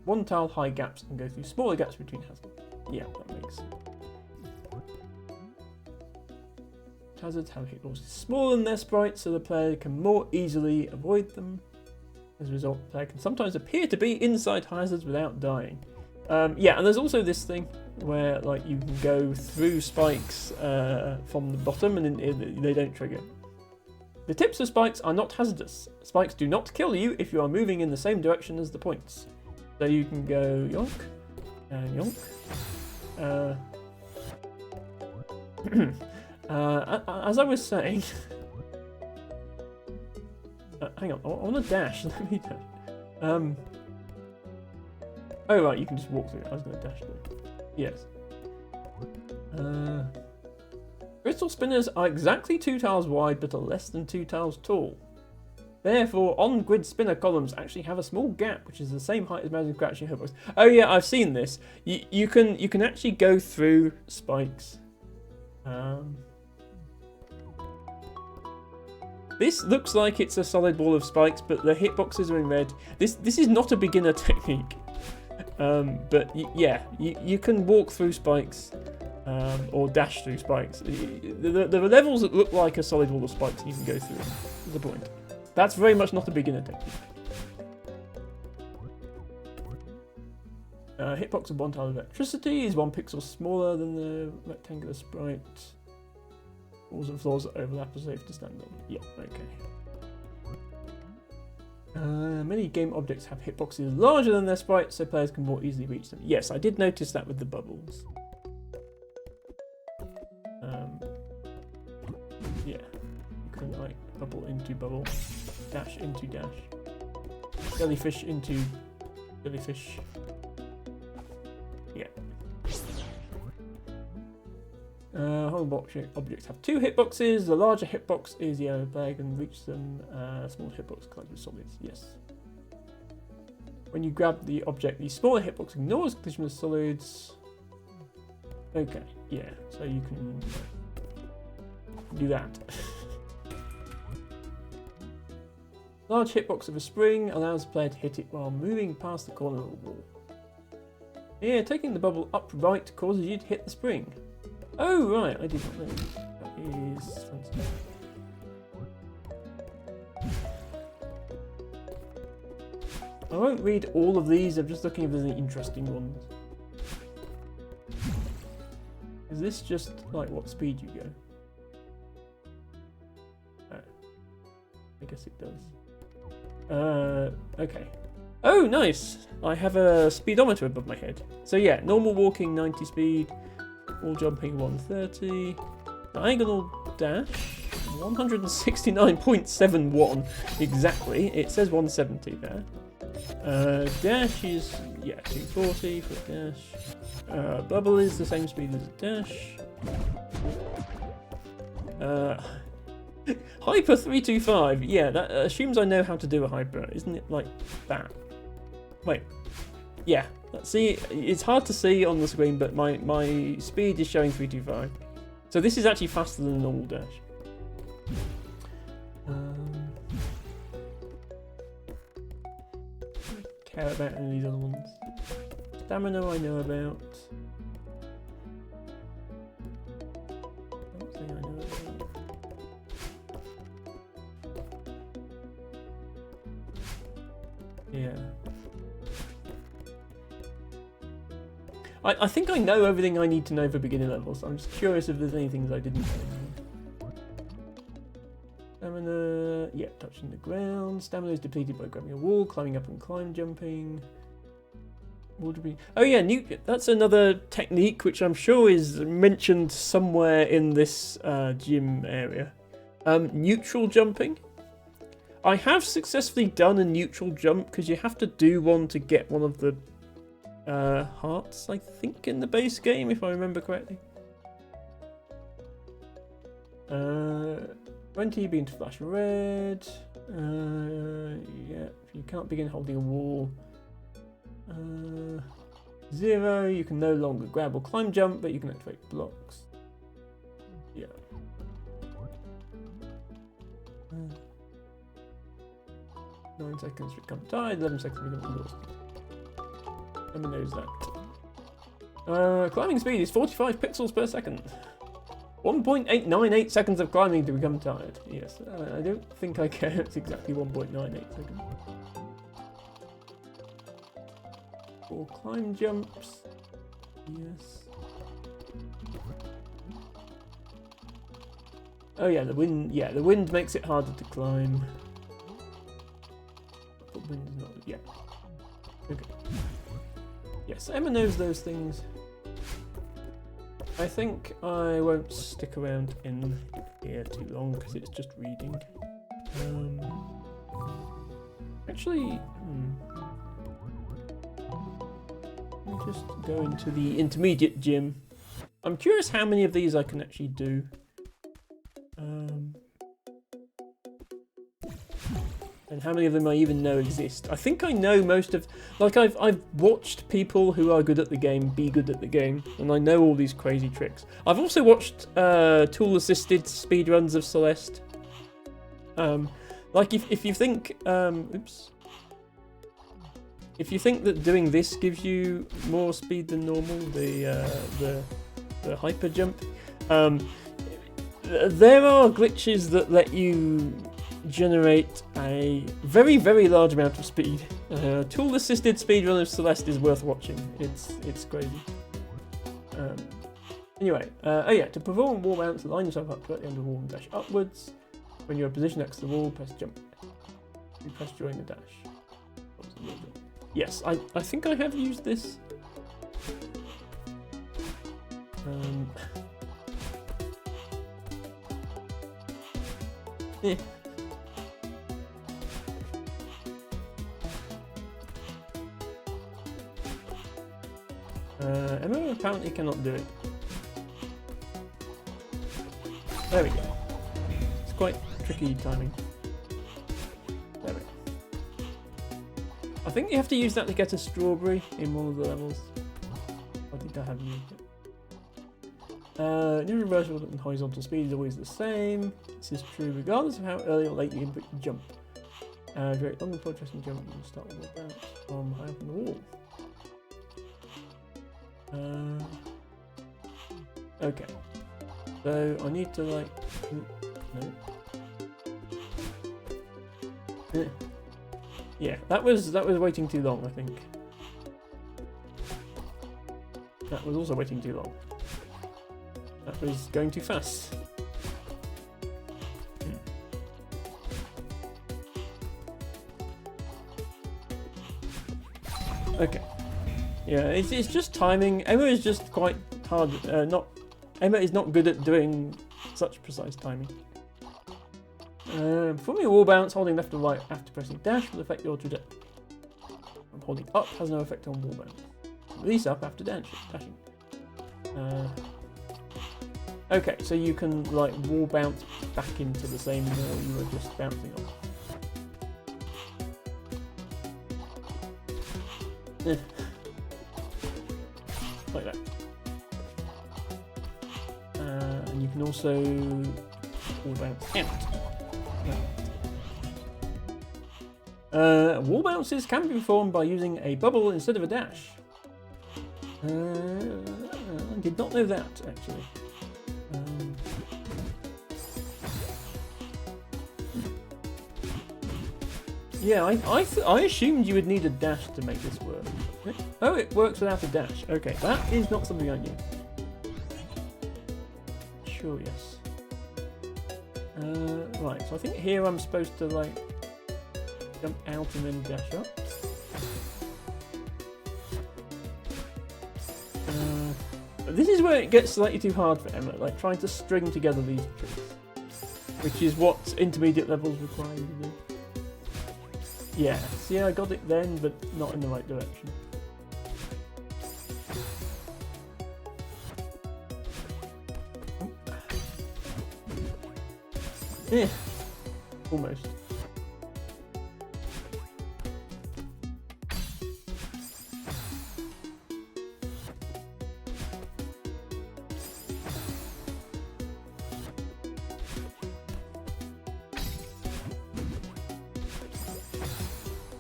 one tile high gaps and go through smaller gaps between hazards. Yeah, that makes sense. Hazards have hitboxes smaller than their sprites, so the player can more easily avoid them. As a result, the player can sometimes appear to be inside hazards without dying. Yeah, and there's also this thing where, like, you can go through spikes from the bottom and they don't trigger. The tips of spikes are not hazardous. Spikes do not kill you if you are moving in the same direction as the points. So you can go yonk and yonk. As I was saying, hang on, I want to dash. Let me dash. Oh right, you can just walk through it. I was going to dash through. Yes. Crystal spinners are exactly 2 tiles wide, but are less than 2 tiles tall. Therefore, on-grid spinner columns actually have a small gap, which is the same height as Madeline's crouching hitbox. Oh yeah, I've seen this. You can actually go through spikes. This looks like it's a solid ball of spikes, but the hitboxes are in red. This is not a beginner technique. But yeah, you can walk through spikes or dash through spikes. There are levels that look like a solid wall of spikes you can go through. That's the point. That's very much not a beginner technique. Hitbox of 1 tile of electricity is 1 pixel smaller than the rectangular sprite. Walls and floors that overlap are safe to stand on. Yeah, Many game objects have hitboxes larger than their sprites, so players can more easily reach them. Yes, I did notice that with the bubbles. Yeah, you can like bubble into bubble, dash into dash, jellyfish into jellyfish. Yeah. Hollowable objects have 2 hitboxes. The larger hitbox is yellow. Player can reach them. Small hitbox collides with solids. Yes. When you grab the object, the smaller hitbox ignores collision with solids. Okay. Yeah. So you can do that. Large hitbox of a spring allows the player to hit it while moving past the corner of the wall. Here, taking the bubble upright causes you to hit the spring. Oh, right, I did not know. That is fancy. I won't read all of these, I'm just looking if there's any interesting ones. Is this just like what speed you go? Oh, I guess it does. Okay. Oh, nice! I have a speedometer above my head. So yeah, normal walking 90 speed. Wall jumping 130, diagonal dash 169.71 exactly. It says 170 there. Dash is 240 for dash. Bubble is the same speed as dash. Hyper 325. Yeah, that assumes I know how to do a hyper, isn't it? Like that. Wait. Yeah. See, it's hard to see on the screen, but my speed is showing 325. So this is actually faster than a normal dash. Don't care about any of these other ones. Stamina I know about. Don't think I know about. Yeah. I think I know everything I need to know for beginner levels. I'm just curious if there's any things I didn't know. Stamina, yeah, touching the ground. Stamina is depleted by grabbing a wall, climbing up and climb jumping. Oh yeah, that's another technique which I'm sure is mentioned somewhere in this gym area. Neutral jumping. I have successfully done a neutral jump because you have to do one to get one of the hearts, I think, in the base game, if I remember correctly. 20, begin to flash red. Yeah, you can't begin holding a wall. 0, you can no longer grab or climb jump, but you can activate blocks. Yeah. 9 seconds to become tired, 11 seconds to become exhausted. Emma knows that. Climbing speed is 45 pixels per second. 1.898 seconds of climbing to become tired. Yes, I don't think I care. It's exactly 1.98 seconds. 4 climb jumps. Yes. Oh yeah, the wind. Yeah, the wind makes it harder to climb. But wind is not. Yeah. Okay. Yes, Emma knows those things. I think I won't stick around in here too long because it's just reading. Actually, let me just go into the intermediate gym. I'm curious how many of these I can actually do. And how many of them I even know exist. I think I know most of... Like, I've watched people who are good at the game be good at the game, and I know all these crazy tricks. I've also watched tool-assisted speedruns of Celeste. Like, if you think... oops. If you think that doing this gives you more speed than normal, the hyper jump, there are glitches that let you generate a very, very large amount of speed. Tool-assisted speedrun of Celeste is worth watching. It's crazy. Anyway, oh yeah, to perform wall bounce, line yourself up to the end of the wall and dash upwards. When you're positioned next to the wall, press jump. You press during the dash. Yes, I think I have used this. Yeah. Emma apparently cannot do it. There we go. It's quite tricky timing. There we go. I think you have to use that to get a strawberry in one of the levels. I think I have used it. New reversal and horizontal speed is always the same. This is true regardless of how early or late you input your jump. Very long before pressing jump, you can start with a bounce from high up on the wall. Okay. So I need to like no. Yeah, that was waiting too long, I think. That was also waiting too long. That was going too fast. Okay. Yeah, it's just timing. Emma is just quite hard. Emma is not good at doing such precise timing. Performing a wall bounce, holding left or right after pressing dash will affect your trajectory. And holding up has no effect on wall bounce. Release up after dashing. Okay, so you can like wall bounce back into the same wall you were just bouncing on. Like that. And you can also wall bounce out. Wall bounces can be performed by using a bubble instead of a dash. I did not know that actually. Yeah, I assumed you would need a dash to make this work. Oh, it works without a dash. Okay, that is not something I knew. Sure, yes. Right, so I think here I'm supposed to like jump out and then dash up. This is where it gets slightly too hard for Emma, like trying to string together these tricks, which is what intermediate levels require you to do. Yeah, see, I got it then, but not in the right direction. Yeah, almost.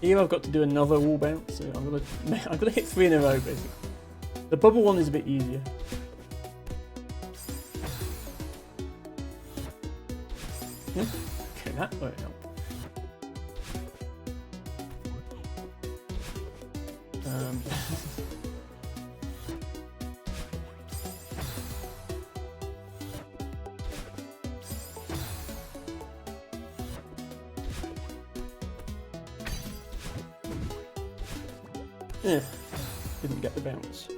Here I've got to do another wall bounce, so I'm gonna hit 3 in a row basically. The bubble one is a bit easier. Yeah. Okay, that won't help. Yeah, didn't get the bounce.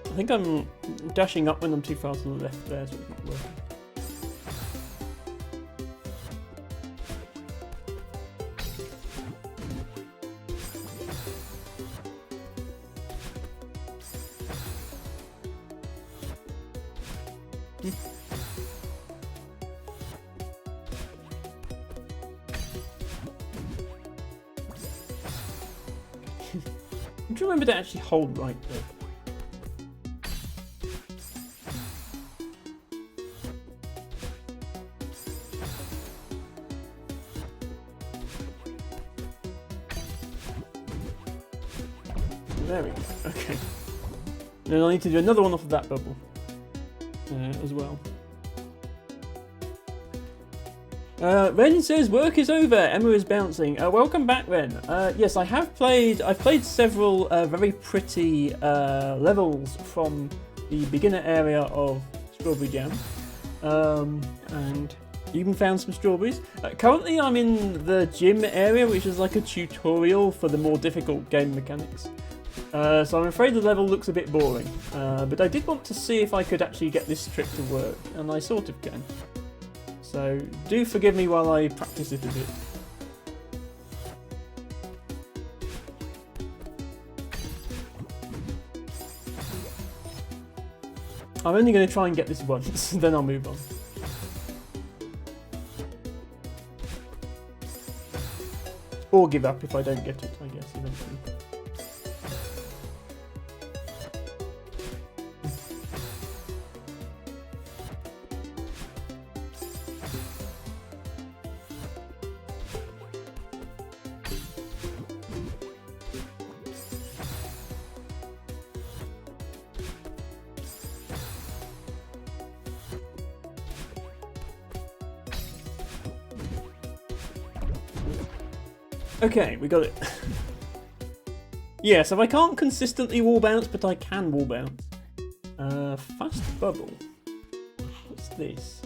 I think I'm dashing up when I'm too far to the left there, so it's not working. I'm trying to remember to actually hold right though. There we go, okay. And then I need to do another one off of that bubble as well. Ren says work is over. Emma is bouncing. Welcome back, Ren. Yes, I've played several very pretty levels from the beginner area of Strawberry Jam, and even found some strawberries. Currently, I'm in the gym area, which is like a tutorial for the more difficult game mechanics. So I'm afraid the level looks a bit boring, but I did want to see if I could actually get this trick to work, and I sort of can. So do forgive me while I practice it a bit. I'm only going to try and get this once, then I'll move on. Or give up if I don't get it, I guess, eventually. Okay, we got it. Yeah, so I can't consistently wall bounce, but I can wall bounce. Fast bubble. What's this?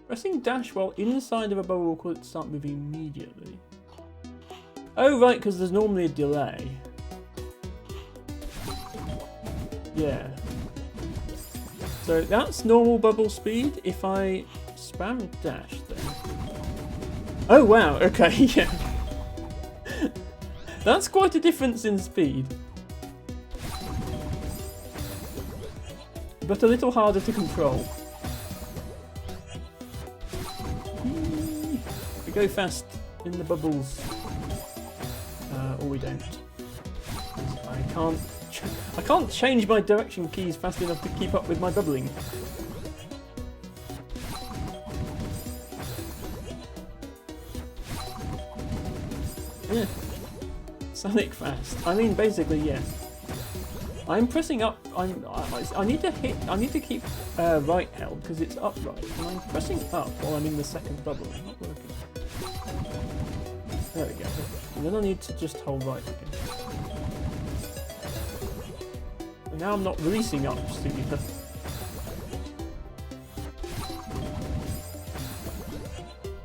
Pressing dash while inside of a bubble will cause it to start moving immediately. Oh, right, because there's normally a delay. Yeah. So that's normal bubble speed. If I spam dash then. Oh wow, okay, yeah. That's quite a difference in speed. But a little harder to control. We go fast in the bubbles. Or we don't. I can't change my direction keys fast enough to keep up with my bubbling. Yeah. Sonic fast. I mean, basically, yes. I'm pressing up. I need to hit. I need to keep right held because it's upright, and I'm pressing up while I'm in the second bubble. It's not working. There we go. And then I need to just hold right again. And now I'm not releasing up soon enough.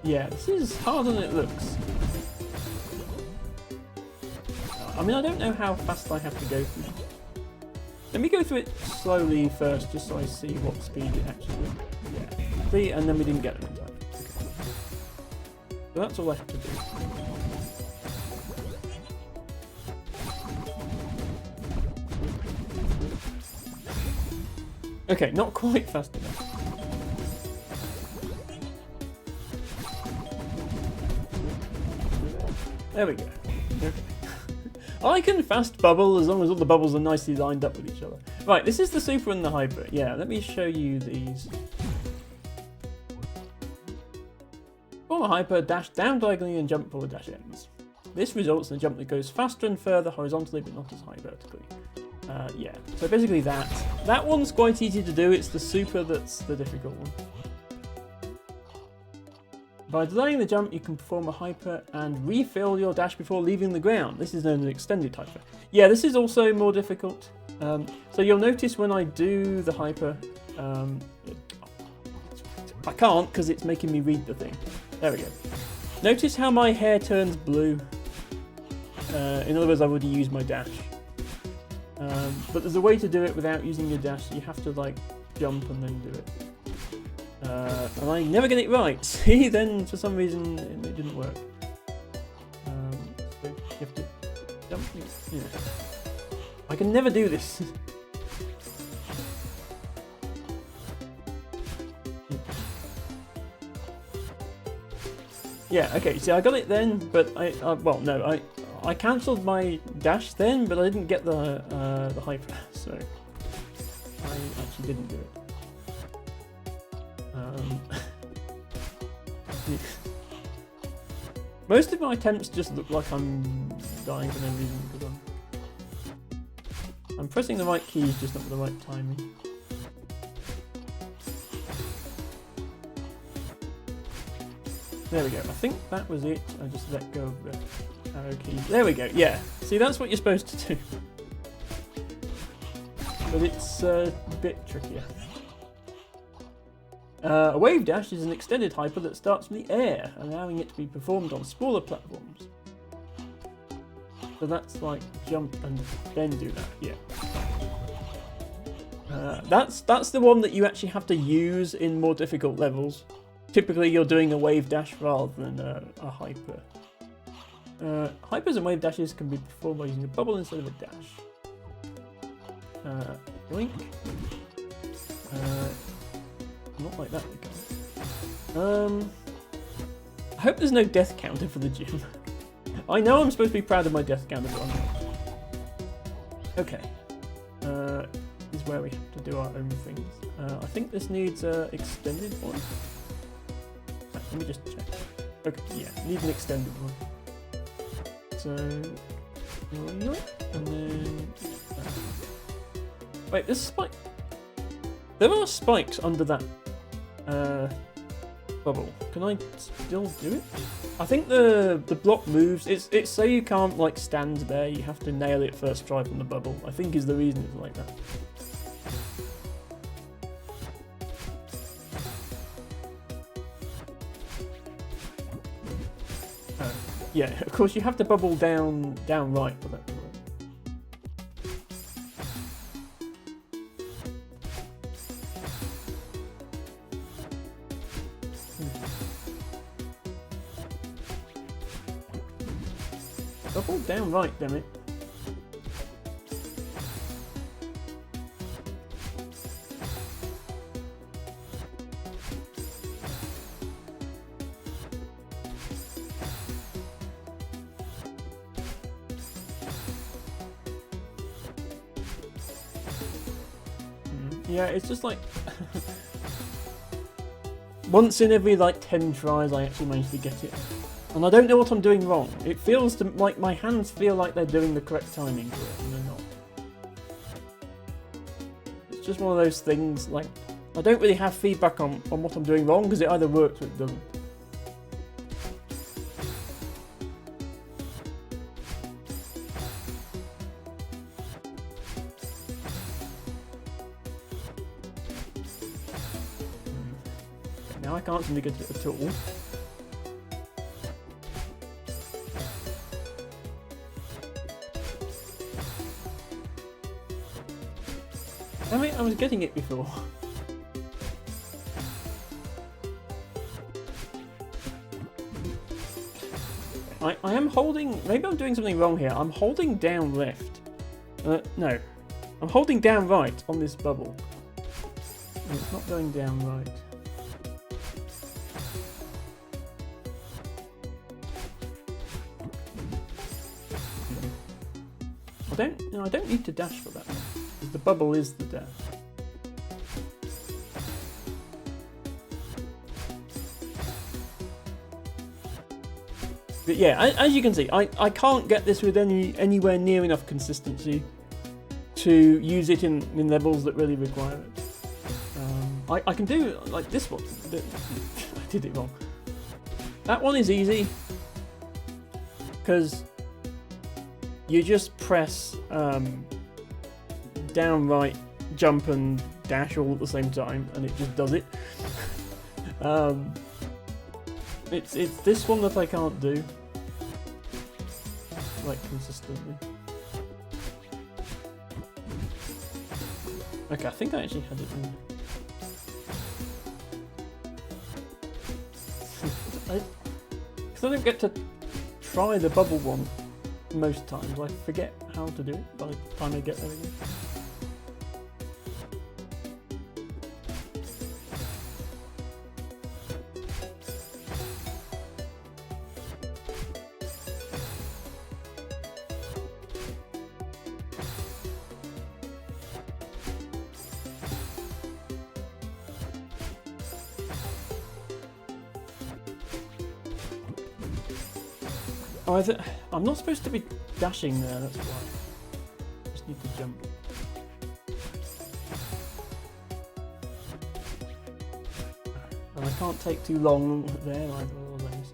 Yeah, this is harder than it looks. I mean, I don't know how fast I have to go through. Let me go through it slowly first, just so I see what speed it actually is. Yeah. See, and then we didn't get it in time. Okay. So that's all I have to do. Okay, not quite fast enough. There we go. Okay. I can fast bubble as long as all the bubbles are nicely lined up with each other. Right, this is the super and the hyper. Yeah, let me show you these. Form a hyper, dash down diagonally and jump for the dash ends. This results in a jump that goes faster and further horizontally but not as high vertically. Yeah, so basically that. That one's quite easy to do, it's the super that's the difficult one. By delaying the jump, you can perform a hyper and refill your dash before leaving the ground. This is known as an extended hyper. Yeah, this is also more difficult. So you'll notice when I do the hyper, I can't because it's making me read the thing. There we go. Notice how my hair turns blue. In other words, I've already used my dash. But there's a way to do it without using your dash. You have to like jump and then do it. And I never get it right. See, then for some reason it didn't work. So you have to jump. Yeah. I can never do this. Yeah. Okay. See, I got it then, but well, no, I cancelled my dash then, but I didn't get the hyper, so I actually didn't do it. Most of my attempts just look like I'm dying for no reason because I'm pressing the right keys, just not with the right timing. There we go. I think that was it. I just let go of the arrow keys. There we go. Yeah. See, that's what you're supposed to do. But it's a bit trickier. A wave dash is an extended hyper that starts in the air, allowing it to be performed on smaller platforms. So that's like jump and then do that, yeah. That's the one that you actually have to use in more difficult levels. Typically you're doing a wave dash rather than a hyper. Hypers and wave dashes can be performed by using a bubble instead of a dash. Yoink. Not like that we can't. I hope there's no death counter for the gym. I know I'm supposed to be proud of my death counter, but I'm not. Okay. Is where we have to do our own things. I think this needs an extended one. Let me just check. Okay, yeah, need an extended one. So, and then... Wait, there's a spike. There are spikes under that bubble. Can I still do it? I think the block moves. It's so you can't like stand there. You have to nail it first try from the bubble. I think is the reason it's like that. Yeah, of course you have to bubble down right for that to work. Bubble down right, damn it. Yeah, it's just like once in every like 10 tries I actually manage to get it. And I don't know what I'm doing wrong. It feels to, like my hands feel like they're doing the correct timing for it, and they're not. It's just one of those things, like, I don't really have feedback on what I'm doing wrong, because it either works or it doesn't. Now I can't seem to get it at all. Damn it, I was getting it before. I am holding... Maybe I'm doing something wrong here. I'm holding down left. No. I'm holding down right on this bubble. And it's not going down right. I don't need to dash for that one. Because the bubble is the dash. But yeah, as you can see, I can't get this with anywhere near enough consistency to use it in levels that really require it. I can do like this one. I did it wrong. That one is easy because you just press down, right, jump and dash all at the same time, and it just does it. It's this one that I can't do like consistently. Okay, I think I actually had it in. Because I don't get to try the bubble one most times. I forget how to do it by the time I get there again. Oh, I'm not supposed to be dashing there, that's why. I just need to jump. And I can't take too long there either of those.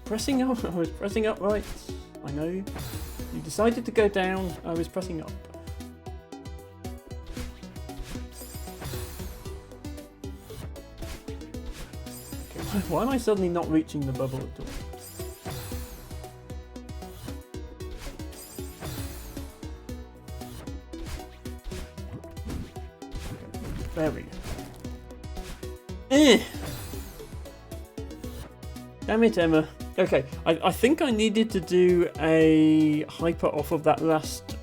Pressing up, I was pressing up right. I know. You decided to go down, I was pressing up. Okay, why am I suddenly not reaching the bubble at all? There we go. Damn it, Emma. Okay, I think I needed to do a hyper off of that last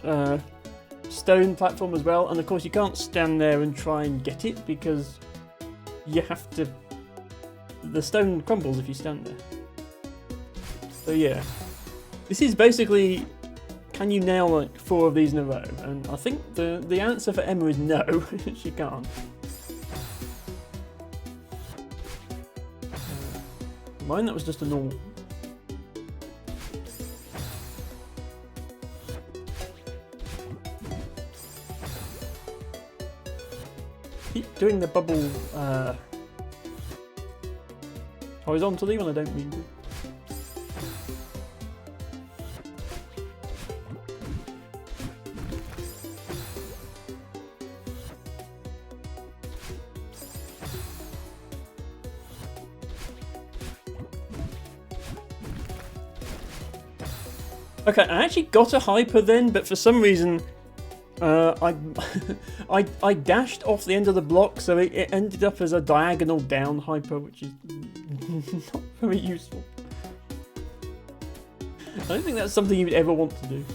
stone platform as well, and of course you can't stand there and try and get it because you have to... the stone crumbles if you stand there. So yeah, this is basically, can you nail like 4 of these in a row? And I think the answer for Emma is no, she can't. Mine, that was just a normal. Keep doing the bubble horizontally when I don't mean to. Okay, I actually got a hyper then, but for some reason, I dashed off the end of the block, so it ended up as a diagonal down hyper, which is not very useful. I don't think that's something you'd ever want to do.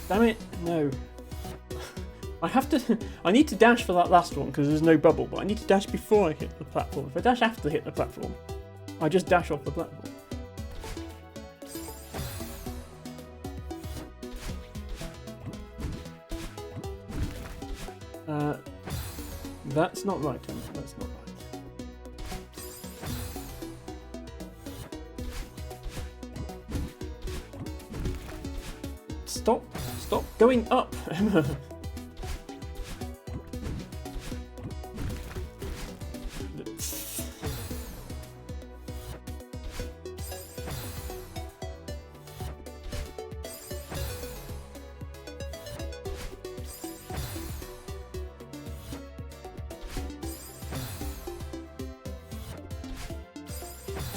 Damn it, no. I have to... I need to dash for that last one because there's no bubble, but I need to dash before I hit the platform. If I dash after I hit the platform, I just dash off the platform. That's not right, Emma. That's not right. Stop going up, Emma.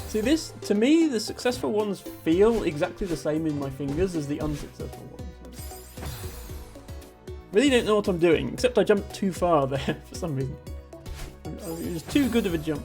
See, this, to me, the successful ones feel exactly the same in my fingers as the unsuccessful ones. Really don't know what I'm doing, except I jumped too far there for some reason. It was too good of a jump.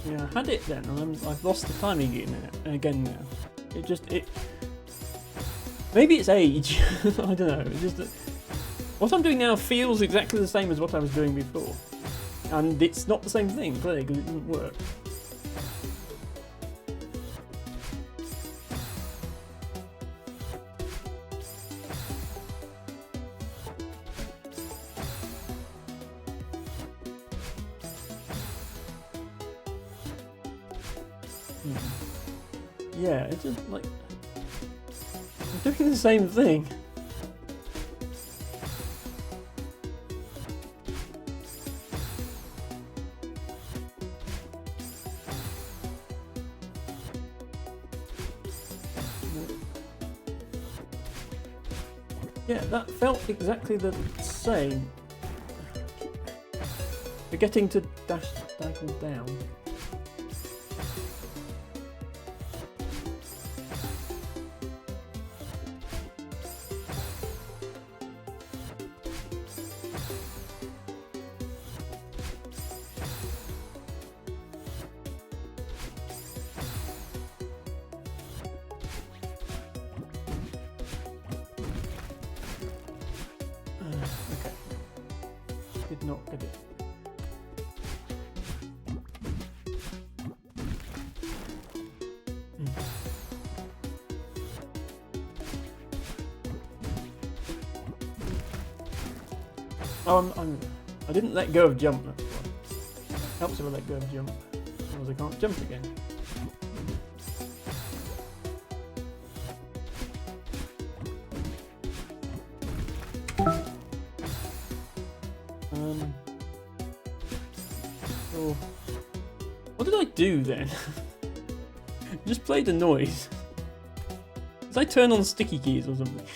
Yeah, I had it then, and I've lost the timing again now. Maybe it's age. I don't know. It's just that what I'm doing now feels exactly the same as what I was doing before, and it's not the same thing, clearly, because it didn't work. Yeah, it's just like I'm doing the same thing. Yeah, that felt exactly the same. Forgetting to dash diagonal down. did not get it. Oh, I didn't let go of jump, that's why. Helps if I let go of jump. Otherwise I can't jump again. Oh. What did I do then? Just play the noise. Did I turn on sticky keys or something?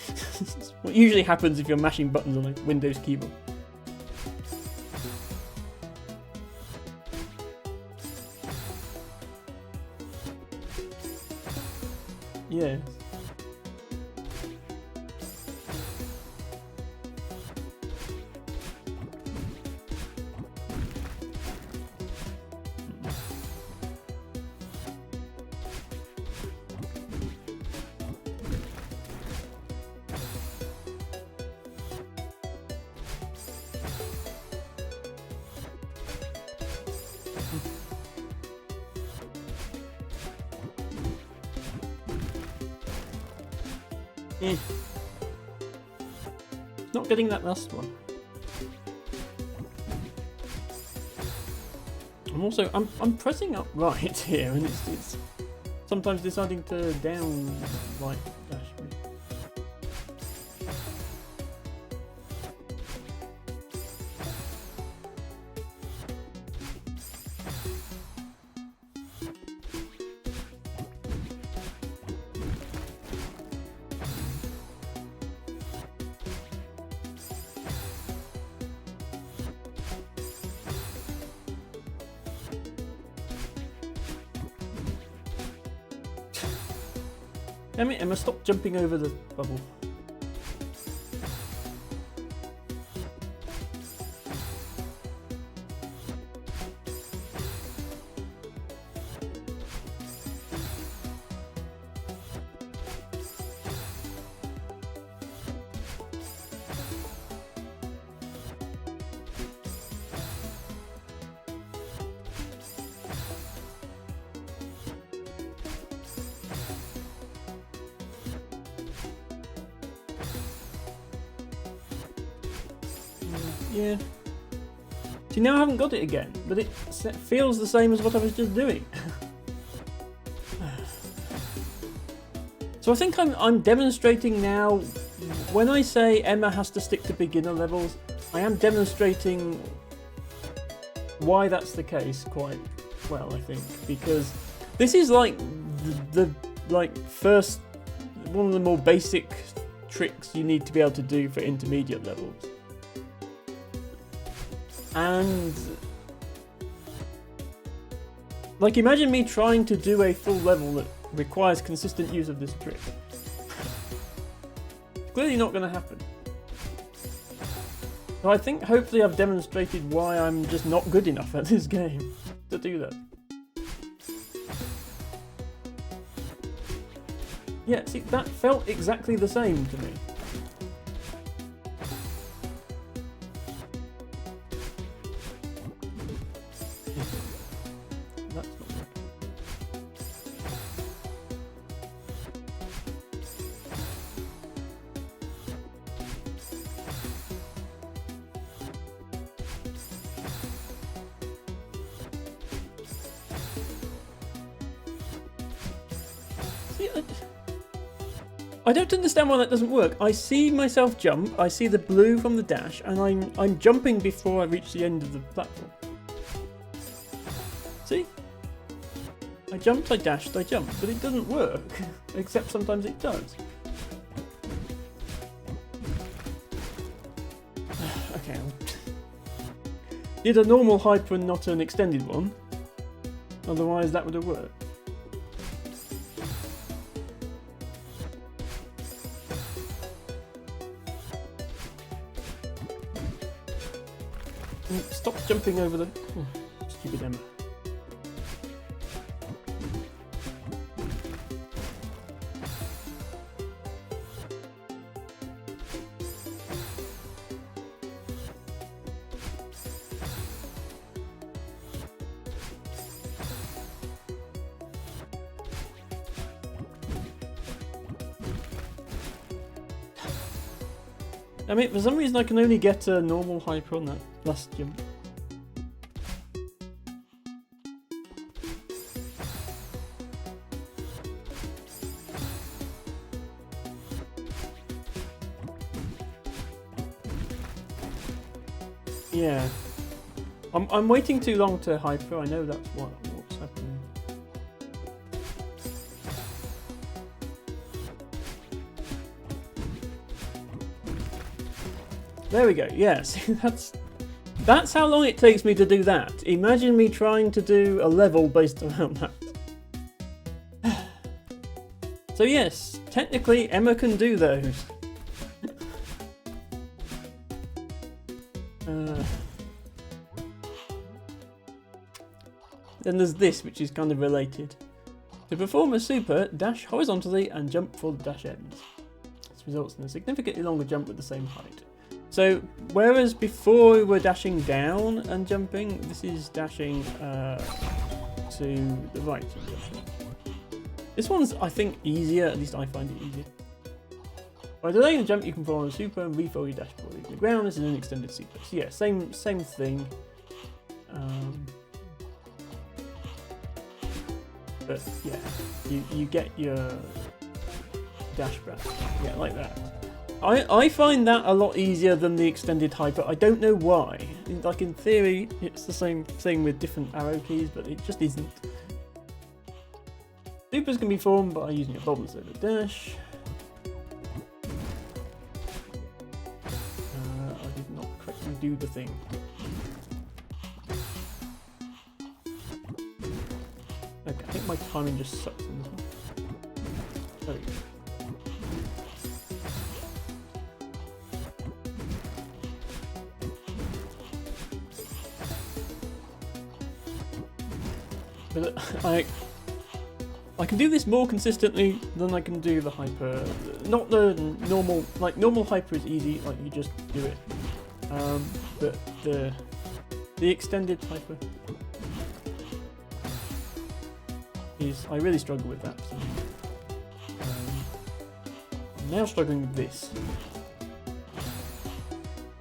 What usually happens if you're mashing buttons on a Windows keyboard. Yes. Not getting that last one. I'm pressing up right here, and it's sometimes deciding to down right dash me. Damn it, Emma, stop jumping over the bubble. Yeah. See, now I haven't got it again, but it feels the same as what I was just doing. So I think I'm demonstrating now, when I say Emma has to stick to beginner levels, I am demonstrating why that's the case quite well, I think, because this is like the first, one of the more basic tricks you need to be able to do for intermediate levels. And like, imagine me trying to do a full level that requires consistent use of this trick. Clearly not going to happen. So I think hopefully I've demonstrated why I'm just not good enough at this game to do that. Yeah, see, that felt exactly the same to me. That's not working. See, I don't understand why that doesn't work. I see myself jump, I see the blue from the dash, and I'm jumping before I reach the end of the platform. See? I jumped, I dashed, I jumped, but it doesn't work. Except sometimes it does. Okay, did a normal hyper and not an extended one. Otherwise that would have worked. Stop jumping over the... Oh, stupid Emma. I mean, for some reason I can only get a normal hyper on that last jump. Yeah. I'm waiting too long to hyper, I know that's what's happening. There we go, yes. That's how long it takes me to do that. Imagine me trying to do a level based around that. So yes, technically Emma can do those. Then there's this, which is kind of related. To perform a super, dash horizontally and jump for the dash ends. This results in a significantly longer jump with the same height. So, whereas before we were dashing down and jumping, this is dashing to the right and jumping. This one's, I think, easier, at least I find it easier. By delaying the jump, you can perform a super and refill your dash before leaving the ground. This is an extended super. So yeah, same thing. But yeah, you get your dash back. Yeah, like that. I find that a lot easier than the extended hyper. I don't know why. Like in theory, it's the same thing with different arrow keys, but it just isn't. Supers can be formed by using a bob instead of a dash. I did not correctly do the thing. Okay, I think my timing just sucks in this one. There we go. But I can do this more consistently than I can do the hyper. Not the normal, like normal hyper is easy, like you just do it. But the extended hyper is, I really struggle with that. So, I'm now struggling with this.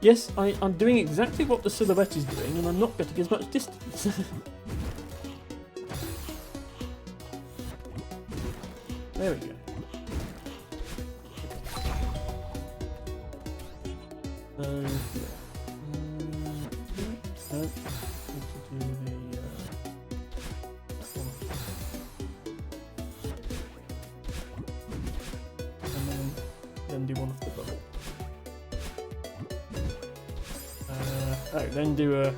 Yes, I'm doing exactly what the silhouette is doing, and I'm not getting as much distance. There we go. Then do one of the bubble. Then do a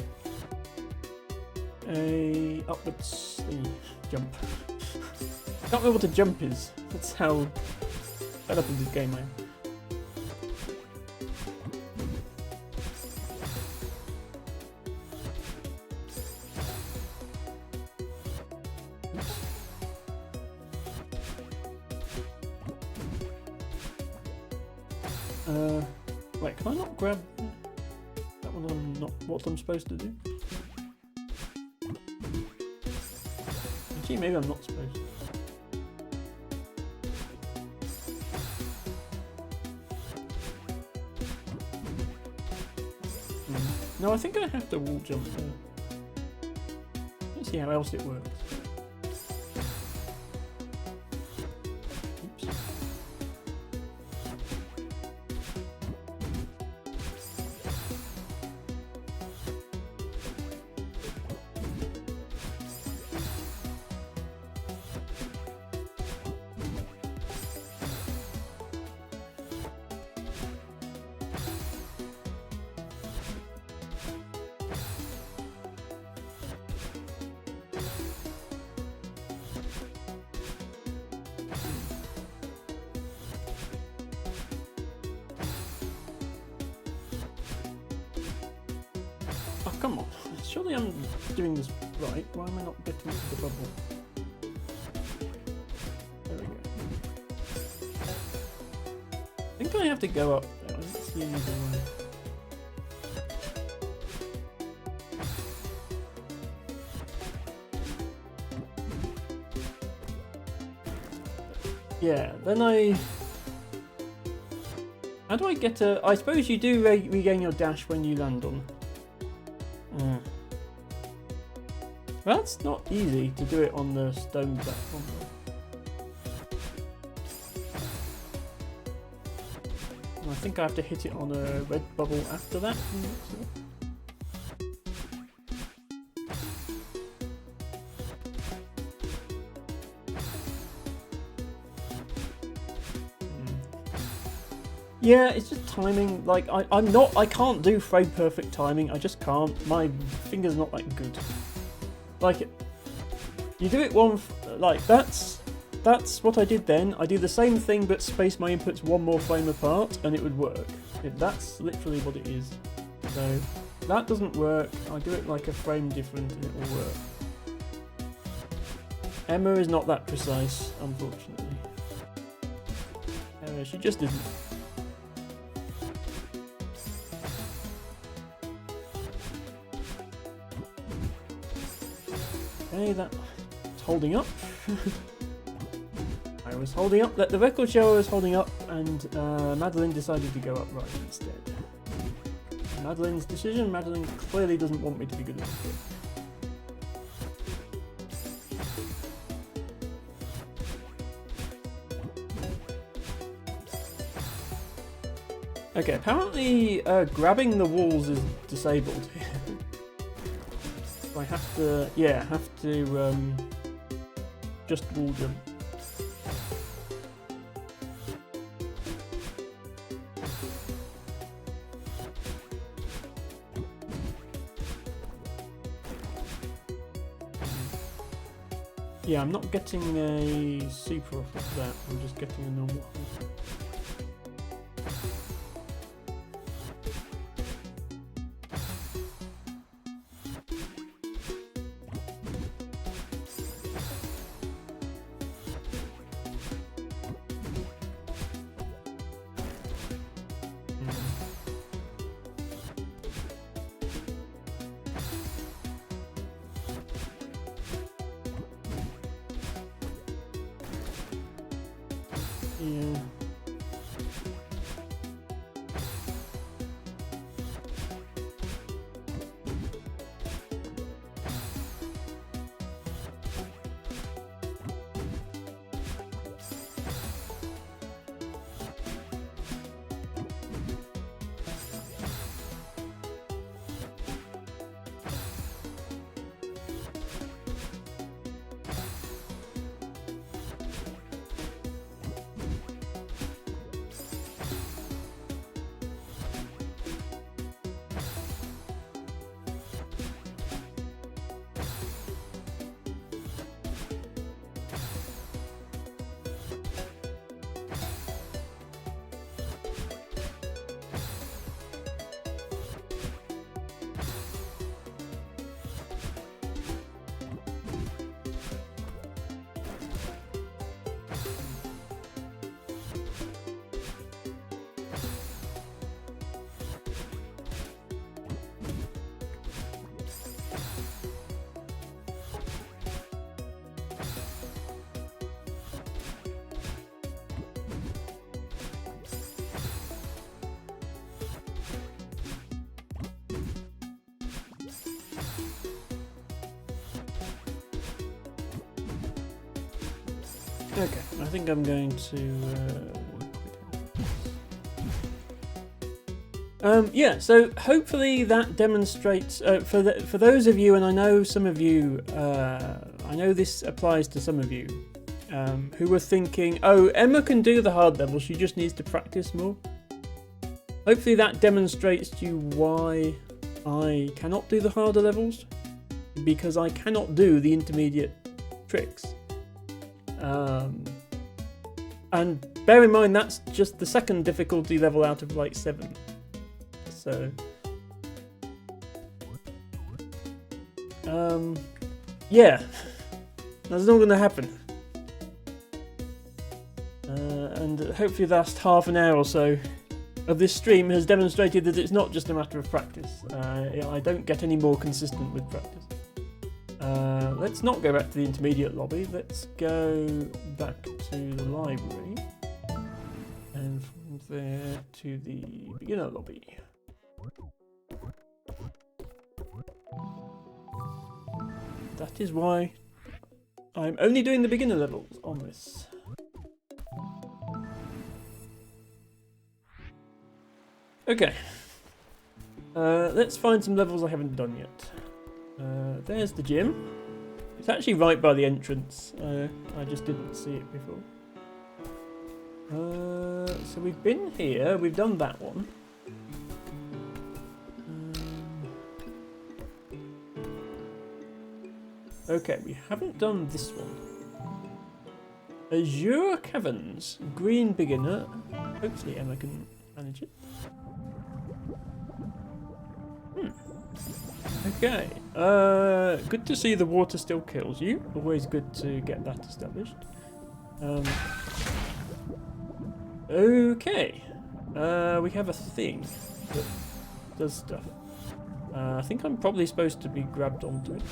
upwards jump. I can't remember what a jump is. That's how fed up in this game I am. Wait, can I not grab that one? I'm not what I'm supposed to do. Actually, maybe I'm not supposed to. No, I think I have to wall jump there. Let's see how else it works. Oops. Oh, come on. Surely I'm doing this right. Why am I not getting to the bubble? There we go. I think I have to go up there. Let's see the way. Yeah, then How do I get a... I suppose you do regain your dash when you land on... That's not easy to do it on the stone platform. I think I have to hit it on a red bubble after that. Yeah, it's just timing. Like I can't do frame perfect timing. I just can't. My finger's not that good. Like, you do it like that's what I did then. I do the same thing but space my inputs one more frame apart and it would work. That's literally what it is. So that doesn't work. I do it like a frame different and it will work. Emma is not that precise, unfortunately. She just isn't. Okay, that's holding up. I was holding up, the record show was holding up, and Madeline decided to go upright instead. Madeline's decision. Madeline clearly doesn't want me to be good at this game. Okay, apparently grabbing the walls is disabled. I have to, just wall jump. Yeah, I'm not getting a super off of that, I'm just getting a normal. Yeah. Okay, I think I'm going to yeah, so hopefully that demonstrates for those of you, and I know some of you, I know this applies to some of you who were thinking, oh, Emma can do the hard level, she just needs to practice more. Hopefully that demonstrates to you why I cannot do the harder levels, because I cannot do the intermediate tricks. And bear in mind that's just the second difficulty level out of like 7. So yeah, that's not going to happen. And hopefully the last half an hour or so of this stream has demonstrated that it's not just a matter of practice. I don't get any more consistent with practice. Let's not go back to the intermediate lobby. Let's go back to the library and from there to the beginner lobby. That is why I'm only doing the beginner levels on this. Okay. Let's find some levels I haven't done yet. There's the gym. It's actually right by the entrance. I just didn't see it before. So we've been here. We've done that one. Okay, we haven't done this one. Azure Caverns. Green beginner. Hopefully Emma can manage it. Okay, good to see the water still kills you. Always good to get that established. Okay, we have a thing that does stuff. I think I'm probably supposed to be grabbed onto it.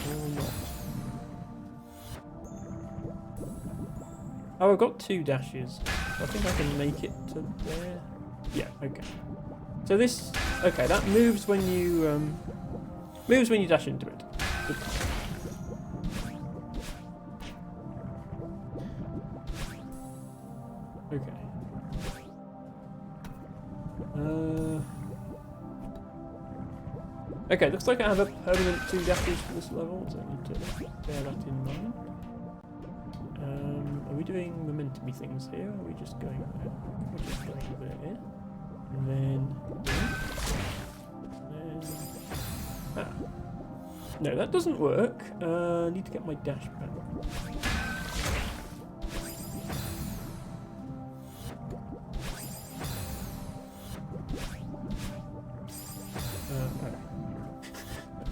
Or not. Oh, I've got 2 dashes. I think I can make it to there. Yeah, okay. So this, okay, that moves when you dash into it. Okay. Okay, looks like I have a permanent 2 dashes for this level, so I need to bear that in mind. Are we doing momentum-y things here? Or are we just going there? We're just going there. And then... ah. No, that doesn't work. I need to get my dash back.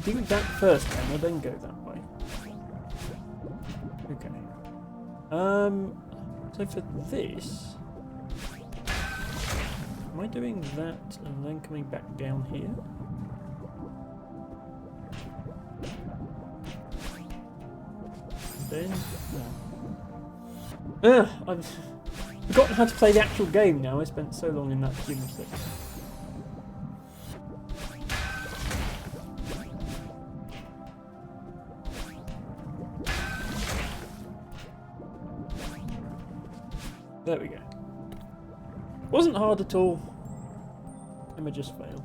Do that first, Emma, then go that way. Okay. So for this, am I doing that and then coming back down here? Then, no. I've forgotten how to play the actual game now. I spent so long in that gym section. There we go. Wasn't hard at all. Emma just failed.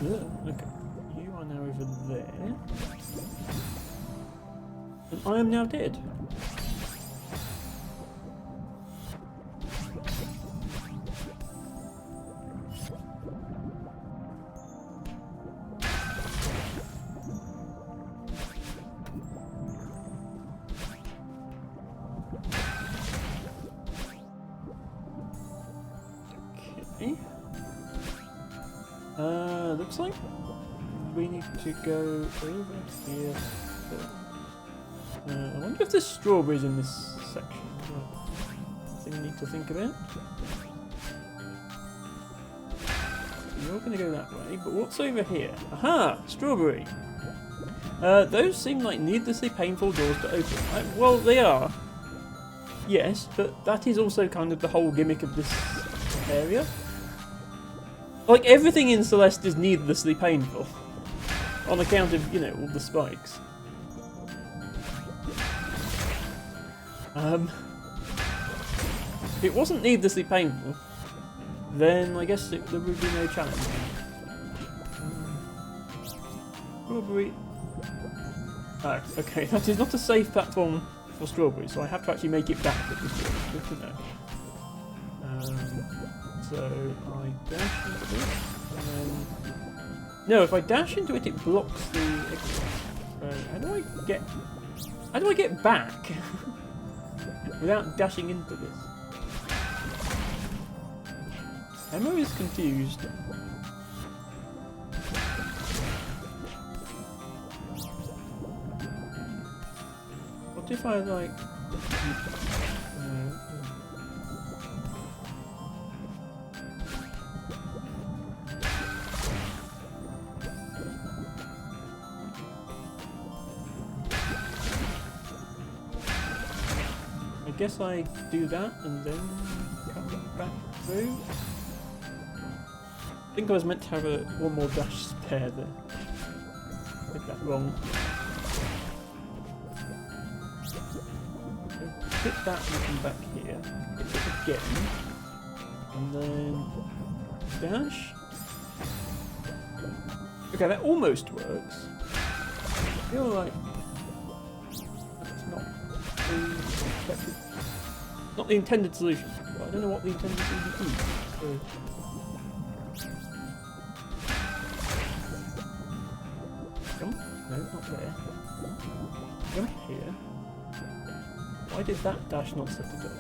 Okay. You are now over there. And I am now dead. Looks like we need to go over here. I wonder if there's strawberries in this section. Thing I need to think about. You're going to go that way, but what's over here? Aha! Strawberry! Those seem like needlessly painful doors to open. Well, they are. Yes, but that is also kind of the whole gimmick of this area. Like, everything in Celeste is needlessly painful. On account of, you know, all the spikes. If it wasn't needlessly painful, then I guess there would be no challenge. Strawberry. Oh, okay, that is not a safe platform for strawberry, so I have to actually make it back with this. Good to know. So I dash into it, and then... No, if I dash into it, it blocks the exit. How do I get back without dashing into this? Emma is confused. What if I like... guess I do that and then come back through. I think I was meant to have one more dash spare there. I did that wrong. So hit that and come back here. Hit it again. And then dash. Okay, that almost works. I feel like it's not the expected, not the intended solution. But I don't know what the intended solution is. So jump? No, not there. Jump here. Why did that dash not set it up?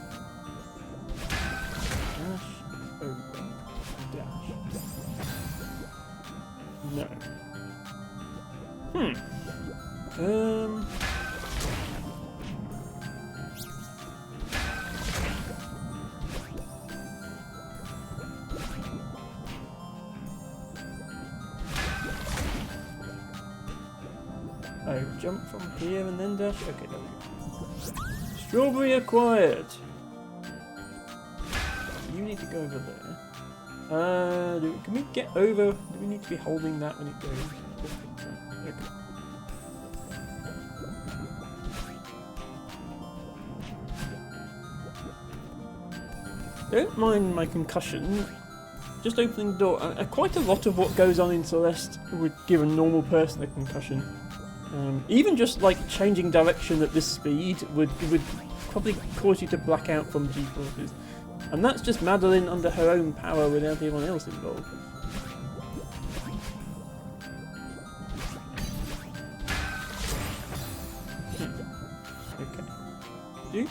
Dash over. Dash. No. Oh, jump from here and then dash? Okay, there we go. Strawberry acquired! You need to go over there. Can we get over? Do we need to be holding that when it goes? Okay. Don't mind my concussion. Just opening the door. Quite a lot of what goes on in Celeste would give a normal person a concussion. Even just like changing direction at this speed would probably cause you to black out from G-forces. And that's just Madeline under her own power without anyone else involved. Okay. Do.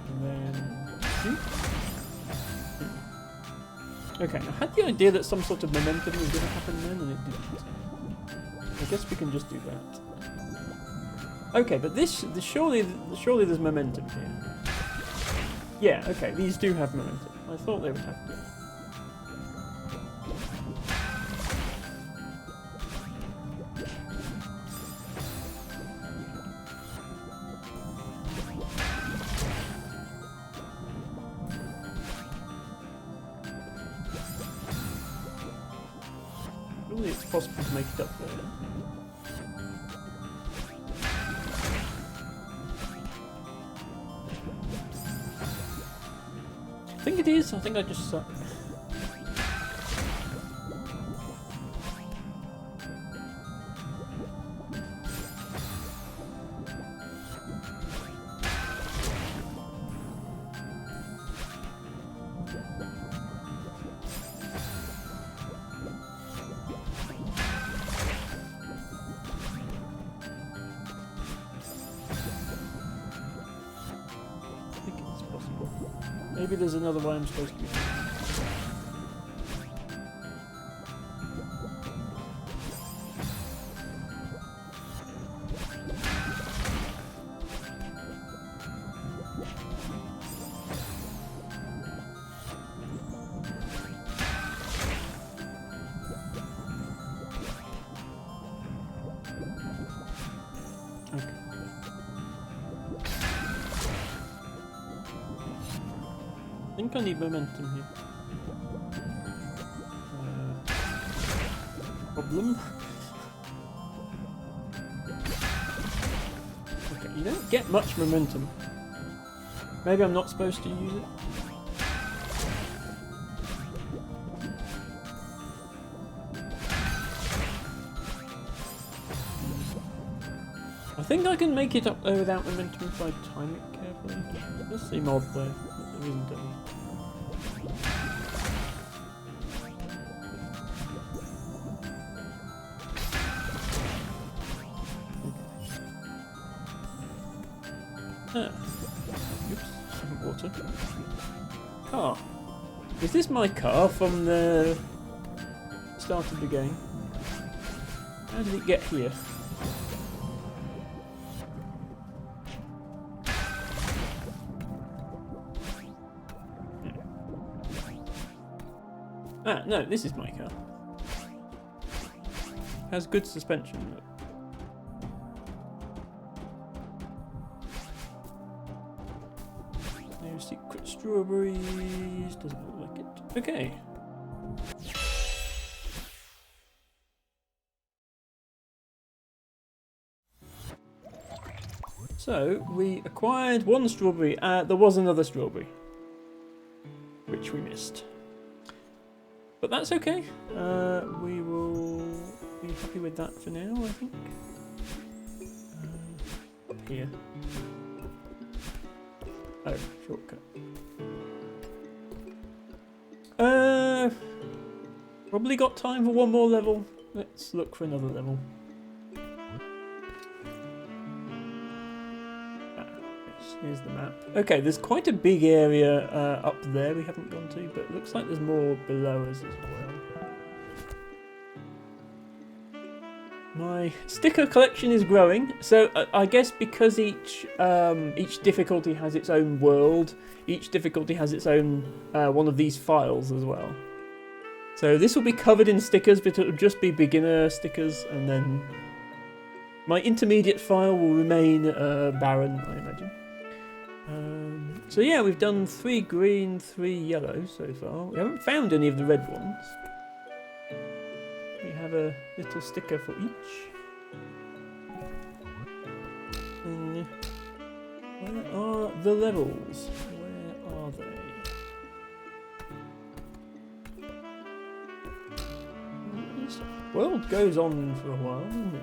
And then do. Okay, I had the idea that some sort of momentum was going to happen then, and it didn't. I guess we can just do that. Okay, but surely there's momentum here. Yeah, okay, these do have momentum. I thought they would have to. Surely it's possible to make it up there. I think it is. I think I just suck. Maybe there's another way I'm supposed to be. I think I need momentum here. Problem? Okay, you don't get much momentum. Maybe I'm not supposed to use it. I think I can make it up there without momentum if I time it carefully. It does seem odd though, that there isn't any. Oops, water. Car. Is this my car from the start of the game? How did it get here? Ah, no, this is my car. Has good suspension. strawberries. Doesn't look like it. Okay. So we acquired one strawberry. There was another strawberry, which we missed. But that's okay. We will be happy with that for now, I think. Up here. Oh, shortcut. Probably got time for one more level. Let's look for another level. Here's the map. Okay, there's quite a big area up there we haven't gone to, but it looks like there's more below us as well. My sticker collection is growing, so I guess because each difficulty has its own world, each difficulty has its own one of these files as well. So this will be covered in stickers, but it will just be beginner stickers, and then my intermediate file will remain barren, I imagine. So yeah, we've done 3 green, 3 yellow so far. We haven't found any of the red ones. We have a little sticker for each. And where are the levels? Where are they? This world goes on for a while, doesn't it?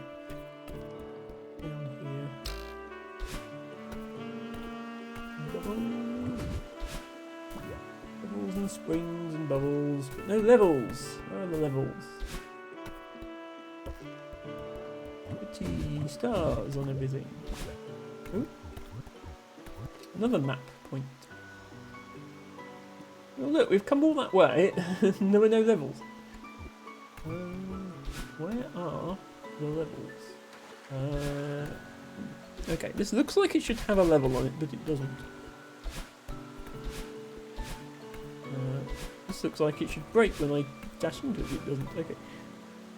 Bubbles and springs and bubbles, but no levels. Where are the levels? Pretty stars on everything. Ooh. Another map point. Oh look, we've come all that way. There were no levels. Where are the levels? Okay, this looks like it should have a level on it, but it doesn't. This looks like it should break when I dash into it. It doesn't. Okay.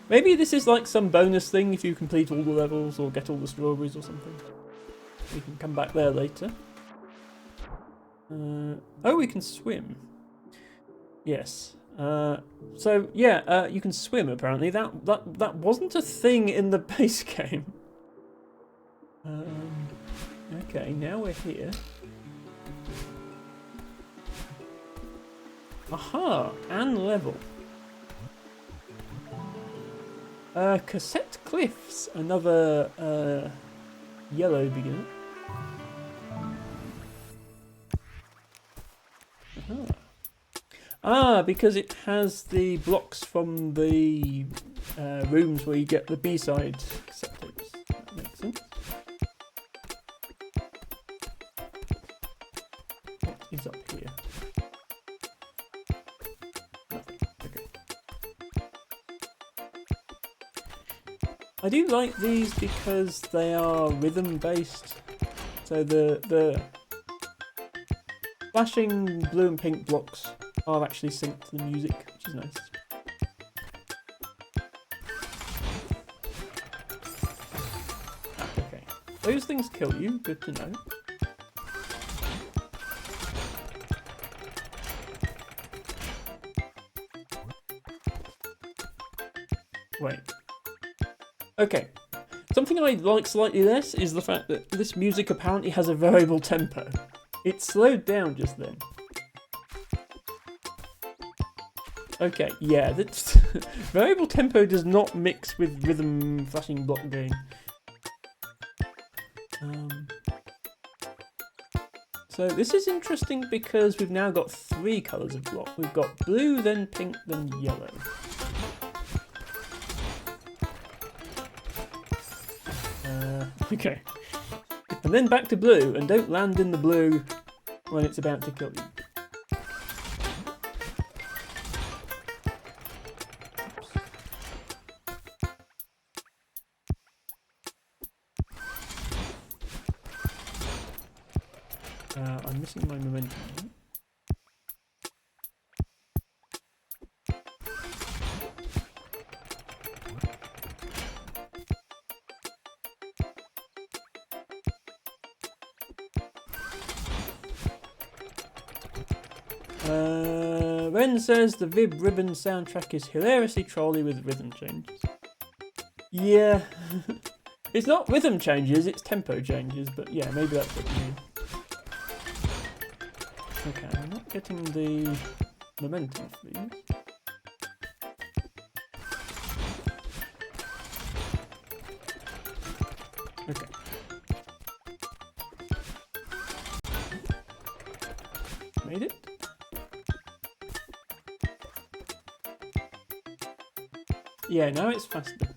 Maybe this is like some bonus thing if you complete all the levels or get all the strawberries or something. We can come back there later. Oh, we can swim. Yes. So yeah, you can swim apparently. That wasn't a thing in the base game. Okay, now we're here. Aha, and level. Cassette Cliffs, another yellow beginner. Aha. Ah, because it has the blocks from the rooms where you get the B-side cassette tapes. That makes sense. What is up here? Nothing. Okay. I do like these because they are rhythm based. So the flashing blue and pink blocks are actually synced to the music, which is nice. Okay, those things kill you, good to know. Wait. Okay, something I like slightly less is the fact that this music apparently has a variable tempo. It slowed down just then. Okay, yeah, that's variable tempo does not mix with rhythm flashing block gain. So this is interesting because we've now got 3 colours of block. We've got blue, then pink, then yellow. Okay. And then back to blue, and don't land in the blue when it's about to kill you. I'm missing my momentum. Ren says the Vib Ribbon soundtrack is hilariously trolly with rhythm changes. Yeah. It's not rhythm changes, it's tempo changes, but yeah, maybe that's what you mean. Okay, I'm not getting the momentum for these. Okay. Made it. Yeah, now it's faster.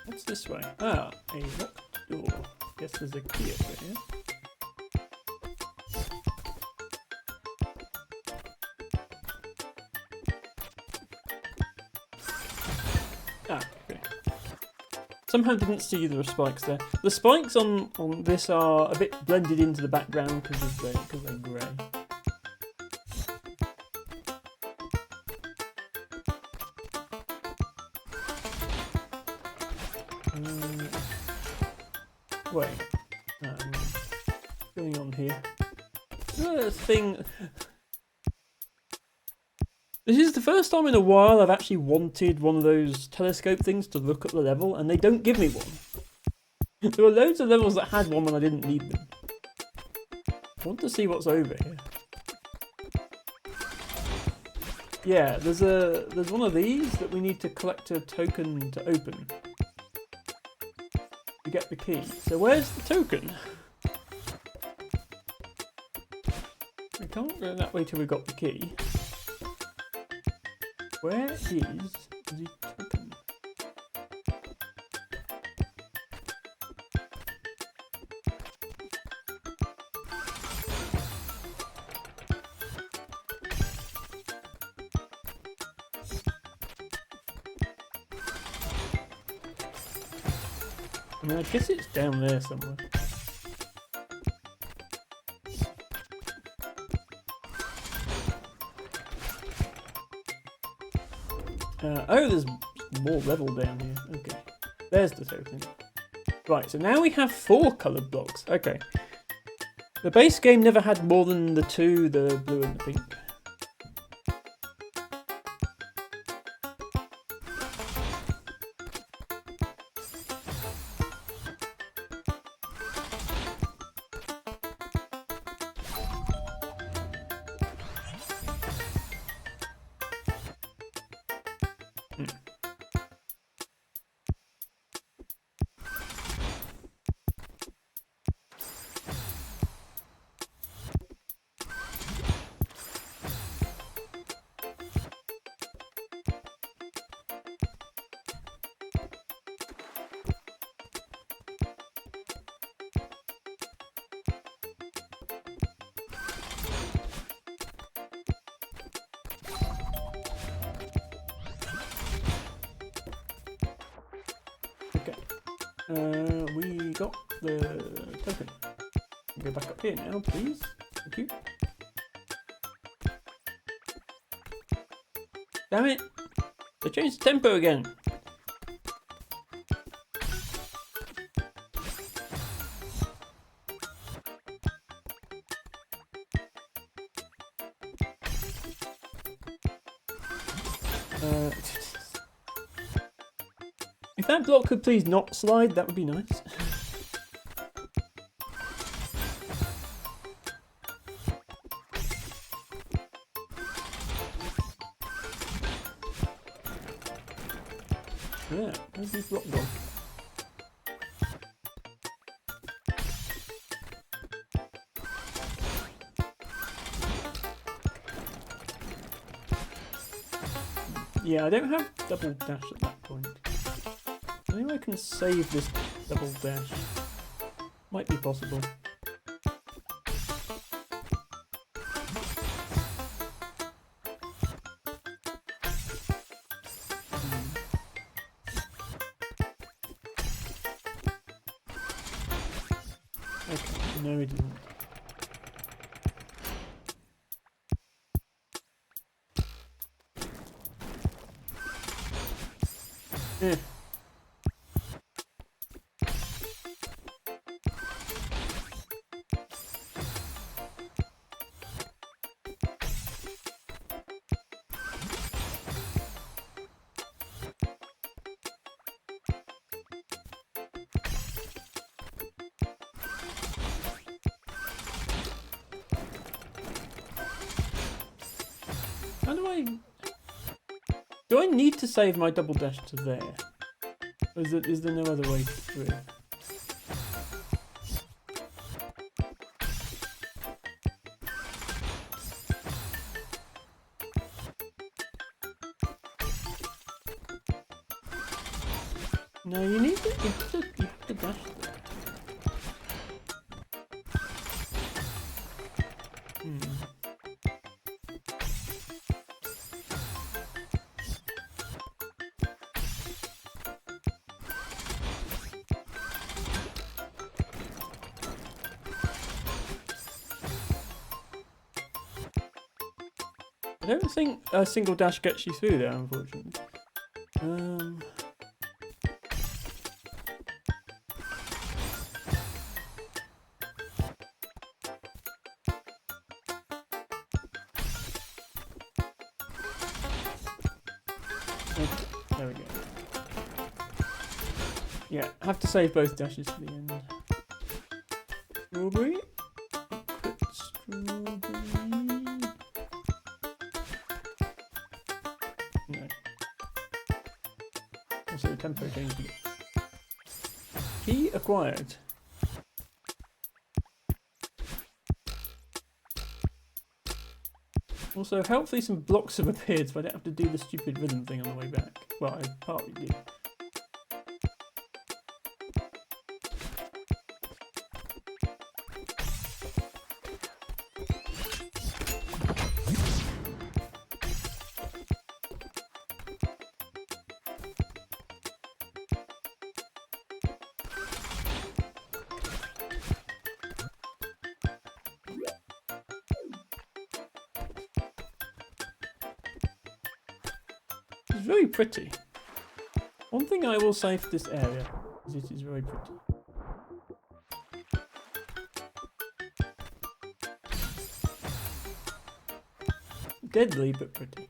What's this way? Ah, a locked door. Guess there's a key over here. Ah, okay. Somehow didn't see the spikes there. The spikes on this are a bit blended into the background because they're grey. Wait, what's going on here? This thing. This is the first time in a while I've actually wanted one of those telescope things to look at the level, and they don't give me one. There were loads of levels that had one when I didn't need them. I want to see what's over here. Yeah, there's one of these that we need to collect a token to open. To get the key. So where's the token? We can't go that way till we got the key. Where is the token? I mean, I guess it's down there somewhere. Oh, there's more level down here. Okay. There's the token. Right, so now we have 4 coloured blocks. Okay. The base game never had more than the 2, the blue and the pink. We got the token. Go back up here now, please. Thank you. Damn it! They changed the tempo again. If that block could please not slide, that would be nice. Yeah, where's this block gone? Yeah, I don't have double dash at that point. Maybe I can save this double dash. Might be possible. Okay, no we didn't. Yeah. How do I... Do I need to save my double dash to there? Or is there no other way through? No, you need to dash there. I don't think a single dash gets you through there, unfortunately. Okay, there we go. Yeah, I have to save both dashes to the end. Strawberry? Crit strawberry. No. Also the tempo change again. Key acquired. Also, hopefully some blocks have appeared so I don't have to do the stupid rhythm thing on the way back. Well, I partly did. It's very pretty. One thing I will say for this area is it is very pretty. Deadly but pretty.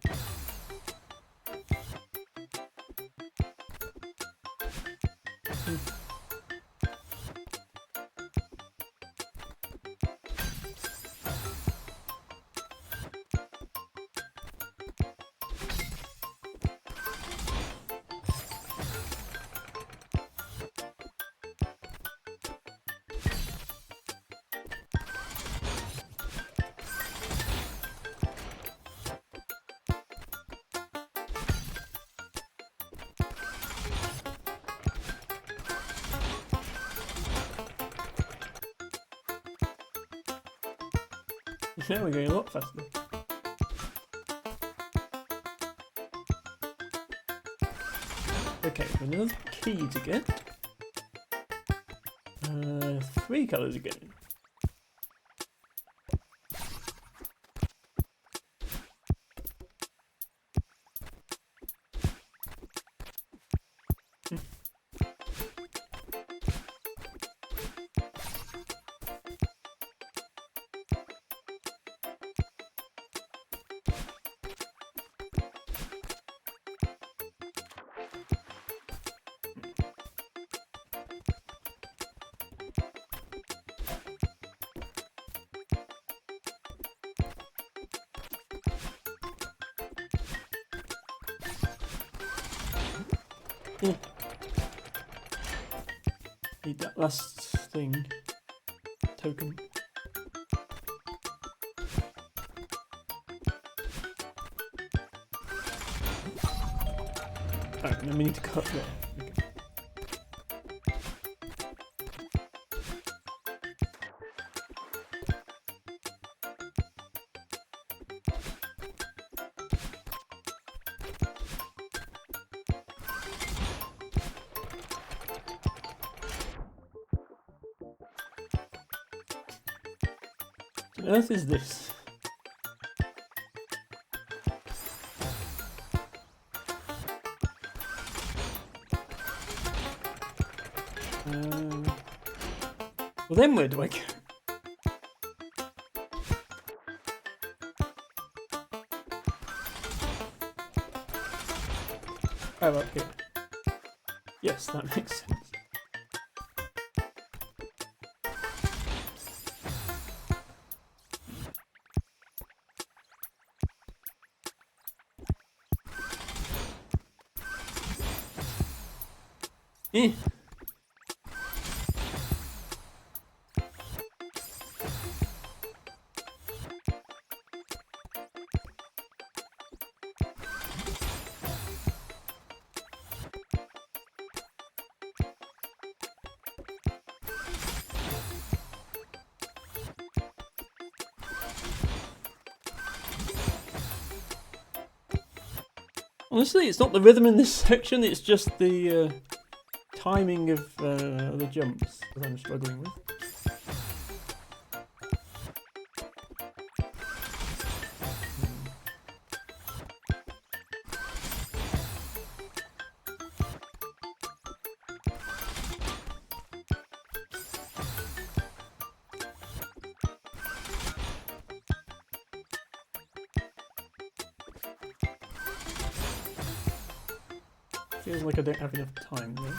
Now we're going a lot faster. Okay, another key to get. 3 colours again. Yeah. Need that last thing. Token. Alright, then we need to cut there. Okay. What on earth is this? Well then where do I go? Oh, up here. Yes, that makes sense. Eh. Honestly, it's not the rhythm in this section, it's just the timing of the jumps that I'm struggling with. Feels like I don't have enough time, though.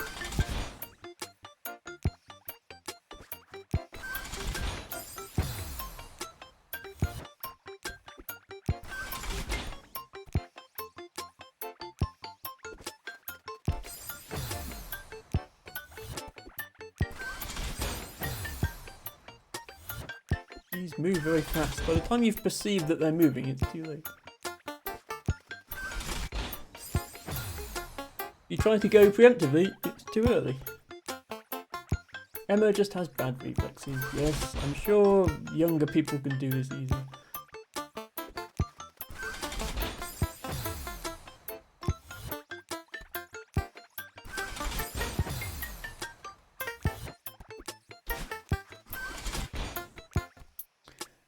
These move very fast. By the time you've perceived that they're moving, it's too late. You try to go preemptively, it's too early. Emma just has bad reflexes. Yes, I'm sure younger people can do this easy.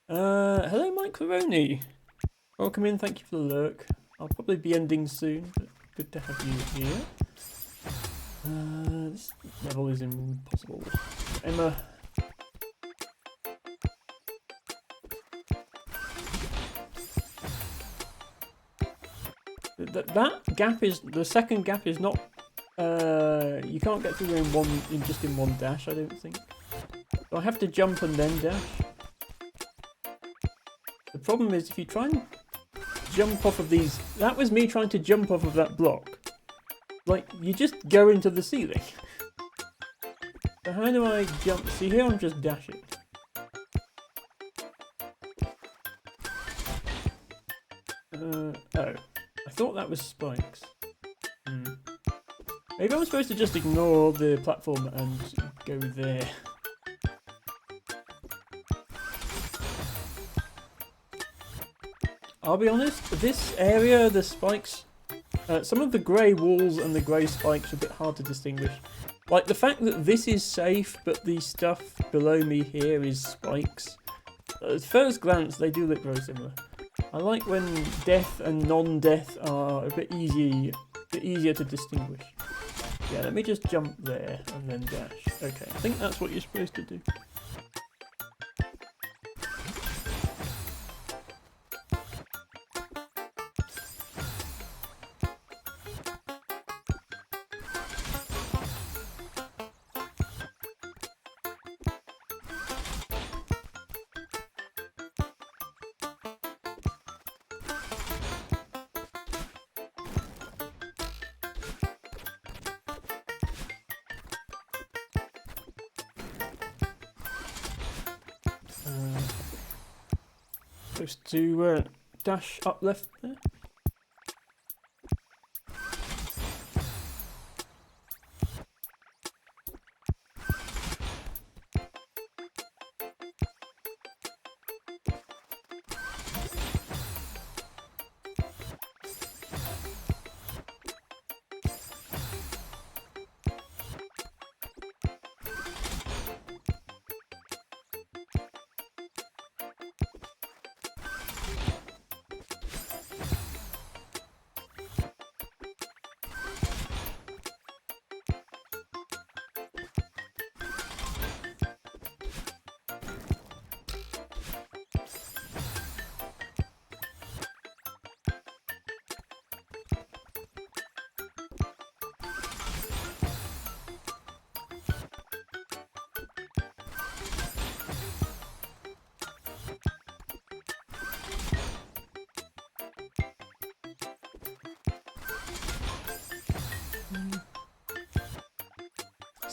Hello Mike Coroni. Welcome in, thank you for the lurk. I'll probably be ending soon, but good to have you here. This level is impossible. Emma. That gap is, the second gap is not, you can't get through in just one dash, I don't think. So I have to jump and then dash. The problem is if you try and jump off of these, that was me trying to jump off of that block. Like, you just go into the ceiling. So how do I jump? See here I'm just dashing. Oh, I thought that was spikes. Maybe I'm supposed to just ignore the platform and go there. I'll be honest, this area, the spikes, some of the grey walls and the grey spikes are a bit hard to distinguish. Like the fact that this is safe, but the stuff below me here is spikes. At first glance, they do look very similar. I like when death and non-death are a bit easier to distinguish. Yeah, let me just jump there and then dash. Okay, I think that's what you're supposed to do. Supposed to dash up left there.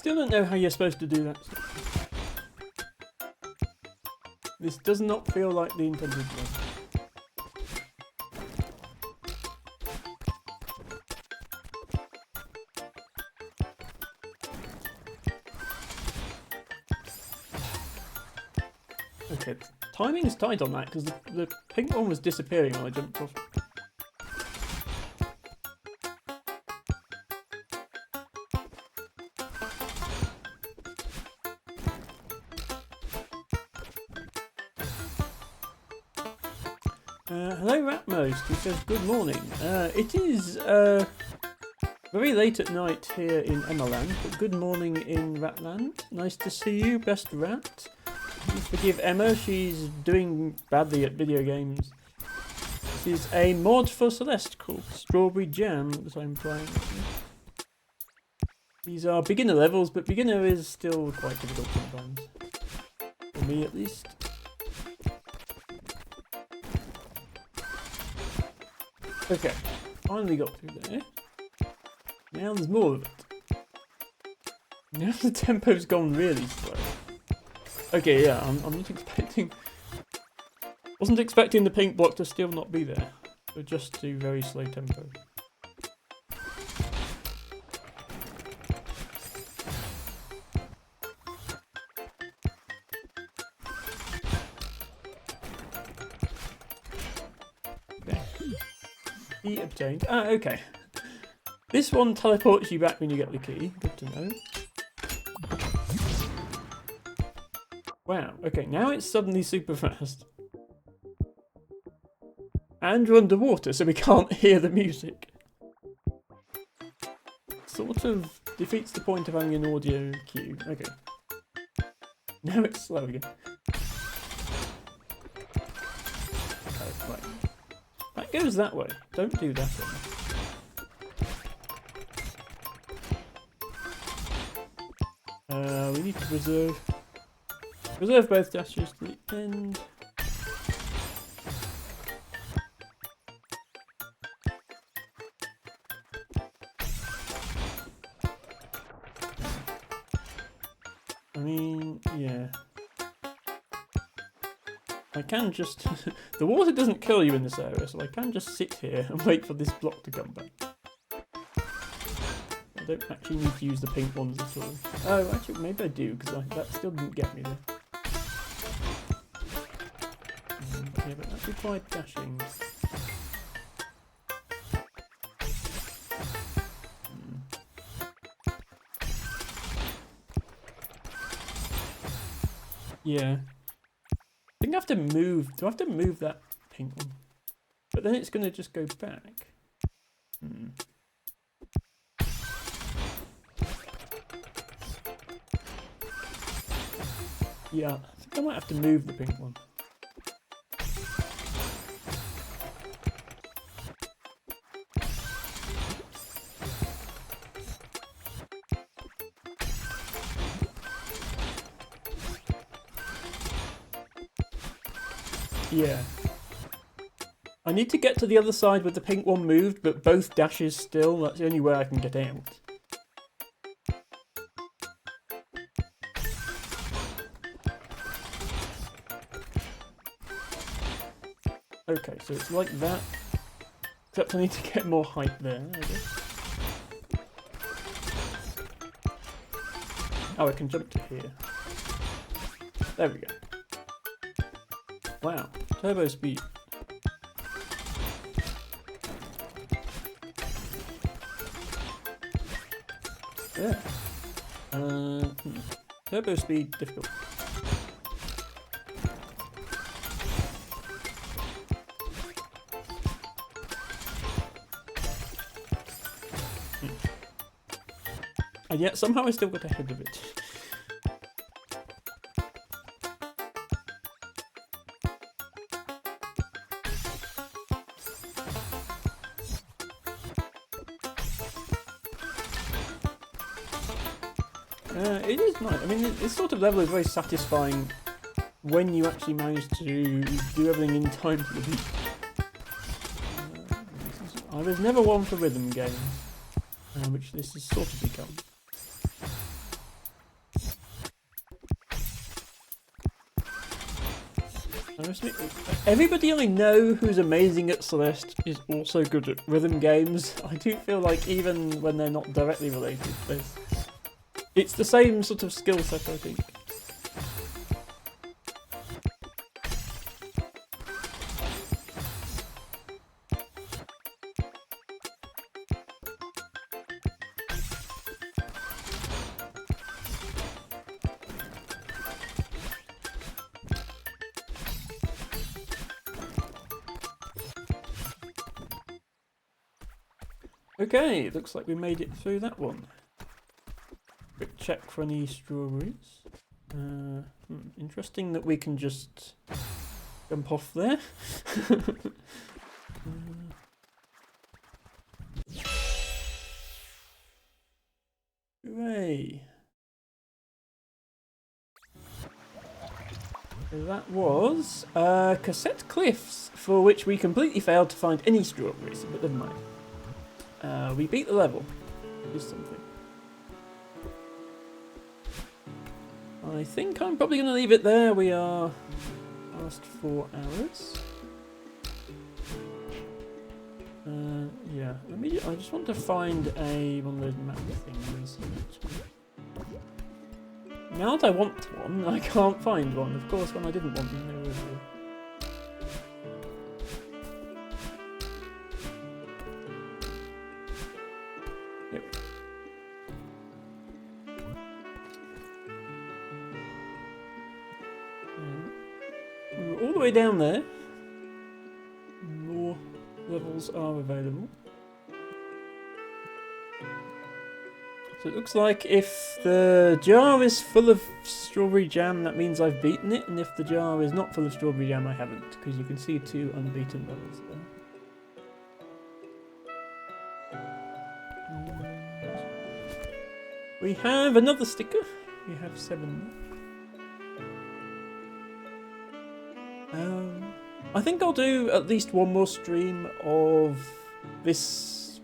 Still don't know how you're supposed to do that. This does not feel like the intended way. Okay, timing is tight on that because the pink one was disappearing when I jumped off. Hello Ratmost, who says good morning. It is very late at night here in Emmaland, but good morning in Ratland. Nice to see you, best rat. Please forgive Emma, she's doing badly at video games. This is a mod for Celeste called Strawberry Jam that I'm playing. These are beginner levels, but beginner is still quite difficult sometimes. For me at least. Okay, finally got through there. Now there's more of it. Now the tempo's gone really slow. Okay, yeah, I'm not expecting... Wasn't expecting the pink block to still not be there. But just do very slow tempo. Key obtained. Ah, okay. This one teleports you back when you get the key. Good to know. Wow, okay, now it's suddenly super fast. And we're underwater, so we can't hear the music. Sort of defeats the point of having an audio cue. Okay. Now it's slow again. Okay, right. That goes that way. Don't do that one. We need to reserve both dashes to the end. I mean, yeah. I can just... the water doesn't kill you in this area, so I can just sit here and wait for this block to come back. I don't actually need to use the pink ones at all. Oh, actually, maybe I do, because that still didn't get me there. Yeah, but that required dashing. Yeah. I think I have to move. Do I have to move that pink one? But then it's going to just go back. Yeah, I think I might have to move the pink one. Yeah. I need to get to the other side with the pink one moved, but both dashes still. That's the only way I can get out. Okay, so it's like that. Except I need to get more height there, I guess. Oh, I can jump to here. There we go. Wow, turbo speed. Yeah. Turbo speed difficult. And yet somehow I still got ahead of it. It is nice. I mean, this sort of level is very satisfying when you actually manage to do everything in time to the beat. I was never one for rhythm games, which this has sort of become. Everybody I know who's amazing at Celeste is also good at rhythm games. I do feel like even when they're not directly related, it's the same sort of skill set, I think. Okay, looks like we made it through that one. Quick check for any strawberries. Interesting that we can just jump off there. Hooray! So that was Cassette Cliffs, for which we completely failed to find any strawberries, but never mind. We beat the level. Is something. I think I'm probably going to leave it there. We are past 4 hours. Yeah. I just want to find one of those map things. Now that I want one, I can't find one. Of course, when I didn't want them, they were. All the way down there. More levels are available. So it looks like if the jar is full of strawberry jam, that means I've beaten it, and if the jar is not full of strawberry jam, I haven't, because you can see 2 unbeaten levels there. We have another sticker. We have 7. I think I'll do at least one more stream of this,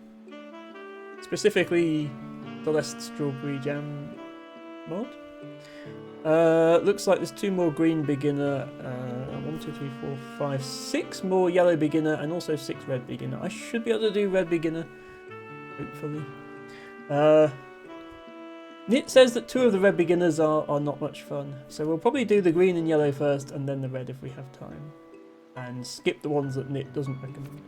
specifically Celeste Strawberry Jam mod. Looks like there's 2 more green beginner, 1, 2, 3, 4, 5, 6 more yellow beginner, and also 6 red beginner. I should be able to do red beginner, hopefully. Nit says that 2 of the red beginners are not much fun, so we'll probably do the green and yellow first, and then the red if we have time. And skip the ones that Nit doesn't recommend.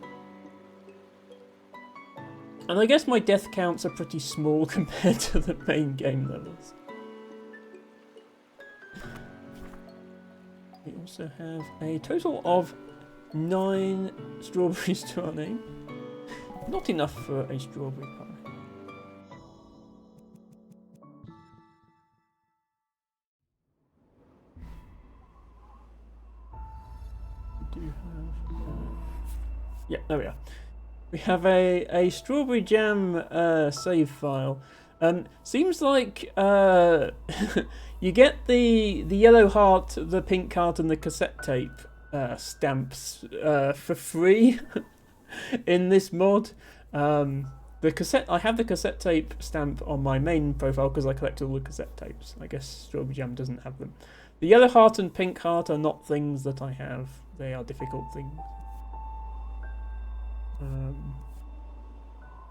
And I guess my death counts are pretty small compared to the main game levels. We also have a total of 9 strawberries to our name. Not enough for a strawberry pie. Yeah, there we are. We have a strawberry jam save file. Seems like you get the yellow heart, the pink heart, and the cassette tape stamps for free in this mod. I have the cassette tape stamp on my main profile because I collect all the cassette tapes. I guess Strawberry Jam doesn't have them. The yellow heart and pink heart are not things that I have. They are difficult things.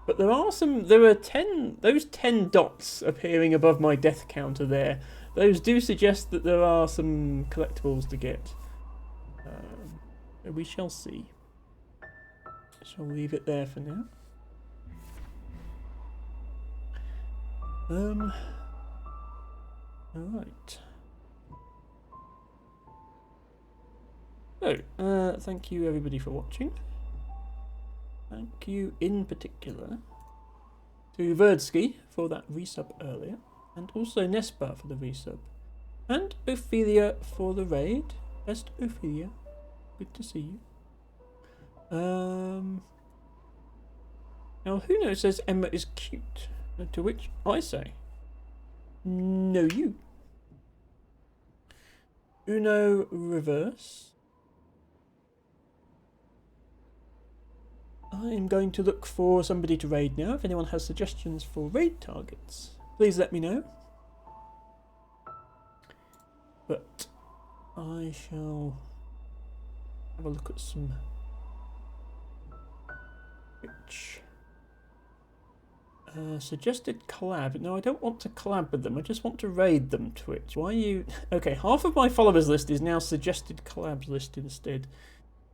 But there are those 10 dots appearing above my death counter there. Those do suggest that there are some collectibles to get. We shall see. So I'll leave it there for now. Alright. So, thank you everybody for watching. Thank you in particular to Verdsky for that resub earlier, and also Nespa for the resub, and Ophelia for the raid. Best Ophelia, good to see you. Now Huno says Emma is cute, to which I say, no you. Uno reverse. I'm going to look for somebody to raid now. If anyone has suggestions for raid targets, please let me know. But I shall have a look at some Twitch. Suggested collab. No, I don't want to collab with them. I just want to raid them, Twitch. Why are you... Okay, half of my followers list is now suggested collabs list instead.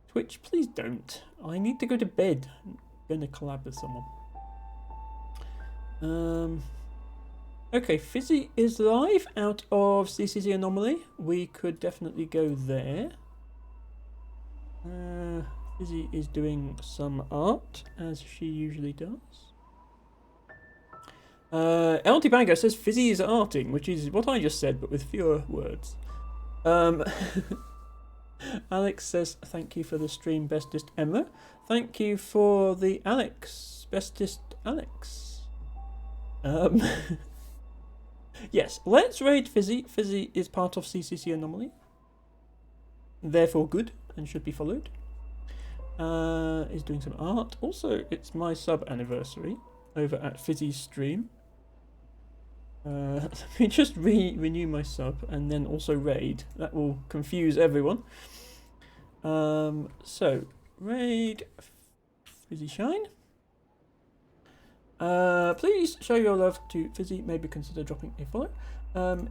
Twitch, please don't. I need to go to bed. I'm going to collab with someone. Okay, Fizzy is live out of CCC Anomaly. We could definitely go there. Fizzy is doing some art, as she usually does. LT Bango says Fizzy is arting, which is what I just said, but with fewer words. Alex says, thank you for the stream, bestest Emma. Thank you for the Alex, bestest Alex. Yes, let's raid Fizzy. Fizzy is part of CCC Anomaly. Therefore good, and should be followed. Is doing some art. Also, it's my sub anniversary over at Fizzy's stream. Let me just renew my sub and then also raid. That will confuse everyone. So, raid Fizzy Shine. Please show your love to Fizzy. Maybe consider dropping a follow.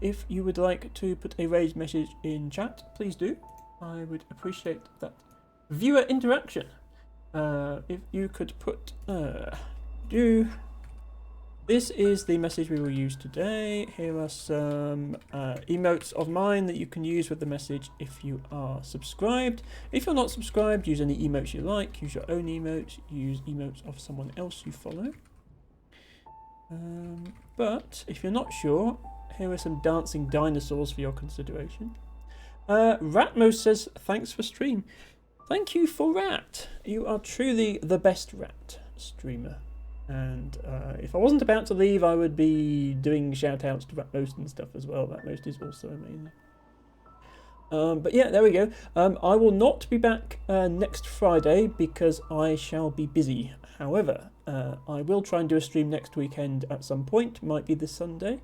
If you would like to put a raid message in chat, please do. I would appreciate that viewer interaction. If you could put this is the message we will use today. Here are some emotes of mine that you can use with the message if you are subscribed. If you're not subscribed, use any emotes you like. Use your own emotes. Use emotes of someone else you follow. But if you're not sure, here are some dancing dinosaurs for your consideration. Ratmo says, thanks for stream. Thank you for Rat. You are truly the best Rat streamer. And if I wasn't about to leave, I would be doing shout-outs to Ratmost and stuff as well. Ratmost is also amazing. But yeah, there we go. I will not be back next Friday because I shall be busy. However, I will try and do a stream next weekend at some point. Might be this Sunday.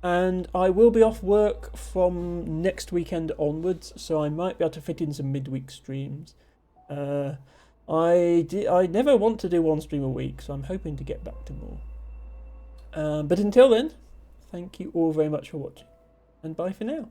And I will be off work from next weekend onwards, so I might be able to fit in some midweek streams. I never want to do one stream a week, so I'm hoping to get back to more. But until then, thank you all very much for watching, and bye for now.